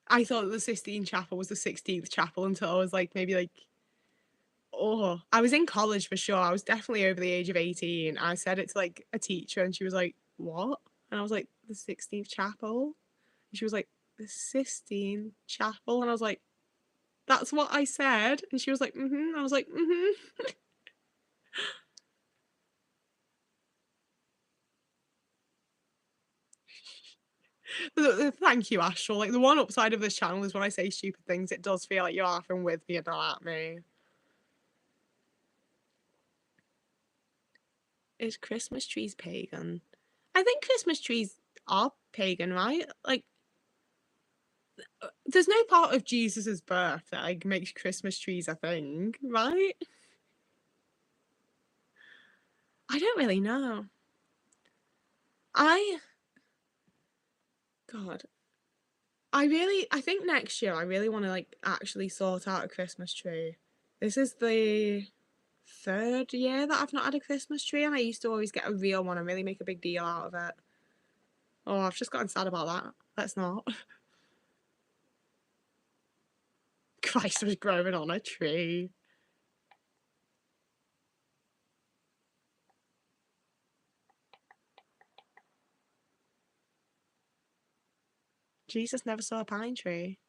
S1: I thought the Sistine Chapel was the 16th chapel until I was, like, maybe, like, oh, I was in college for sure. I was definitely over the age of 18. I said it to like a teacher and she was like, "What?" And I was like, "The 16th chapel." And she was like, "The Sistine Chapel." And I was like, "That's what I said." And she was like, "Mhm." I was like, "Mhm." Thank you, Astral. Like the one upside of this channel is when I say stupid things, it does feel like you're laughing with me and not at me. Is Christmas trees pagan? I think Christmas trees are pagan, right? Like there's no part of Jesus's birth that like makes Christmas trees a thing, right? I don't really know. I God, I think next year I really want to like actually sort out a Christmas tree. This is the third year that I've not had a Christmas tree, and I used to always get a real one and really make a big deal out of it. Oh, I've just gotten sad about that. Let's not. Christ was growing on a tree. Jesus never saw a pine tree.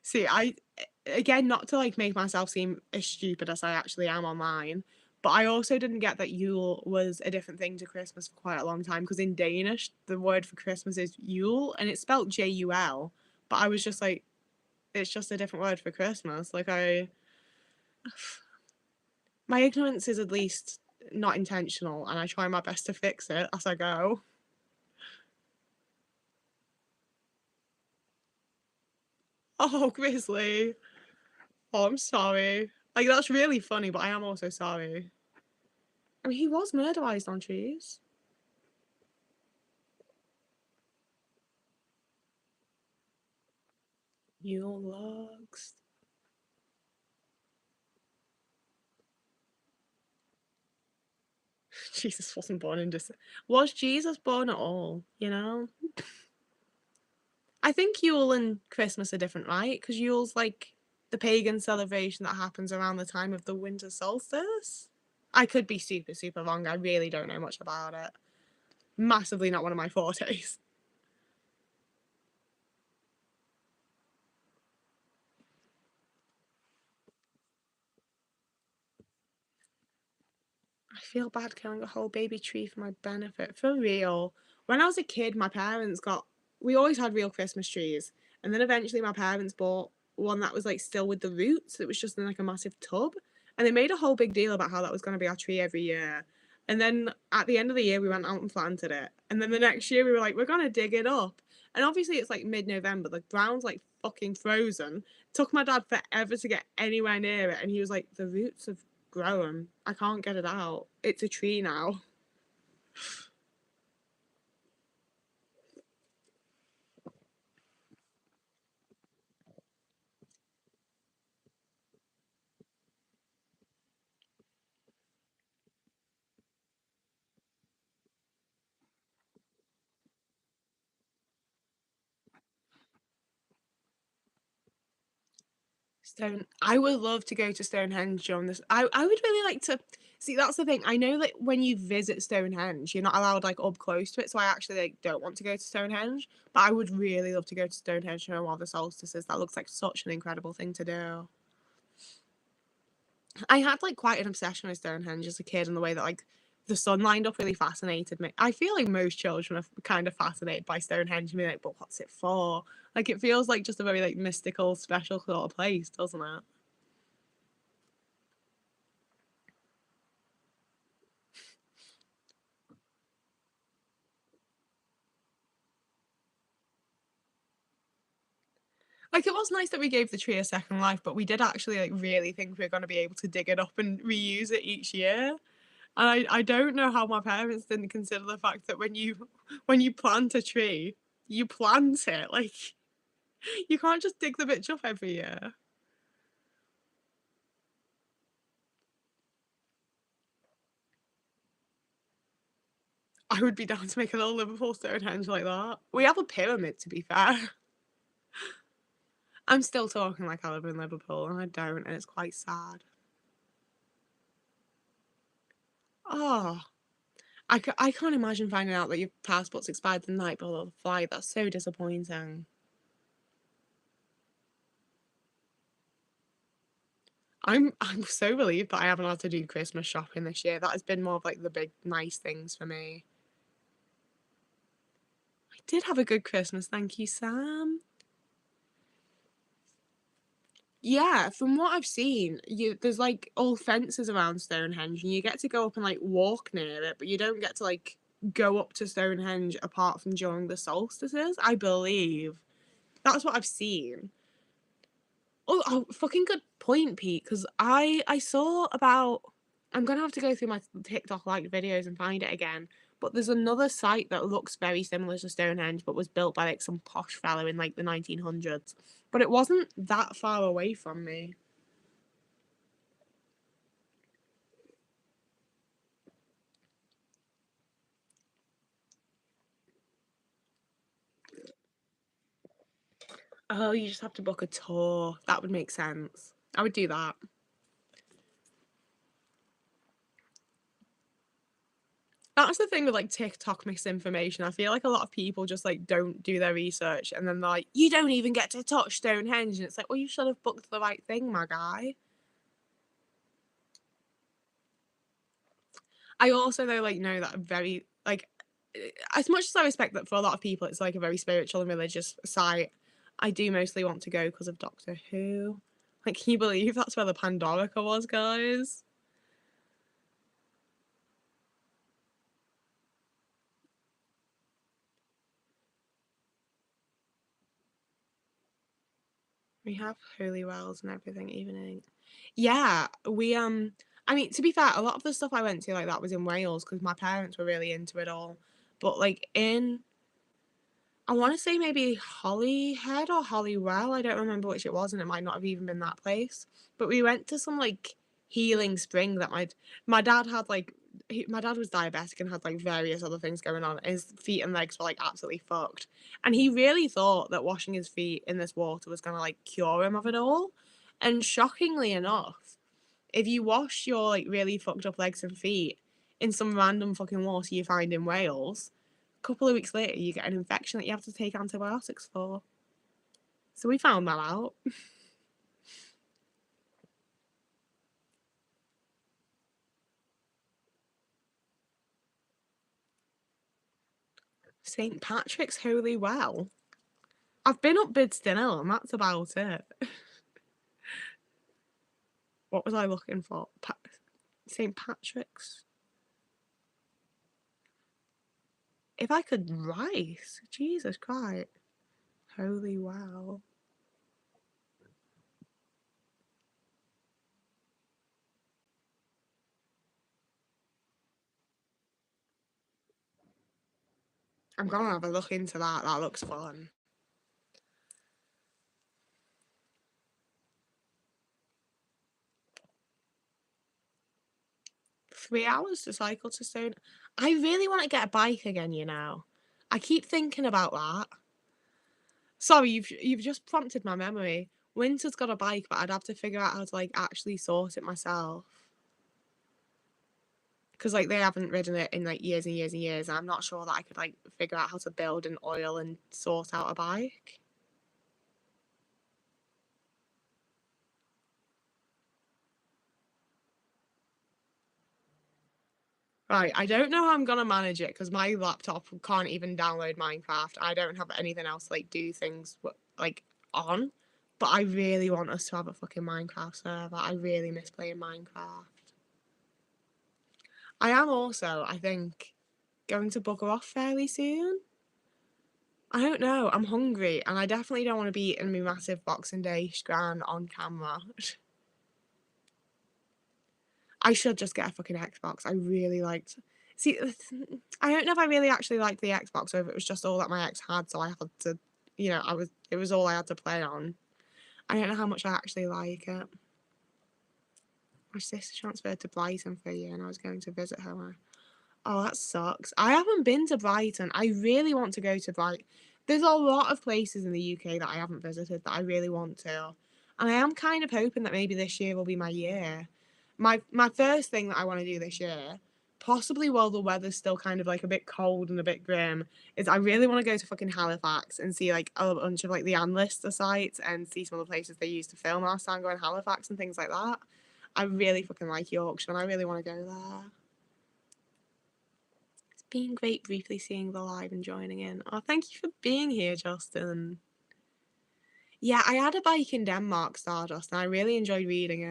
S1: See, I again not to like make myself seem as stupid as I actually am online, but I also didn't get that Yule was a different thing to Christmas for quite a long time because in Danish the word for Christmas is Yule and it's spelled Jul, but I was just like, it's just a different word for Christmas. Like my ignorance is at least not intentional, and I try my best to fix it as I go. Oh, Grizzly. Oh, I'm sorry. Like that's really funny, but I am also sorry. I mean, he was murderized on trees. Yule logs. Jesus wasn't born in December. Was Jesus born at all? You know? I think Yule and Christmas are different, right? Because Yule's like the pagan celebration that happens around the time of the winter solstice. I could be super, super wrong. I really don't know much about it. Massively not one of my fortes. I feel bad killing a whole baby tree for my benefit. For real. When I was a kid, my parents got. We always had real Christmas trees. And then eventually my parents bought one that was like still with the roots. It was just in like a massive tub. And they made a whole big deal about how that was going to be our tree every year. And then at the end of the year, we went out and planted it. And then the next year, we were like, we're going to dig it up. And obviously, it's like mid November. The ground's like fucking frozen. Took my dad forever to get anywhere near it. And he was like, the roots have grown. I can't get it out. It's a tree now. Stone. I would love to go to Stonehenge during this. I would really like to see. That's the thing. I know that when you visit Stonehenge, you're not allowed like up close to it. So I actually like don't want to go to Stonehenge. But I would really love to go to Stonehenge during one of the solstices. That looks like such an incredible thing to do. I had like quite an obsession with Stonehenge as a kid, in the way that like the sun lined up really fascinated me. I feel like most children are kind of fascinated by Stonehenge and be like, but what's it for? Like it feels like just a very like mystical, special sort of place, doesn't it? Like it was nice that we gave the tree a second life, but we did actually like really think we were going to be able to dig it up and reuse it each year. And I don't know how my parents didn't consider the fact that when you plant a tree, you plant it. Like you can't just dig the bitch up every year. I would be down to make a little Liverpool Stonehenge like that. We have a pyramid, to be fair. I'm still talking like I live in Liverpool, and I don't, and it's quite sad. Oh, I can't imagine finding out that your passport's expired the night before the flight. That's so disappointing. I'm so relieved that I haven't had to do Christmas shopping this year. That has been more of like the big nice things for me. I did have a good Christmas, thank you, Sam. Yeah, from what I've seen, there's like all fences around Stonehenge, and you get to go up and like walk near it, but you don't get to like go up to Stonehenge apart from during the solstices. I believe that's what I've seen. Oh, fucking good point, Pete. Because I saw about. I'm gonna have to go through my TikTok like videos and find it again. But there's another site that looks very similar to Stonehenge, but was built by like some posh fellow in like the 1900s. But it wasn't that far away from me. Oh, you just have to book a tour. That would make sense. I would do that. That's the thing with like TikTok misinformation. I feel like a lot of people just like don't do their research and then they're like, you don't even get to touch Stonehenge. And it's like, well, you should have booked the right thing, my guy. I also though like know that very like as much as I respect that for a lot of people it's like a very spiritual and religious site, I do mostly want to go because of Doctor Who. Like, can you believe that's where the Pandorica was, guys? We have holy wells and everything, even in yeah, we I mean, to be fair, a lot of the stuff I went to like that was in Wales because my parents were really into it all. But like in I want to say maybe Holyhead or Holywell. I don't remember which it was, and it might not have even been that place. But we went to some like healing spring that my dad had like my dad was diabetic and had like various other things going on. His feet and legs were like absolutely fucked, and he really thought that washing his feet in this water was gonna like cure him of it all. And shockingly enough, if you wash your like really fucked up legs and feet in some random fucking water you find in Wales, couple of weeks later, you get an infection that you have to take antibiotics for. So we found that out. St. Patrick's Holy Well. I've been up Bidston Hill and that's about it. What was I looking for? St. Patrick's? If I could write, Jesus Christ. Holy Well. I'm gonna have a look into that. That looks fun. 3 hours to cycle to Stone. I really want to get a bike again, you know. I keep thinking about that. Sorry, you've just prompted my memory. Winter's got a bike, but I'd have to figure out how to like actually sort it myself. Because like they haven't ridden it in like years and years and years. And I'm not sure that I could like figure out how to build and oil and sort out a bike. Right, I don't know how I'm gonna manage it because my laptop can't even download Minecraft. I don't have anything else to, like, do things like, on, but I really want us to have a fucking Minecraft server. I really miss playing Minecraft. I am also, I think, going to bugger off fairly soon. I don't know, I'm hungry, and I definitely don't wanna be eating my massive Boxing Day scran on camera. I should just get a fucking Xbox. I really liked see, I don't know if I really actually liked the Xbox or if it was just all that my ex had, so I had to, it was all I had to play on. I don't know how much I actually like it. My sister transferred to Brighton for a year and I was going to visit her. Oh, that sucks. I haven't been to Brighton. I really want to go to Brighton. There's a lot of places in the UK that I haven't visited that I really want to. And I am kind of hoping that maybe this year will be my year. My first thing that I want to do this year, possibly while the weather's still kind of like a bit cold and a bit grim, is I really want to go to fucking Halifax and see like a bunch of like the Ann Lister sites and see some of the places they used to film last time going Halifax and things like that. I really fucking like Yorkshire and I really want to go there. It's been great briefly seeing the live and joining in. Oh, thank you for being here, Justin. Yeah, I had a bike in Denmark, Stardust, and I really enjoyed riding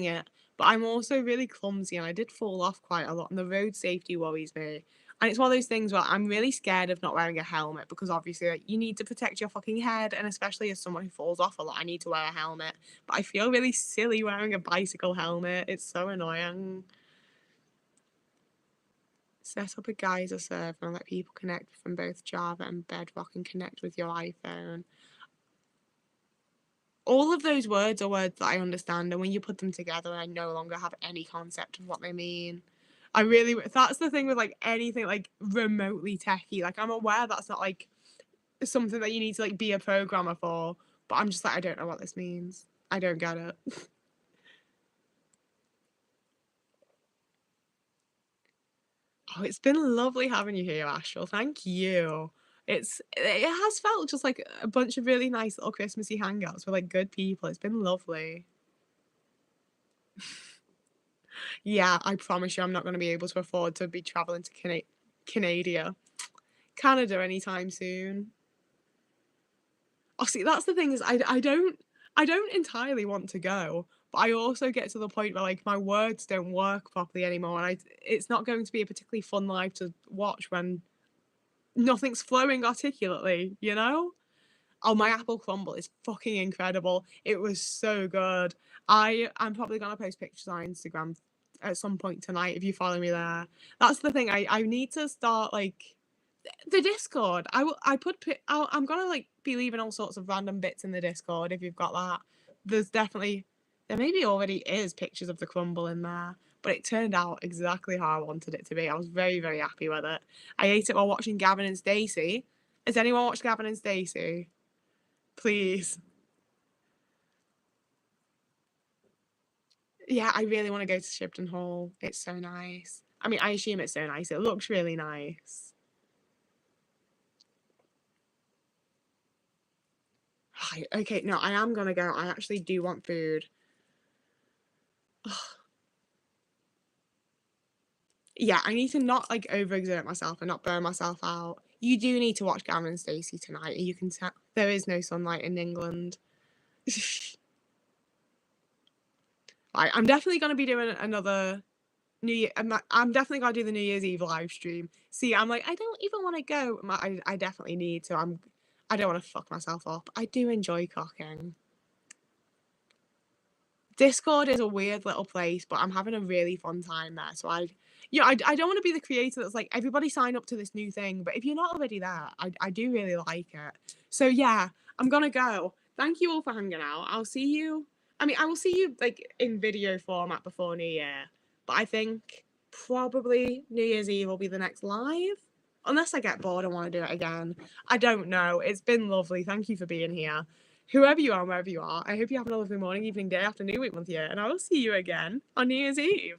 S1: it. But I'm also really clumsy and I did fall off quite a lot, and the road safety worries me. And it's one of those things where I'm really scared of not wearing a helmet because obviously like, you need to protect your fucking head, and especially as someone who falls off a lot, I need to wear a helmet. But I feel really silly wearing a bicycle helmet. It's so annoying. Set up a geyser server and let people connect from both Java and Bedrock and connect with your iPhone. All of those words are words that I understand, and when you put them together, I no longer have any concept of what they mean. That's the thing with like anything like remotely techie. Like, I'm aware that's not like something that you need to like be a programmer for, but I'm just like, I don't know what this means. I don't get it. Oh, it's been lovely having you here, Astral. Thank you. It has felt just like a bunch of really nice little Christmassy hangouts with like good people. It's been lovely. Yeah, I promise you, I'm not going to be able to afford to be traveling to Canada anytime soon. Oh, see, that's the thing is I don't entirely want to go, but I also get to the point where like my words don't work properly anymore, and it's not going to be a particularly fun live to watch when nothing's flowing articulately, you know? Oh, my apple crumble is fucking incredible. It was so good. I'm probably gonna post pictures on Instagram at some point tonight if you follow me there. That's the thing. I need to start like the Discord. I'm gonna like be leaving all sorts of random bits in the Discord if you've got that. There maybe already is pictures of the crumble in there, but it turned out exactly how I wanted it to be. I was very, very happy with it. I ate it while watching Gavin and Stacey. Has anyone watched Gavin and Stacey? Please. Yeah, I really want to go to Shipton Hall. It's so nice. I mean, I assume it's so nice. It looks really nice. Right, okay, no, I am gonna go. I actually do want food. Yeah, I need to not like overexert myself and not burn myself out. You do need to watch Gavin and Stacey tonight. You can tell there is no sunlight in England. Right, I'm definitely gonna be doing another New Year. I'm definitely gonna do the New Year's Eve live stream. See, I'm like, I don't even want to go. I definitely need to. I don't want to fuck myself up. I do enjoy cooking. Discord is a weird little place, but I'm having a really fun time there. So I don't want to be the creator that's like, everybody sign up to this new thing. But if you're not already there, I do really like it. So yeah, I'm gonna go. Thank you all for hanging out. I'll see you. I mean, I will see you like in video format before New Year. But I think probably New Year's Eve will be the next live. Unless I get bored and want to do it again. I don't know. It's been lovely. Thank you for being here. Whoever you are, wherever you are, I hope you have a lovely morning, evening, day, afternoon, week, month, year, and I will see you again on New Year's Eve.